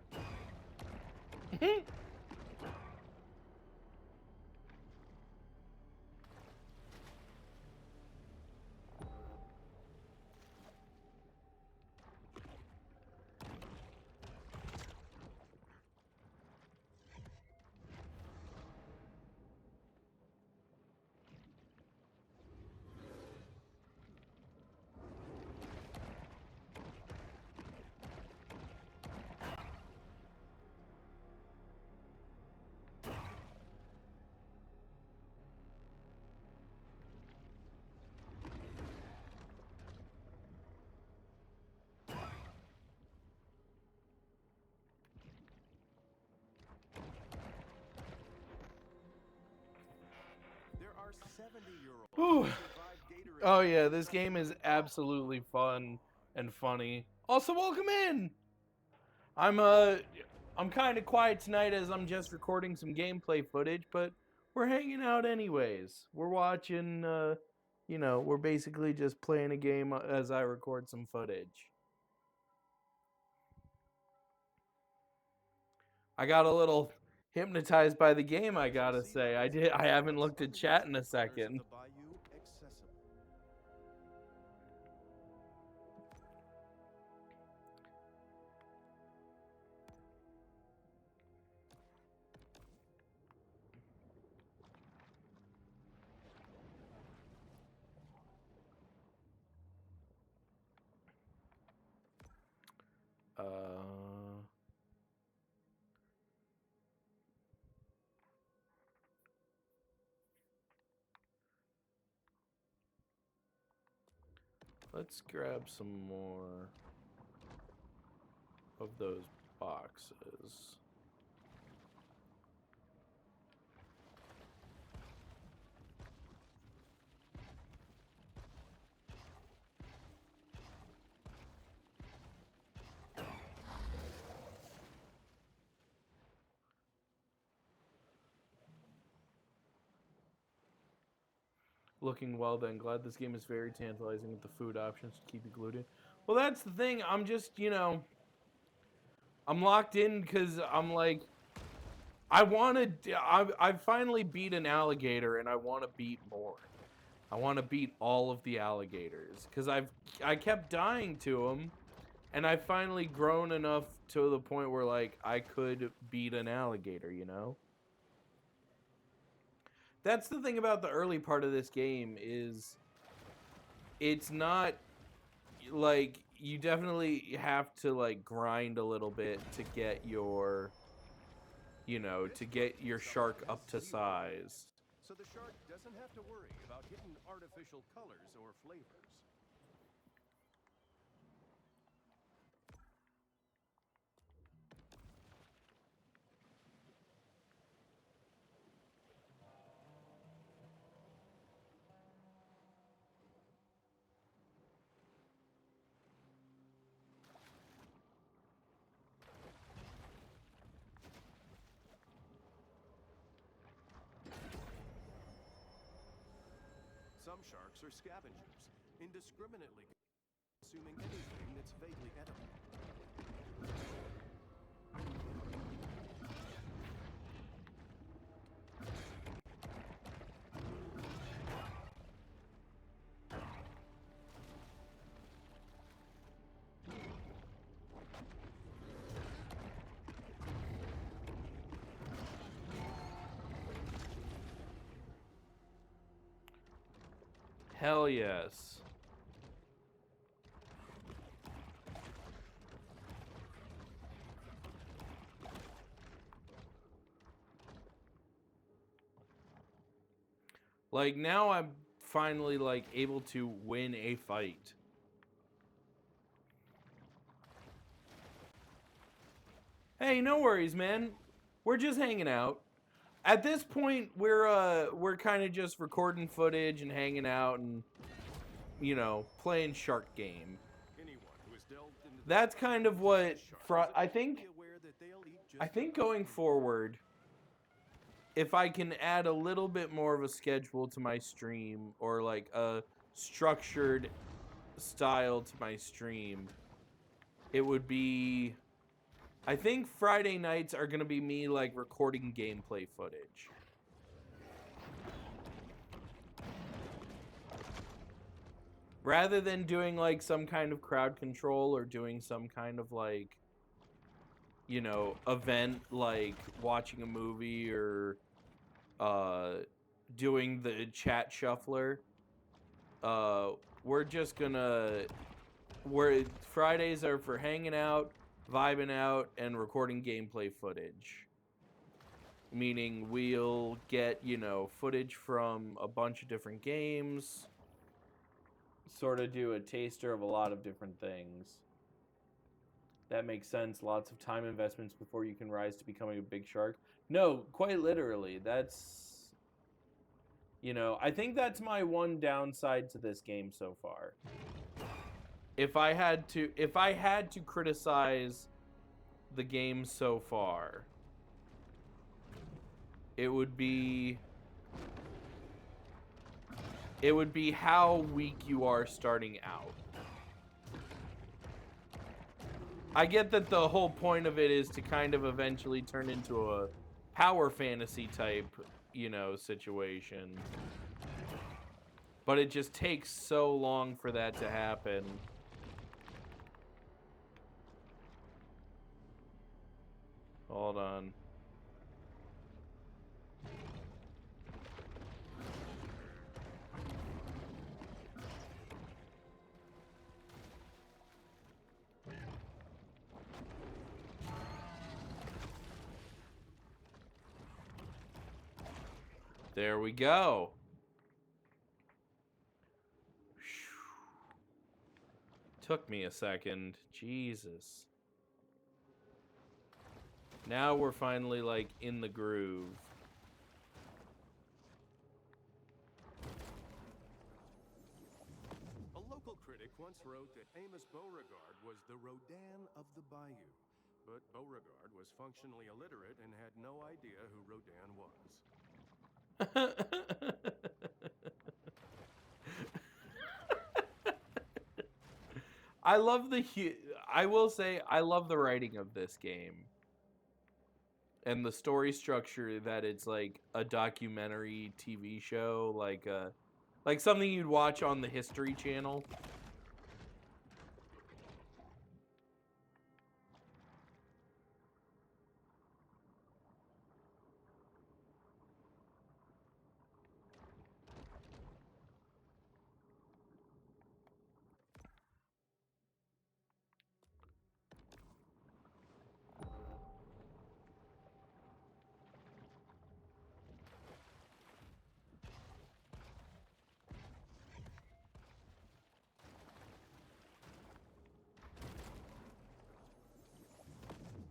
Whew. Oh yeah, this game is absolutely fun and funny. Also, welcome in. I'm kind of quiet tonight as I'm just recording some gameplay footage, but we're hanging out anyways. We're watching, we're basically just playing a game as I record some footage. I got a little hypnotized by the game, I gotta say. I haven't looked at chat in a second. Let's grab some more of those boxes. Looking well then. Glad this game is very tantalizing with the food options to keep you glued in. Well, that's the thing. I'm just, I'm locked in because I'm like, I finally beat an alligator and I want to beat more. I want to beat all of the alligators because I kept dying to them, and I've finally grown enough to the point where like I could beat an alligator, That's the thing about the early part of this game is it's not like you definitely have to like grind a little bit to get your to get your shark up to size. So the shark doesn't have to worry about hitting artificial colors or flavors. Some sharks are scavengers, indiscriminately consuming anything that's vaguely edible. Hell yes. Like now I'm finally like able to win a fight. Hey, no worries, man. We're just hanging out. At this point, we're kind of just recording footage and hanging out and playing shark game. That's kind of what I think going forward, if I can add a little bit more of a schedule to my stream or like a structured style to my stream, it would be, I think Friday nights are going to be me like recording gameplay footage. Rather than doing like some kind of crowd control or doing some kind of like, event like watching a movie or doing the chat shuffler. Fridays are for hanging out, vibing out, and recording gameplay footage. Meaning we'll get, footage from a bunch of different games. Sort of do a taster of a lot of different things. That makes sense. Lots of time investments before you can rise to becoming a big shark. No, quite literally. That's... You know, I think that's my one downside to this game so far. If I had to criticize the game so far, it would be how weak you are starting out. I get that the whole point of it is to kind of eventually turn into a power fantasy type, you know, situation. But it just takes so long for that to happen. Hold on. There we go. Took me a second. Jesus. Now we're finally, like, in the groove. A local critic once wrote that Amos Beauregard was the Rodin of the Bayou. But Beauregard was functionally illiterate and had no idea who Rodin was. I love I will say I love the writing of this game. And the story structure that it's like a documentary TV show, like something you'd watch on the History Channel.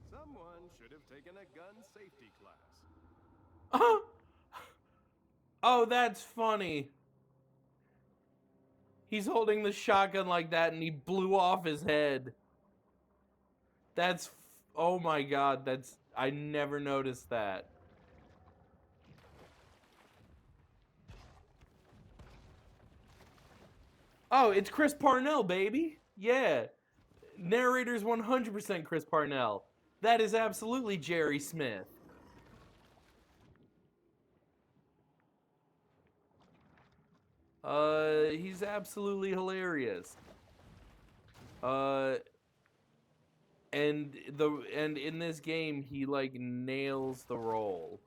Someone should have taken a gun safety class. Oh, that's funny. He's holding the shotgun like that and he blew off his head. Oh my god, I never noticed that. Oh, it's Chris Parnell, baby. Yeah. Narrator's 100% Chris Parnell. That is absolutely Jerry Smith. He's absolutely hilarious. And in this game he like nails the role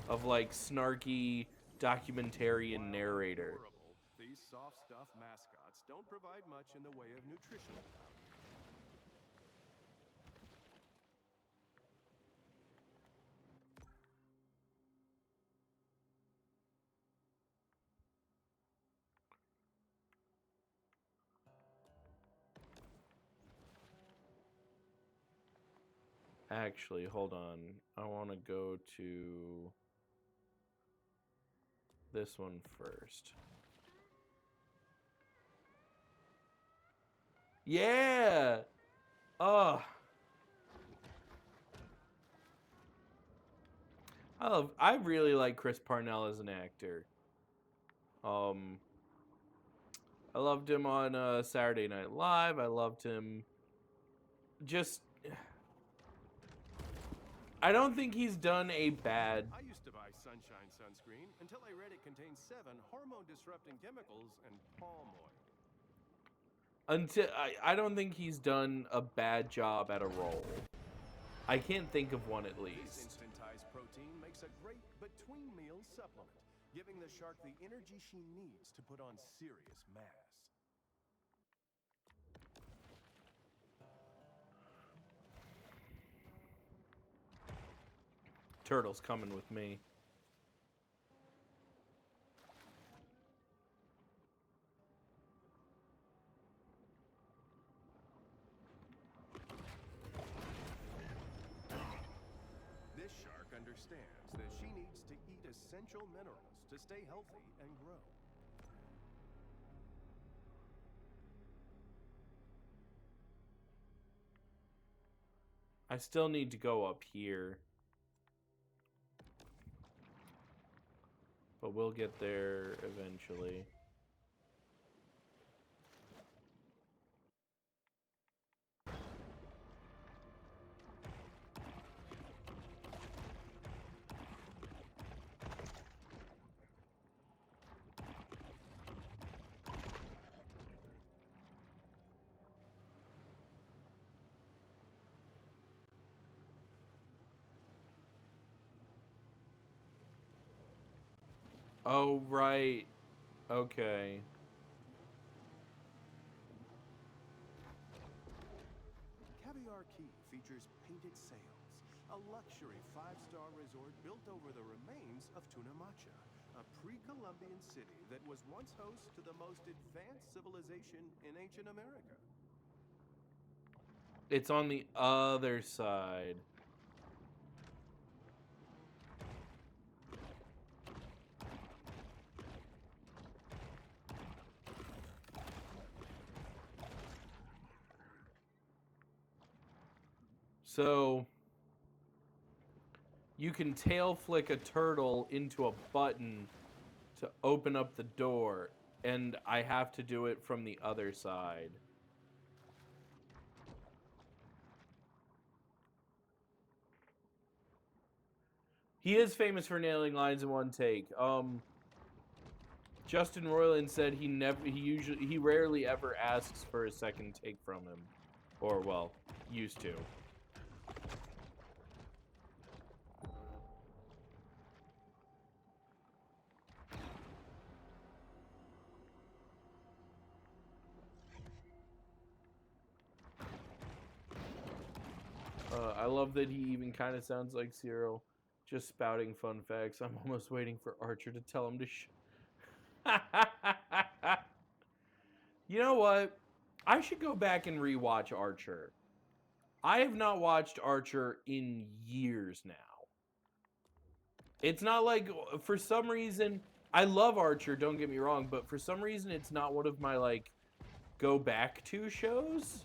of like snarky documentarian narrator. Adorable, these soft stuff mascots don't provide much in the way of nutritional value. Actually, hold on. I want to go to this one first. Yeah! Ugh. I really like Chris Parnell as an actor. I loved him on Saturday Night Live. I loved him just... I don't think he's done a bad... I used to buy Sunshine sunscreen until I read it contains 7 hormone-disrupting chemicals and palm oil. I don't think he's done a bad job at a role. I can't think of one at least. This instantized protein makes a great between-meal supplement, giving the shark the energy she needs to put on serious mass. Turtle's coming with me. This shark understands that she needs to eat essential minerals to stay healthy and grow. I still need to go up here. But we'll get there eventually. Oh, right. Okay. Caviar Key features Painted Sails, a luxury 5-star resort built over the remains of Tunamacha, a pre-Columbian city that was once host to the most advanced civilization in ancient America. It's on the other side. So you can tail flick a turtle into a button to open up the door, and I have to do it from the other side. He is famous for nailing lines in one take. Justin Roiland said he rarely ever asks for a second take from him. Or, well, used to. I love that he even kind of sounds like Cyril, just spouting fun facts. I'm almost waiting for Archer to tell him to You know what? I should go back and rewatch Archer. I have not watched Archer in years now. It's not like, for some reason, I love Archer, don't get me wrong, but for some reason it's not one of my, like, go back to shows,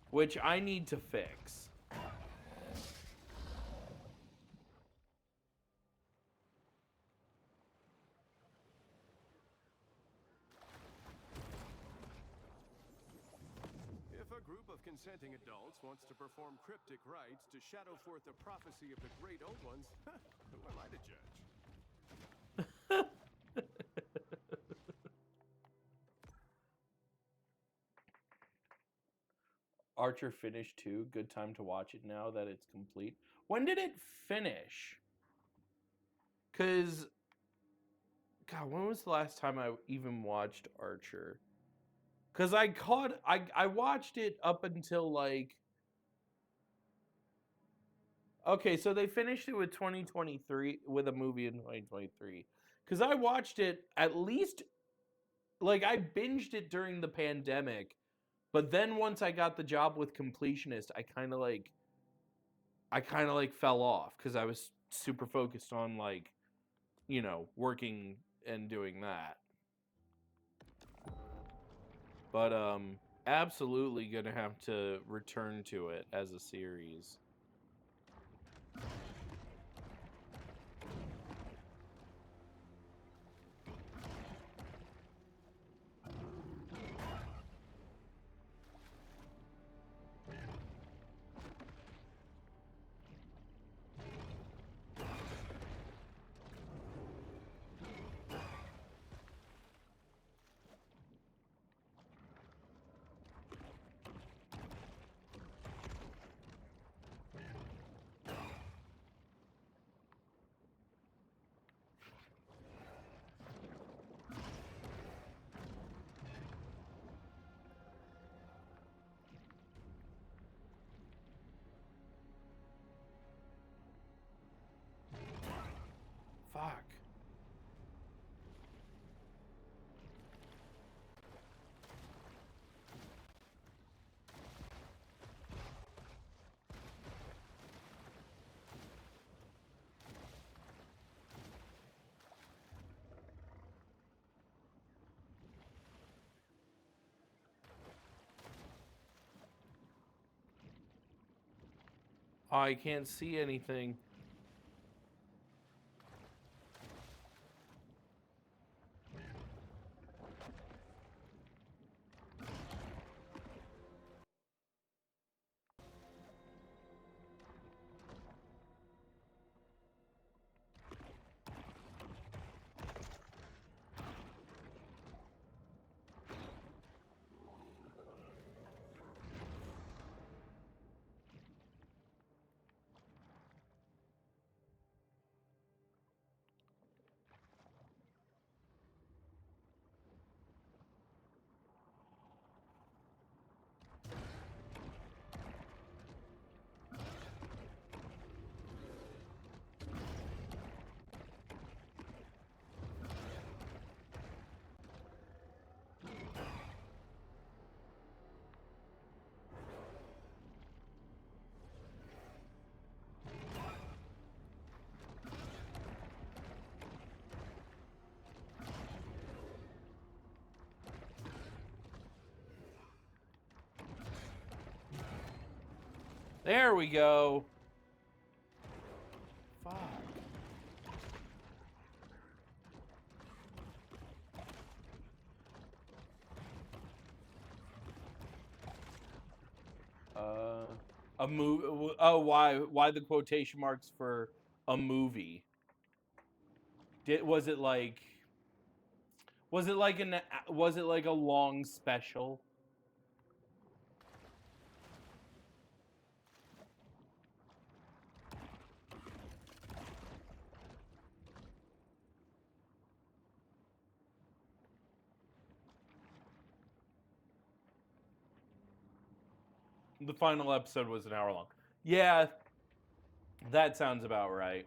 which I need to fix. If a group of consenting adults wants to perform cryptic rites to shadow forth the prophecy of the great old ones, who am I to judge? Archer finished too. Good time to watch it now that it's complete. When did it finish? Because, God, when was the last time I even watched Archer? Because I watched it up until, like, okay, so they finished it with 2023, with a movie in 2023. Because I watched it at least, like, I binged it during the pandemic, but then once I got the job with Completionist, I kind of like fell off because I was super focused on, like, you know, working and doing that. But absolutely gonna have to return to it as a series. I can't see anything. There we go. Fuck. A movie. Oh, why? Why the quotation marks for a movie? Was it like? Was it like an? Was it like a long special? The final episode was an hour long. Yeah, that sounds about right.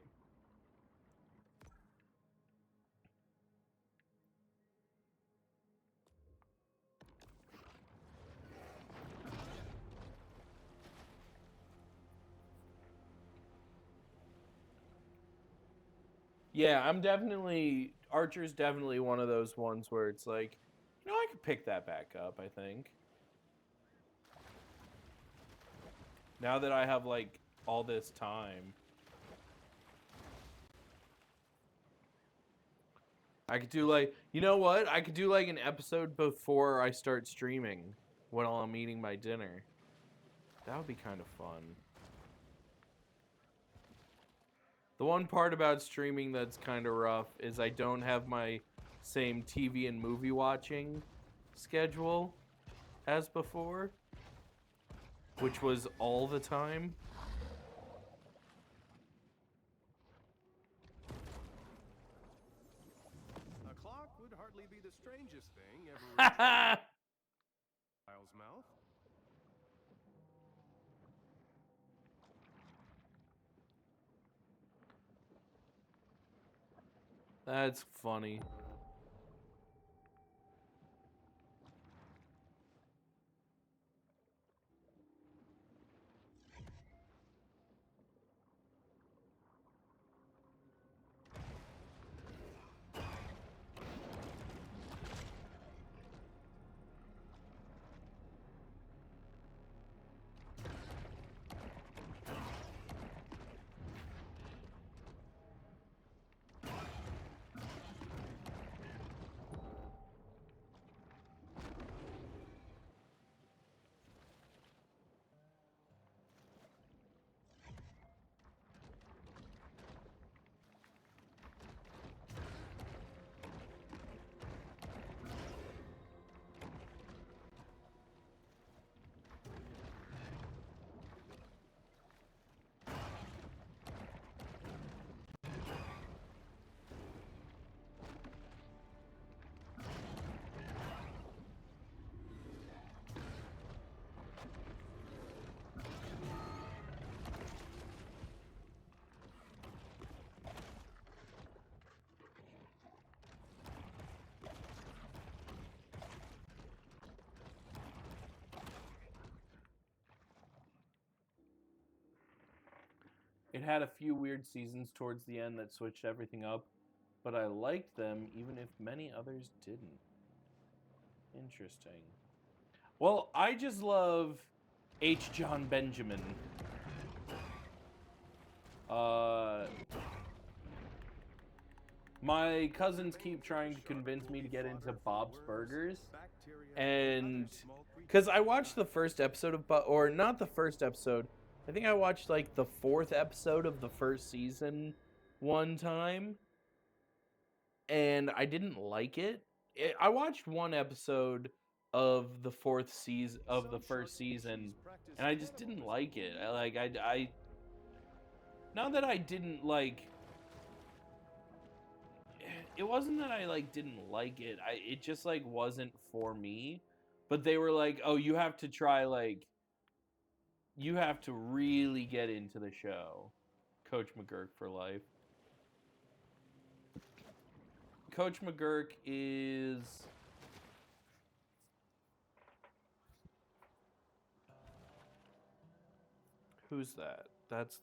Yeah, I'm definitely Archer's definitely one of those ones where it's like, you know, I could pick that back up, I think. Now that I have like all this time. I could do like, you know what? I could do like an episode before I start streaming while I'm eating my dinner. That would be kind of fun. The one part about streaming that's kind of rough is I don't have my same TV and movie watching schedule as before, which was all the time. A clock would hardly be the strangest thing ever reached Kyle's mouth. That's funny. It had a few weird seasons towards the end that switched everything up, but I liked them even if many others didn't. Interesting. Well, I just love H. John Benjamin. My cousins keep trying to convince me to get into Bob's Burgers, and because I watched the first episode of, or not the first episode, I think I watched like the 4th episode of the first season one time, and I didn't like it. I watched one episode of the 4th season of the first season, and I just didn't like it. I not that I didn't like. It wasn't that I like didn't like it. It just like wasn't for me. But they were like, "Oh, you have to try like you have to really get into the show." Coach McGurk for life. Coach McGurk is who's that? That's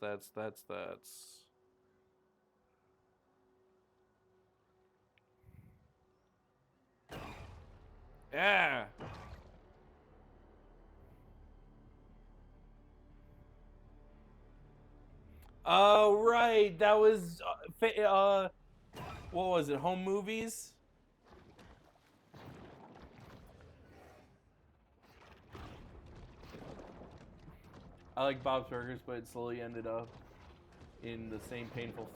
yeah. Oh right, that was what was it? Home Movies? I like Bob's Burgers, but it slowly ended up in the same painful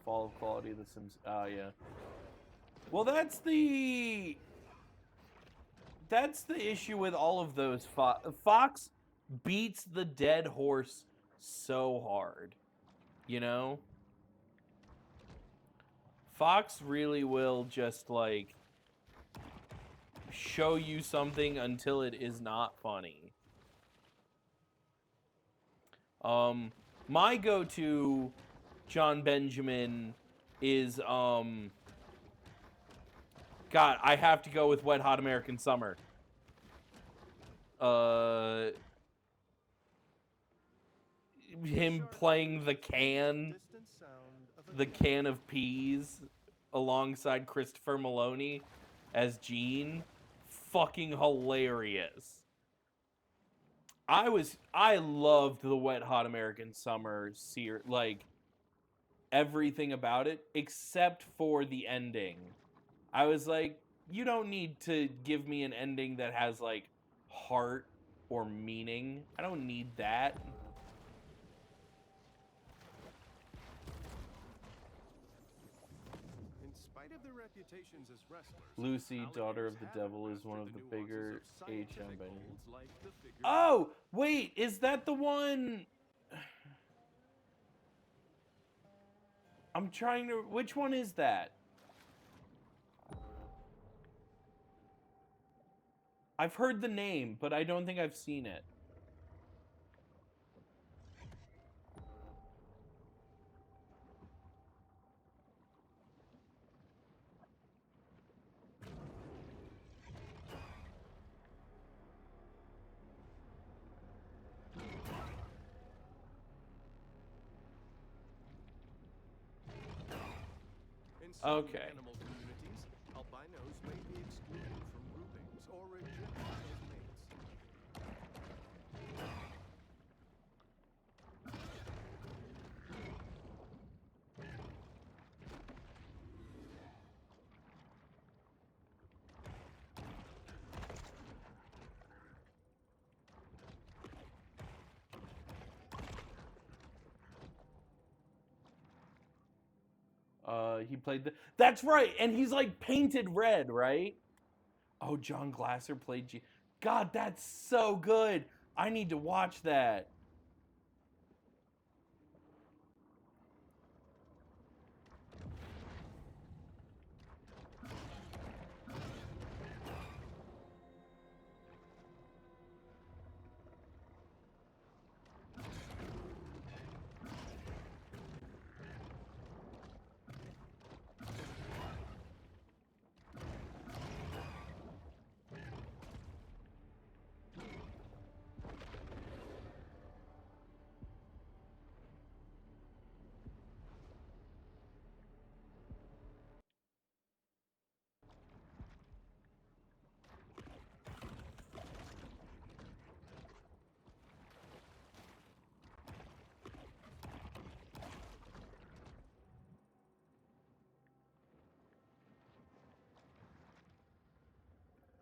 fall of quality of The Sims. Yeah. Well, that's the issue with all of those. Fox beats the dead horse so hard, you know? Fox really will just like show you something until it is not funny. My go-to John Benjamin is God, I have to go with Wet Hot American Summer. Him playing the can of peas alongside Christopher Maloney as Gene, fucking hilarious. I loved the Wet Hot American Summer series, like everything about it except for the ending. I was like, you don't need to give me an ending that has like heart or meaning. I don't need that. In spite of their reputations as wrestlers, Lucy, Daughter of the alligators Devil, is haven't one of mastered the nuances bigger of H.M. scientific Benjamin. holds like the figure Oh, wait, is that the one? I'm trying to. Which one is that? I've heard the name, but I don't think I've seen it. In some Okay. animal communities, albinos may be excluded from groupings or rejected as mates. He played the. That's right, and he's like painted red, right? Oh, John Glasser played G. God, that's so good. I need to watch that.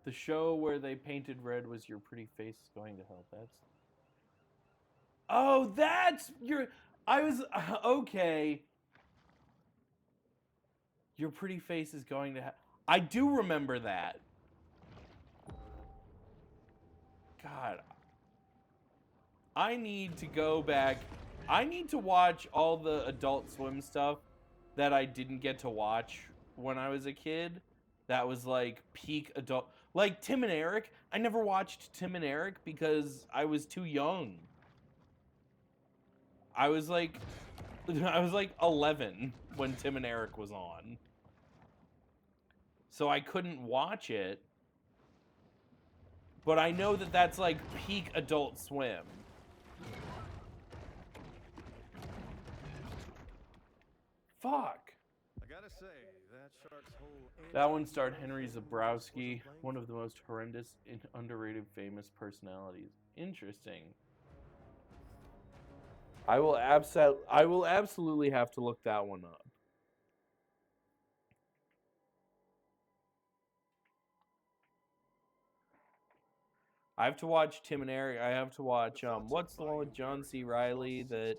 The show where they painted red was Your Pretty Face is Going to Hell. That's... Oh, that's your... I was... Okay. Your Pretty Face is Going to Hell. I do remember that. God. I need to go back. I need to watch all the Adult Swim stuff that I didn't get to watch when I was a kid. That was like peak adult. Like Tim and Eric. I never watched Tim and Eric because I was too young. I was like 11 when Tim and Eric was on. So I couldn't watch it. But I know that that's like peak Adult Swim. Fuck. I gotta say, that shark's whole... That one starred Henry Zabrowski, one of the most horrendous and underrated famous personalities. Interesting. I will absolutely have to look that one up. I have to watch Tim and Eric. I have to watch what's the one with John C. Reilly that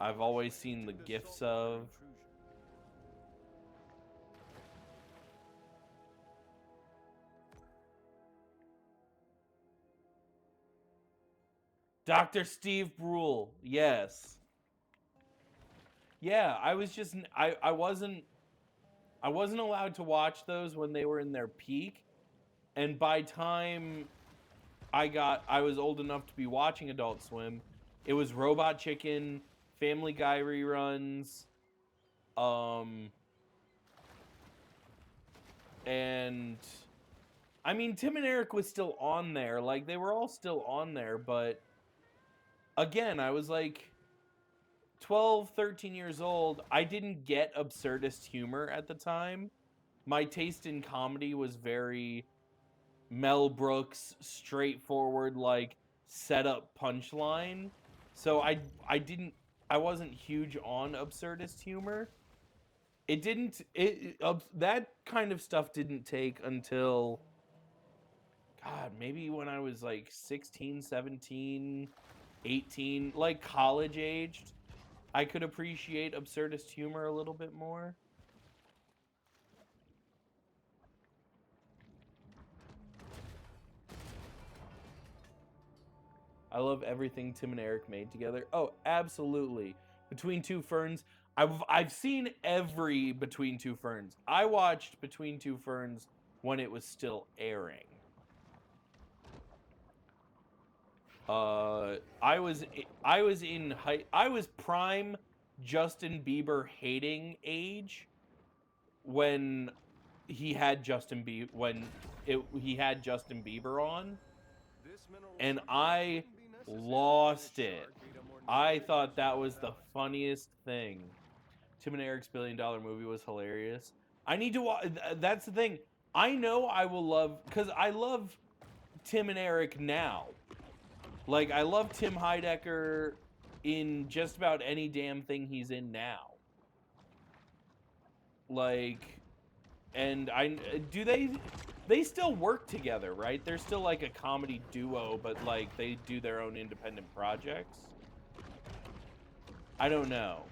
I've always seen the gifs of. Dr. Steve Brule, yes. Yeah, I was just I wasn't allowed to watch those when they were in their peak, and by time I was old enough to be watching Adult Swim, it was Robot Chicken, Family Guy reruns, and I mean Tim and Eric was still on there, like they were all still on there, but again, I was like 12, 13 years old. I didn't get absurdist humor at the time. My taste in comedy was very Mel Brooks, straightforward, like setup punchline. So I wasn't huge on absurdist humor. That kind of stuff didn't take until, God, maybe when I was like 16, 17, 18, like college aged, I could appreciate absurdist humor a little bit more. I love everything Tim and Eric made together. Oh, absolutely. Between Two Ferns, I've seen every Between Two Ferns. I watched Between Two Ferns when it was still airing. I was prime Justin Bieber hating age when he had Justin Bieber on, and I lost it. I thought that was the funniest thing. Tim and Eric's $1 billion movie was hilarious. I need to watch. That's the thing. I know I will love, because I love Tim and Eric now. Like, I love Tim Heidecker in just about any damn thing he's in now. Like, and they still work together, right? They're still like a comedy duo, but like they do their own independent projects. I don't know.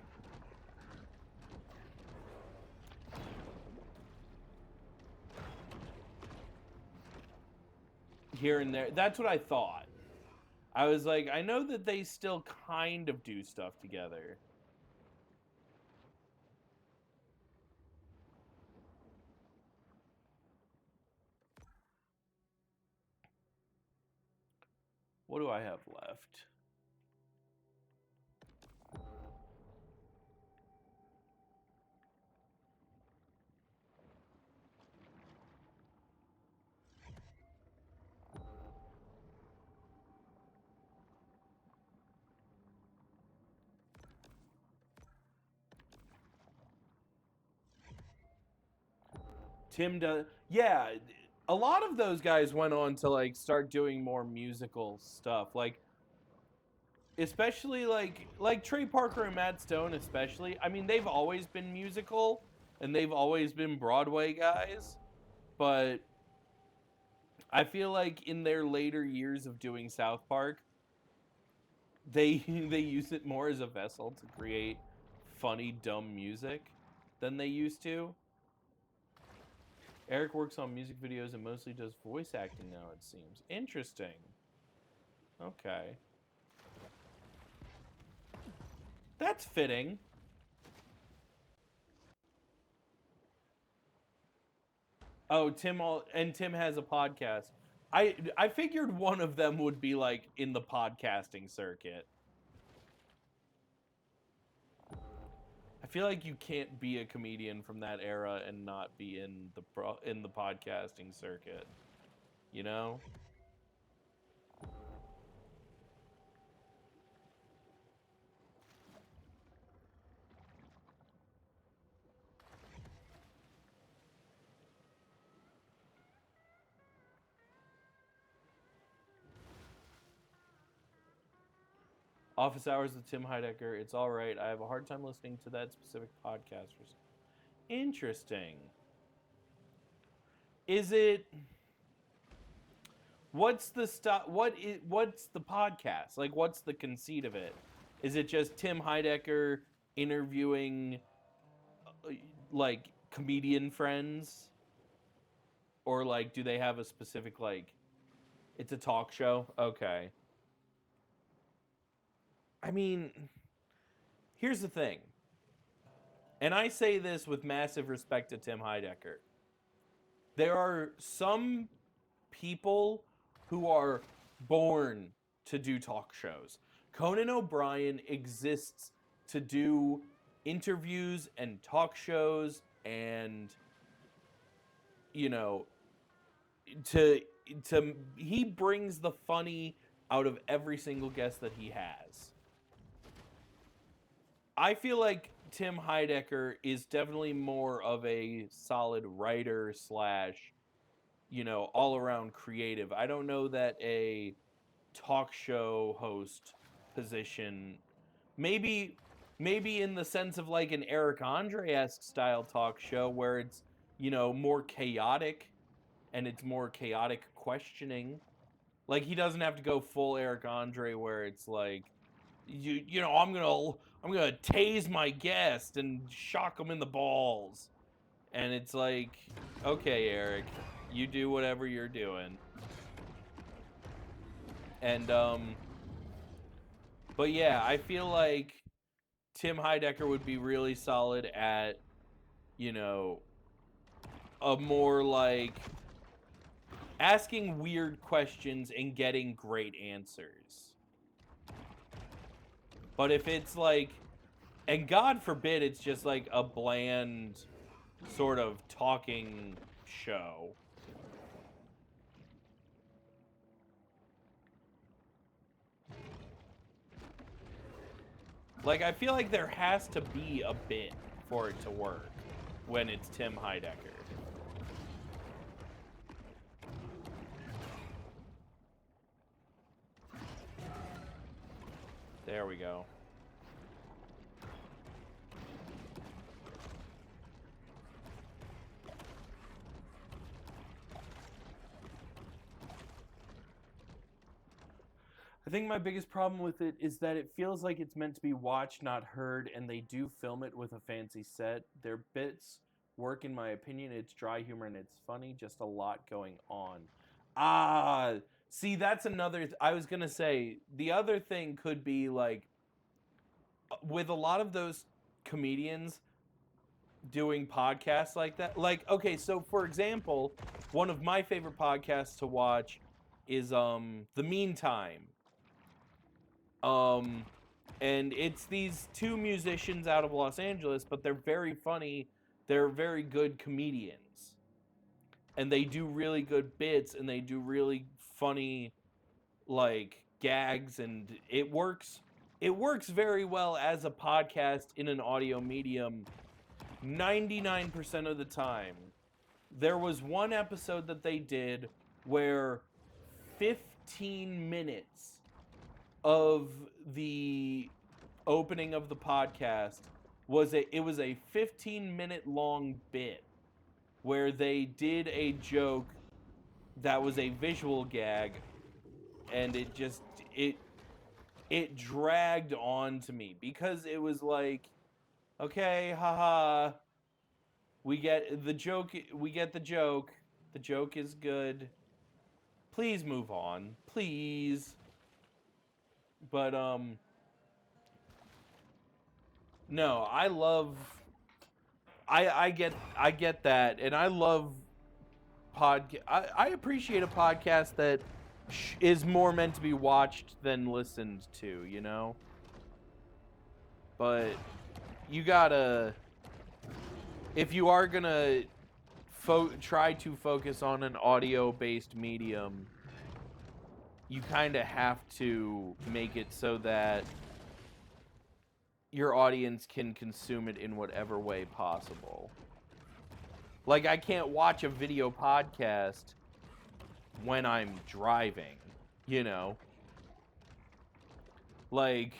Here and there. That's what I thought. I was like, I know that they still kind of do stuff together. What do I have left? Tim does, yeah. A lot of those guys went on to like start doing more musical stuff, like especially like Trey Parker and Matt Stone, especially. I mean, they've always been musical and they've always been Broadway guys, but I feel like in their later years of doing South Park, they use it more as a vessel to create funny, dumb music than they used to. Eric works on music videos and mostly does voice acting now, it seems. Interesting. Okay. That's fitting. Oh, Tim has a podcast. I figured one of them would be like in the podcasting circuit. I feel like you can't be a comedian from that era and not be in the podcasting circuit. You know? Office Hours with Tim Heidecker. It's all right. I have a hard time listening to that specific podcast. Interesting. Is it? What's the stuff? What's the podcast? Like, what's the conceit of it? Is it just Tim Heidecker interviewing like comedian friends, or like do they have a specific like? It's a talk show. Okay. I mean, here's the thing. And I say this with massive respect to Tim Heidecker. There are some people who are born to do talk shows. Conan O'Brien exists to do interviews and talk shows and, you know, he brings the funny out of every single guest that he has. I feel like Tim Heidecker is definitely more of a solid writer / all around creative. I don't know that a talk show host position, maybe in the sense of like an Eric Andre-esque style talk show where it's, more chaotic and it's more chaotic questioning. Like he doesn't have to go full Eric Andre where it's like, I'm gonna tase my guest and shock him in the balls, and it's like, okay, Eric, you do whatever you're doing. And but yeah, I feel like Tim Heidecker would be really solid at, a more like asking weird questions and getting great answers. But if it's like, and God forbid it's just like a bland sort of talking show. Like, I feel like there has to be a bit for it to work when it's Tim Heidecker. There we go. I think my biggest problem with it is that it feels like it's meant to be watched, not heard, and they do film it with a fancy set. Their bits work, in my opinion. It's dry humor and it's funny, just a lot going on. See, that's another... I was going to say, the other thing could be, like, with a lot of those comedians doing podcasts like that. Like, okay, so, for example, one of my favorite podcasts to watch is The Meantime. And it's these two musicians out of Los Angeles, but they're very funny. They're very good comedians. And they do really good bits, and they do really funny, like, gags, and it works very well as a podcast in an audio medium 99% of the time. There was one episode that they did where 15 minutes of the opening of the podcast was a 15-minute long bit where they did a joke that was a visual gag, and it just it dragged on to me because it was like, okay, haha, we get the joke, the joke is good, please move on, please. But no, I get that, and I love I appreciate a podcast that is more meant to be watched than listened to, you know? But you gotta, if you are gonna try to focus on an audio-based medium, you kind of have to make it so that your audience can consume it in whatever way possible. Like, I can't watch a video podcast when I'm driving, you know? Like,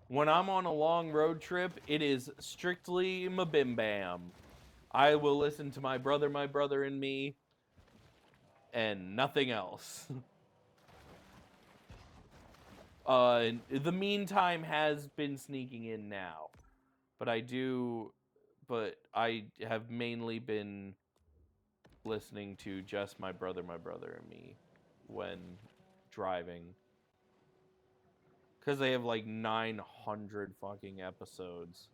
when I'm on a long road trip, it is strictly mabim bam. I will listen to my brother and me, and nothing else. The meantime has been sneaking in now, but I have mainly been listening to just my brother and me when driving. Because they have like 900 fucking episodes.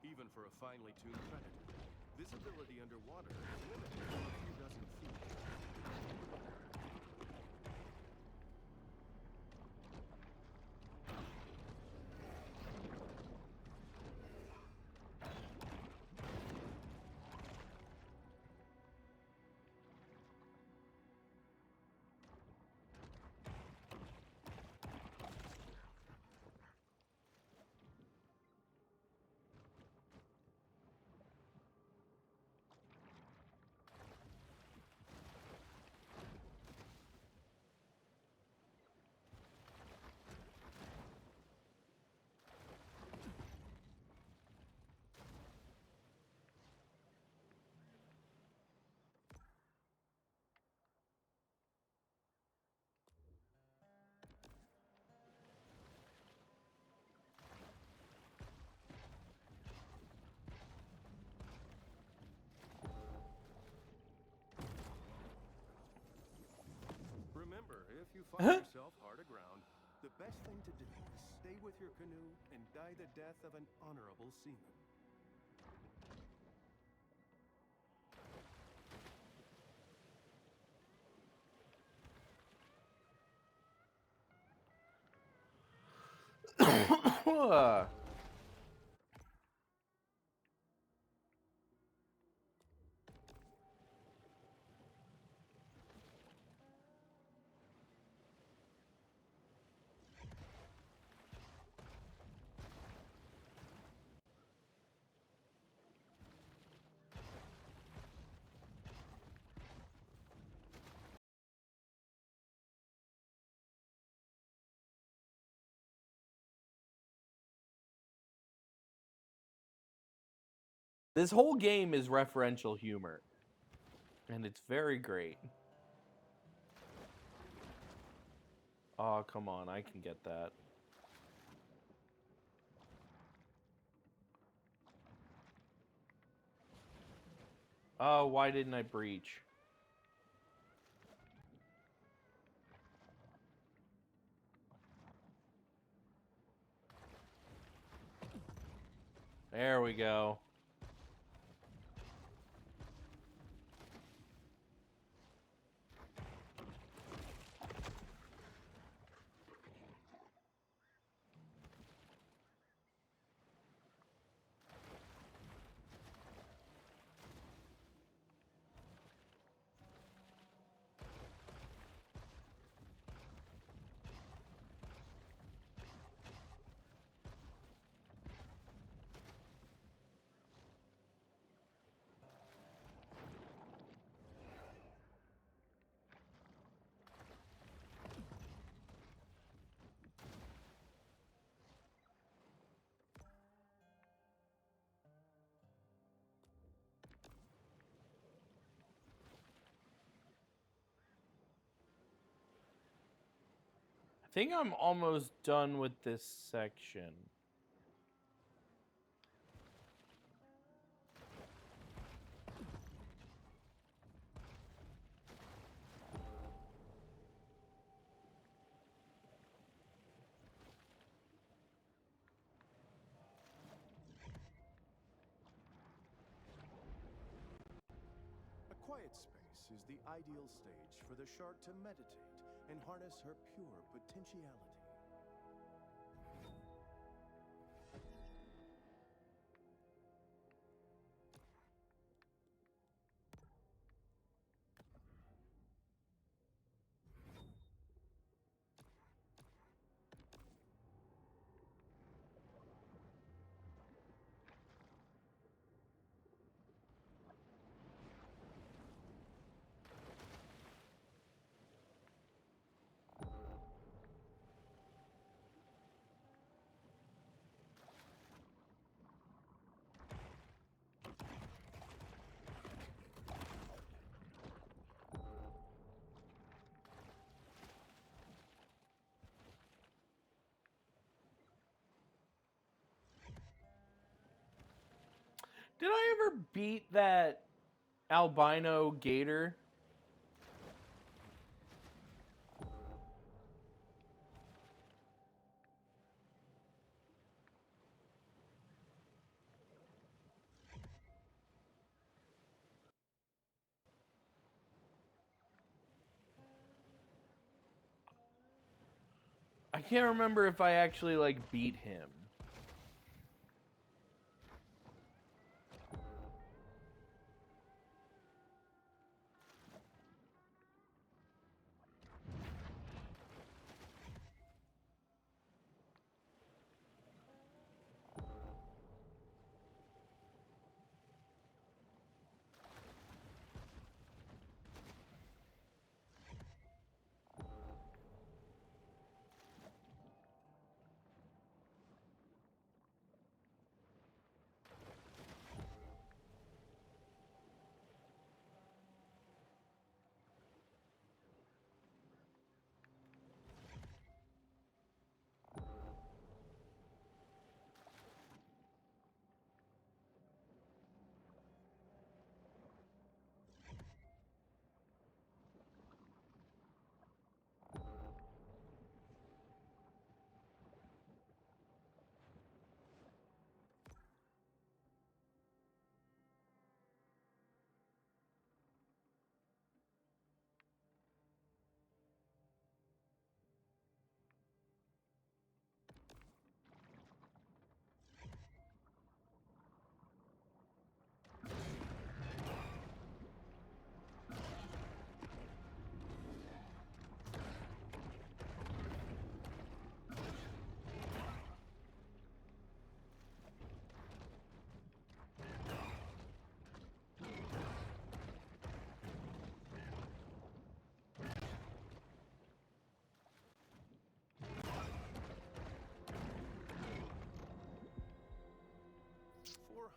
Even for a finely tuned predator, visibility underwater is limited to a few dozen feet. Remember, if you find yourself hard aground, the best thing to do is stay with your canoe and die the death of an honorable seaman. This whole game is referential humor. And it's very great. Oh, come on. I can get that. Oh, why didn't I breach? There we go. I think I'm almost done with this section. A quiet space is the ideal stage for the shark to meditate and harness her pure potentiality. Did I ever beat that albino gator? I can't remember if I actually, like, beat him.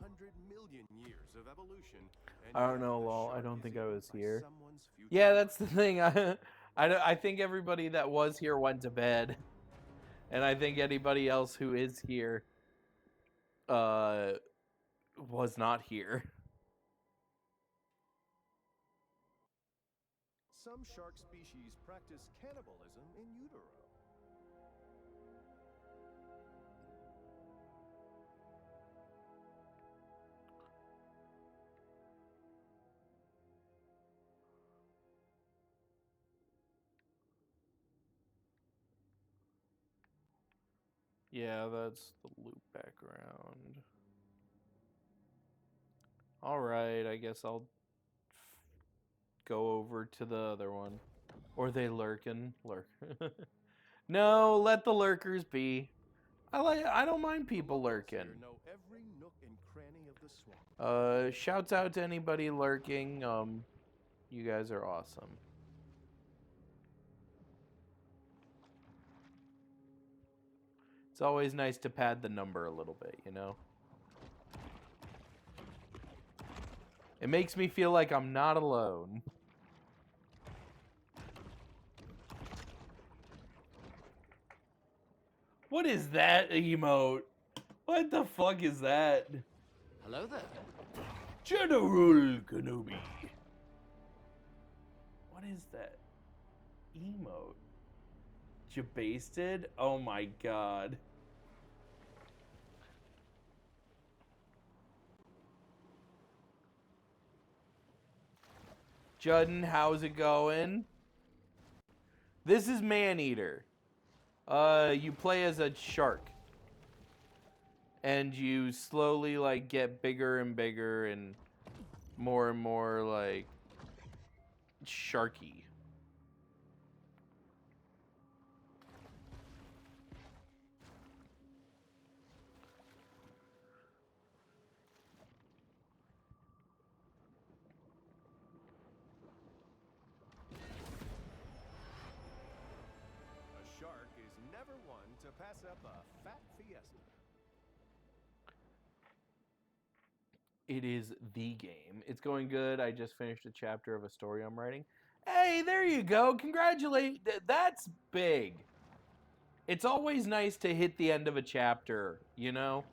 400 million years of evolution. And I don't yet know, the lol. I shark don't is think I eaten was by here. someone's future Yeah, that's the wife. thing. I think everybody that was here went to bed. And I think anybody else who is here was not here. Some shark species practice cannibalism in utero. Yeah, that's the loop background. All right, I guess I'll go over to the other one. Or they lurkin'. Lurk. No, let the lurkers be. I don't mind people The locals here lurking. know every nook and cranny of the swamp. Shouts out to anybody lurking. You guys are awesome. It's always nice to pad the number a little bit, you know? It makes me feel like I'm not alone. What is that emote? What the fuck is that? Hello there. General Kenobi. What is that emote? Jabasted? Oh my god. Judden, how's it going? This is Maneater. You play as a shark. And you slowly, like, get bigger and bigger and more, like, sharky. A shark is never one to pass up a fat fiesta. It is the game. It's going good. I just finished a chapter of a story I'm writing. Hey, there you go. Congratulate. That's big. It's always nice to hit the end of a chapter, you know?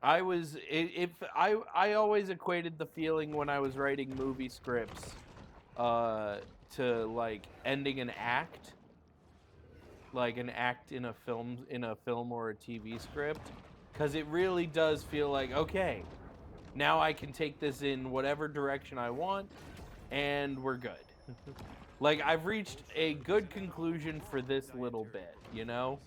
I always equated the feeling when I was writing movie scripts to like ending an act. Like an act in a film or a TV script, cuz it really does feel like, okay, now I can take this in whatever direction I want, and we're good. Like, I've reached a good conclusion for this little bit, you know?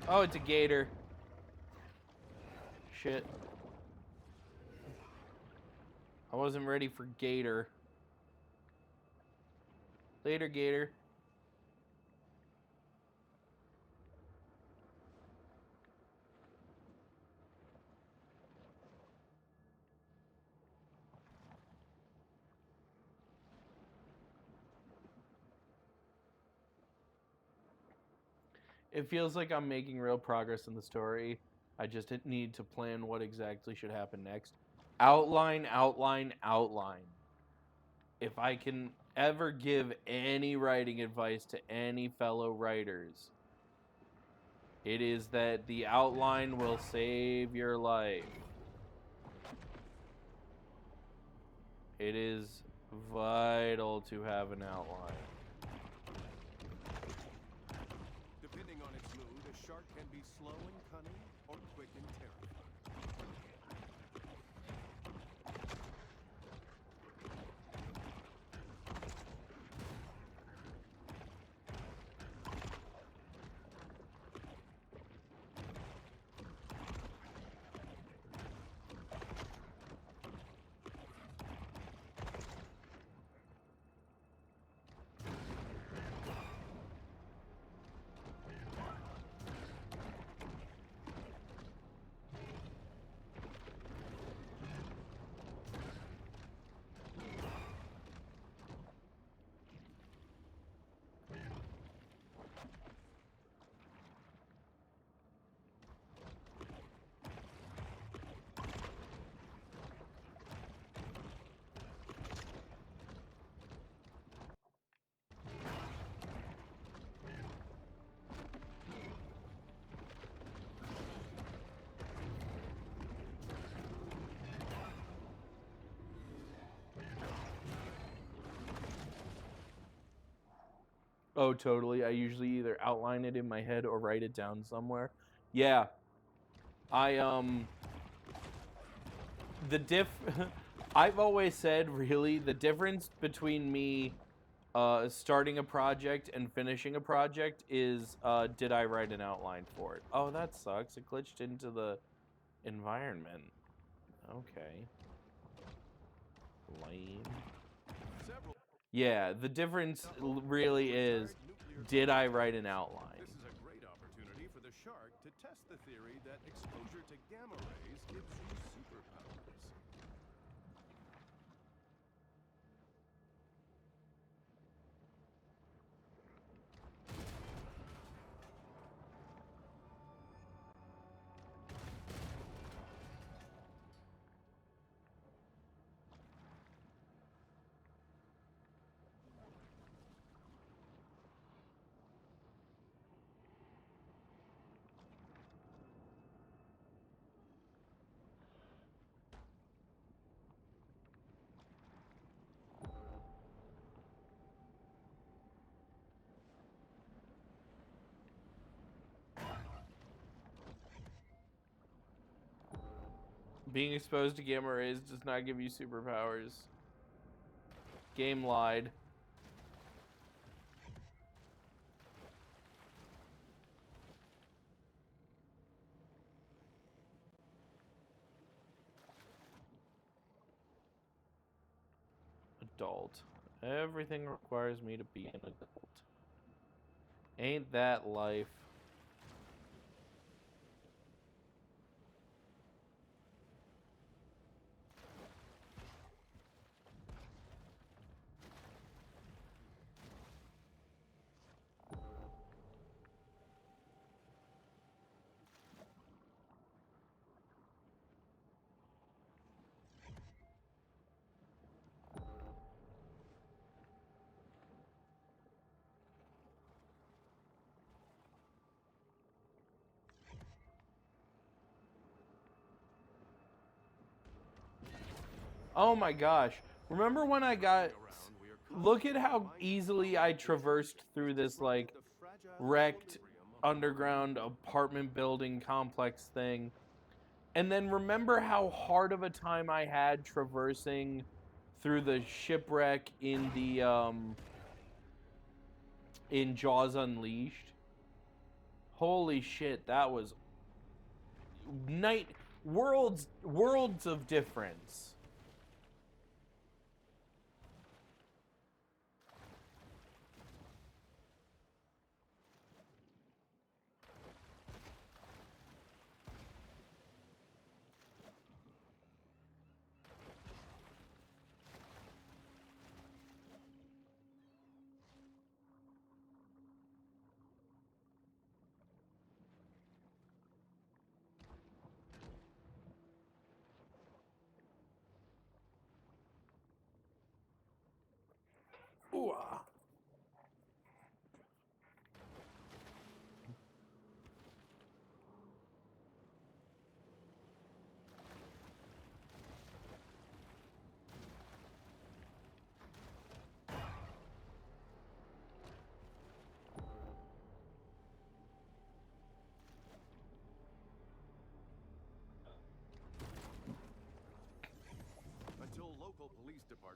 Oh, it's a gator. Shit. I wasn't ready for gator. Later, gator. It feels like I'm making real progress in the story. I just need to plan what exactly should happen next. Outline, outline, outline. If I can ever give any writing advice to any fellow writers, it is that the outline will save your life. It is Vital to have an outline. Depending on its mood, a shark can be slow and cunning or quick and terrifying. Oh, totally. I usually either outline it in my head or write it down somewhere. Yeah. I've always said, really, the difference between me starting a project and finishing a project is, did I write an outline for it? Oh, that sucks. It glitched into the environment. Okay. Lame. Yeah, the difference really is, did I write an outline? This is a great opportunity for the shark to test the theory that exposure to gamma rays gives you superpowers. Being exposed to gamma rays does not give you superpowers. Game lied. Adult. Everything requires me to be an adult. Ain't that life? Oh my gosh. Remember when I got... Look at how easily I traversed through this, like, wrecked underground apartment building complex thing. And then remember how hard of a time I had traversing through the shipwreck in the, in Jaws Unleashed? Holy shit, that was... Worlds of difference. Ooh-ah.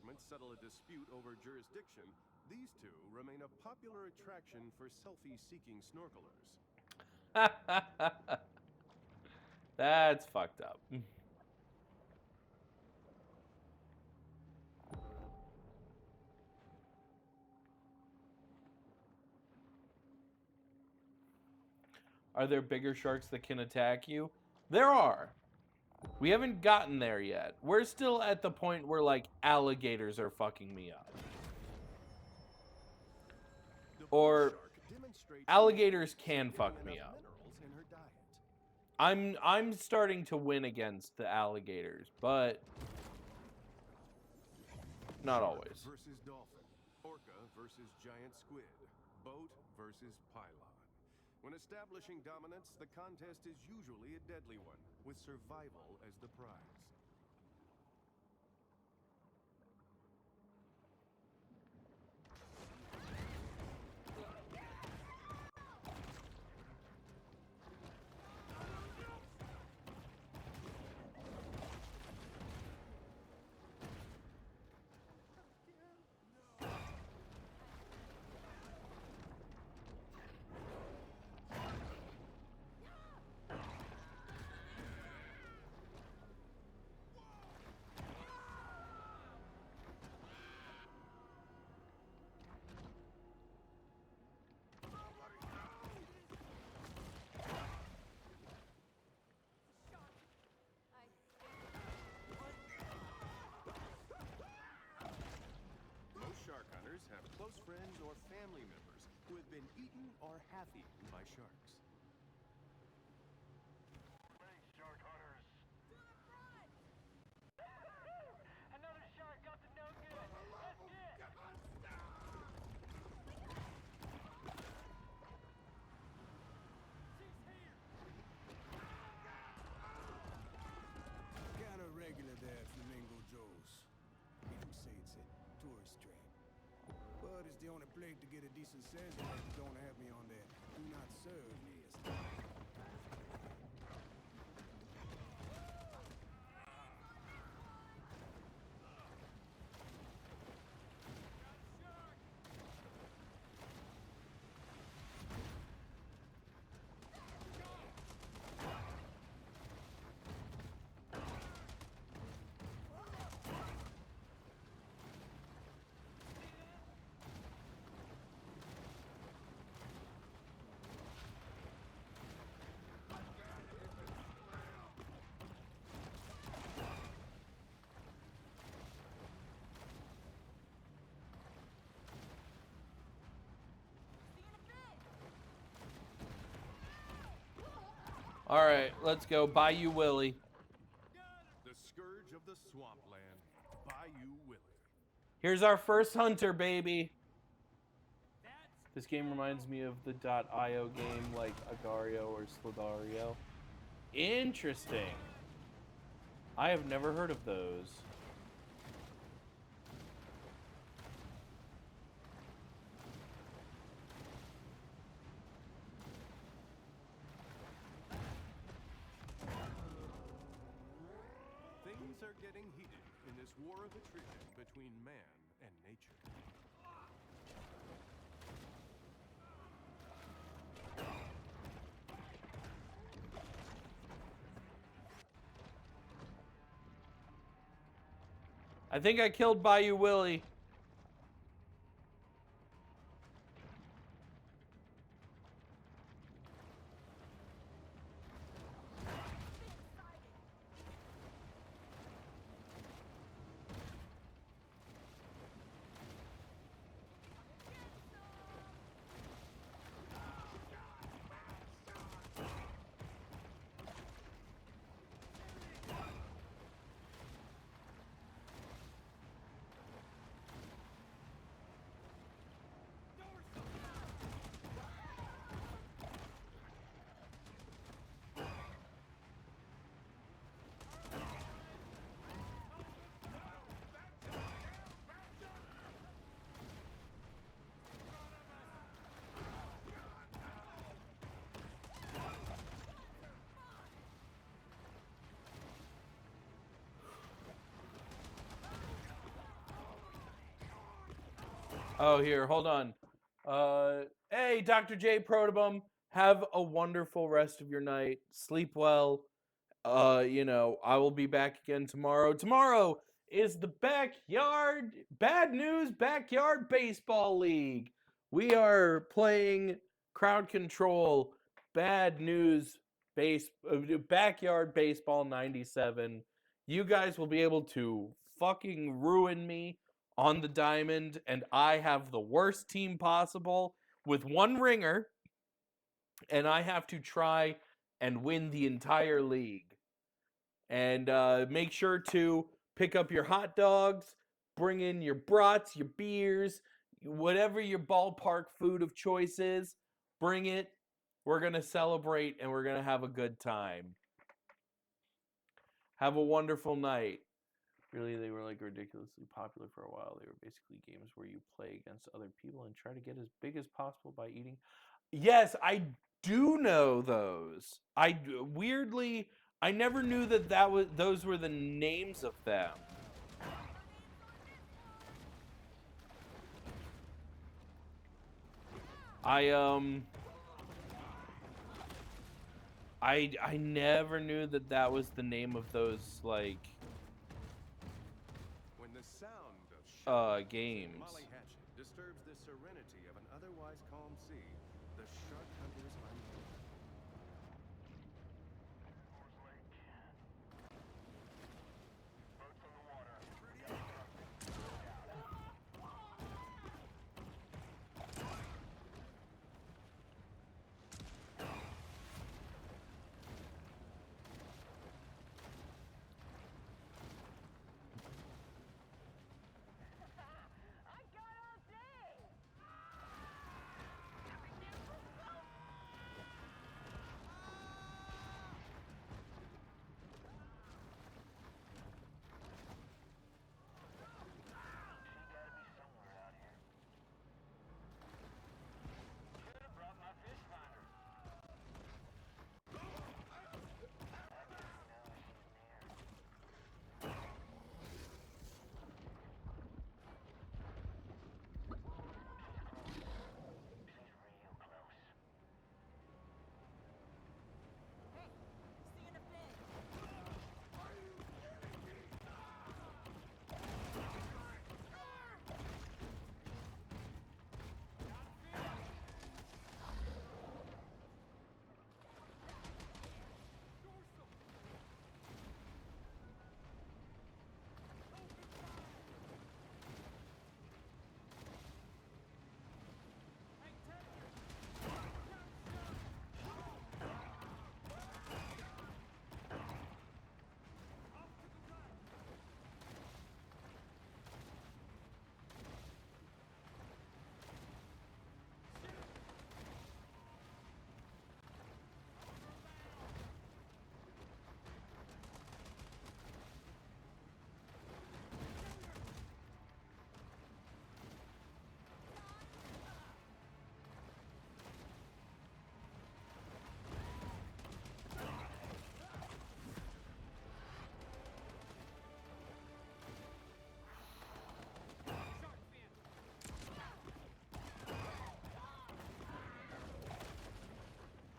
departments settle a dispute over jurisdiction, these two remain a popular attraction for selfie-seeking snorkelers. That's fucked up. Are there bigger sharks that can attack you? There are. We haven't gotten there yet. We're still at the point where, like, alligators are fucking me up. Or alligators can fuck me up. I'm starting to win against the alligators, but not always. Versus dolphin, orca versus giant squid, boat versus pylon. When establishing dominance, the contest is usually a deadly one, with survival as the prize. Have close friends or family members who have been eaten or half-eaten by sharks. Hey, shark hunters! To the front! Another shark up to no good. Let's get! She's here! Kinda regular there, Flamingo Joe's. If you say it's a tourist trap. But it's the only place to get a decent sandwich that don't have me on that do not serve list. All right, let's go. Bayou Willie. The scourge of the swampland, Bayou Willie. Here's our first hunter, baby. This game reminds me of the .io game like Agario or Slither.io. Interesting. I have never heard of those. Things are getting heated in this war of attrition between man and nature. I think I killed Bayou Willie. Oh, here, hold on. Hey, Dr. J. Protobum, have a wonderful rest of your night. Sleep well. I will be back again tomorrow. Tomorrow is the Bad News Backyard Baseball League. We are playing Crowd Control Bad News Backyard Baseball 97. You guys will be able to fucking ruin me on the diamond, and I have the worst team possible with one ringer, and I have to try and win the entire league. And make sure to pick up your hot dogs, bring in your brats, your beers, whatever your ballpark food of choice is, bring it. We're going to celebrate and we're going to have a good time. Have a wonderful night. Really, they were like ridiculously popular for a while. They were basically games where you play against other people and try to get as big as possible by eating. Yes, I do know those. Weirdly, I never knew those were the names of them. I never knew that was the name of those like When the sound of games. Molly Hatchet disturbs the serenity of an otherwise calm sea, the shark hunters unveil. Boats on the water. I got all day. Could have brought my fish finder.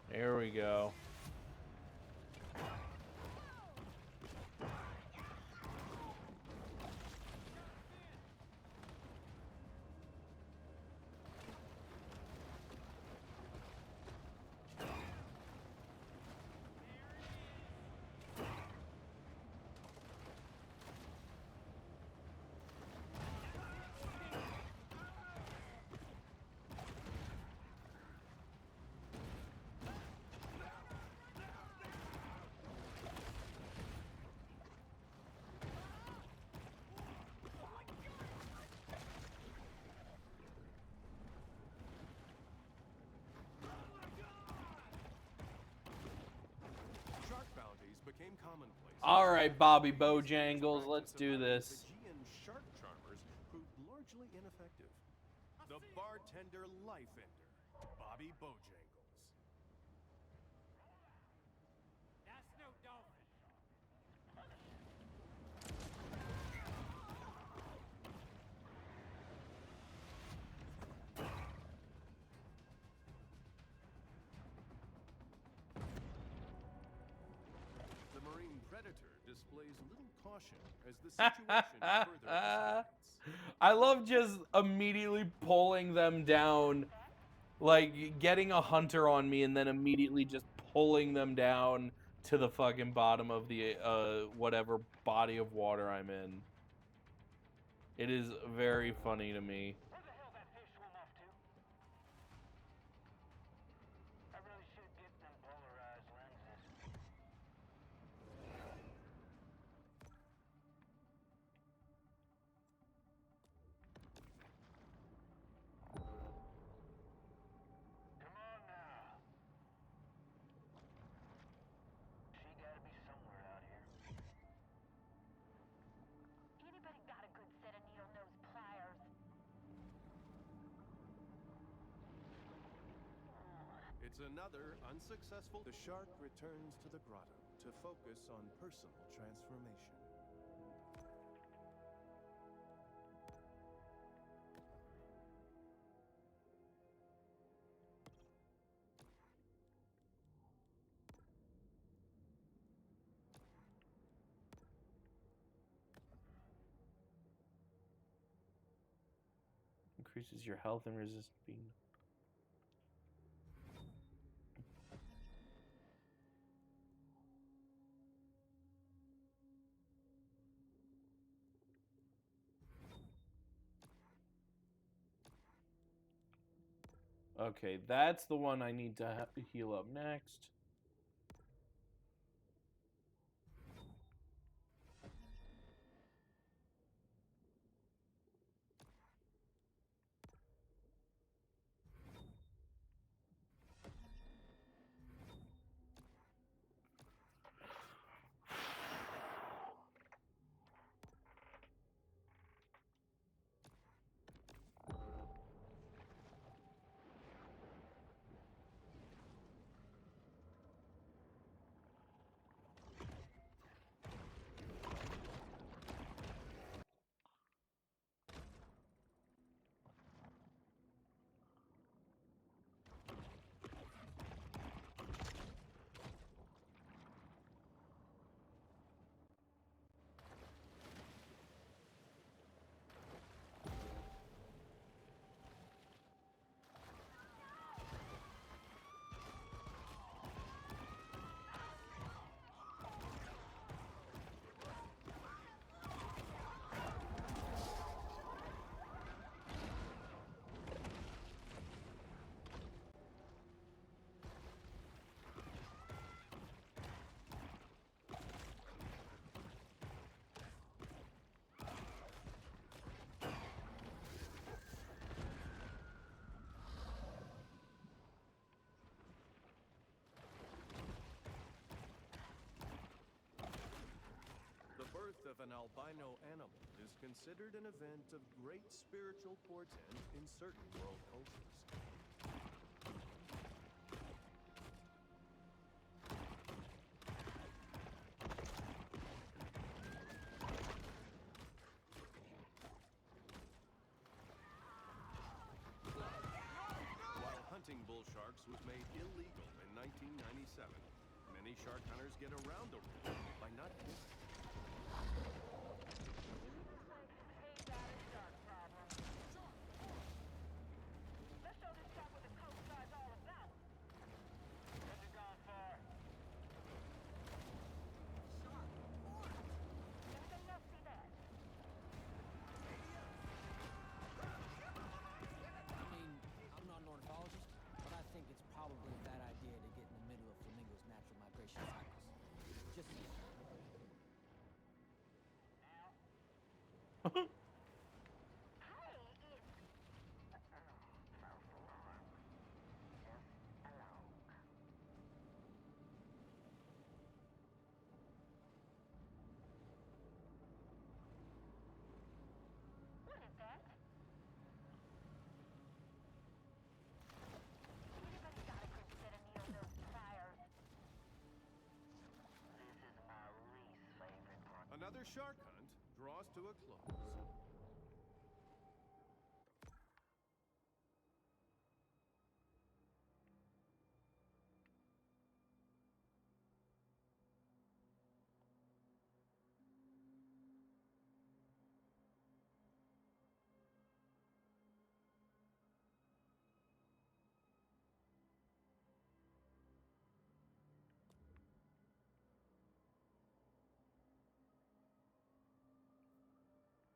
There we go. Shark bounties became commonplace. All right, Bobby Bojangles, let's do this. The Fijian shark charmers proved largely ineffective. The bartender life ender, Bobby Bojangles. That's no dolphin. Predator displays little caution as the situation further escalates. I love just immediately pulling them down, like getting a hunter on me and then immediately just pulling them down to the fucking bottom of the whatever body of water I'm in. It is very funny to me. Where the hell that fish swim off to? I really should get them polarized lenses. Come on now. She gotta be somewhere out here. Anybody got a good set of needle-nose pliers? It's another unsuccessful. The shark returns to the grotto to focus on personal transformation. Increases your health and resist being. Okay, that's the one I need to heal up next. The birth of an albino animal is considered an event of great spiritual portent in certain world cultures. While hunting bull sharks was made illegal in 1997, many shark hunters get around the rule by not killing. Hey, got a shark problem. Let's show this shark what the coastside's all about. Where's it gone far? Everything else see that? I mean, I'm not an ornithologist, but I think it's probably a bad idea to get in the middle of flamingos' natural migration cycles. Just What is that? Anybody got a good set of needle-nose pliers? This is my least favorite part. Another shark hunt draws to a close.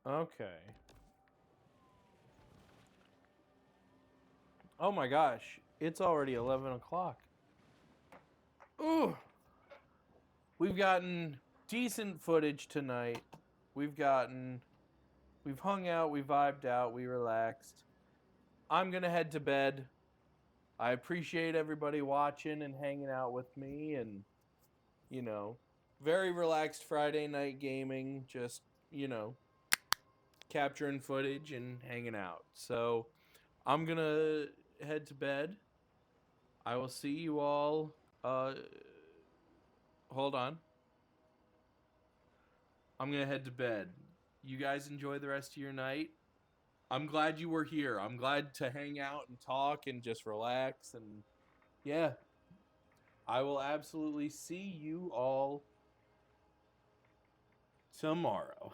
Okay. Oh my gosh, it's already 11 o'clock. Ooh. We've gotten decent footage tonight. We've hung out, we vibed out, we relaxed. I'm gonna head to bed. I appreciate everybody watching and hanging out with me, and, you know, very relaxed Friday night gaming, just, you know, capturing footage and hanging out. So I'm gonna head to bed. I will see you all. Hold on. I'm gonna head to bed. You guys enjoy the rest of your night. I'm glad you were here. I'm glad to hang out and talk and just relax. And yeah, I will absolutely see you all tomorrow.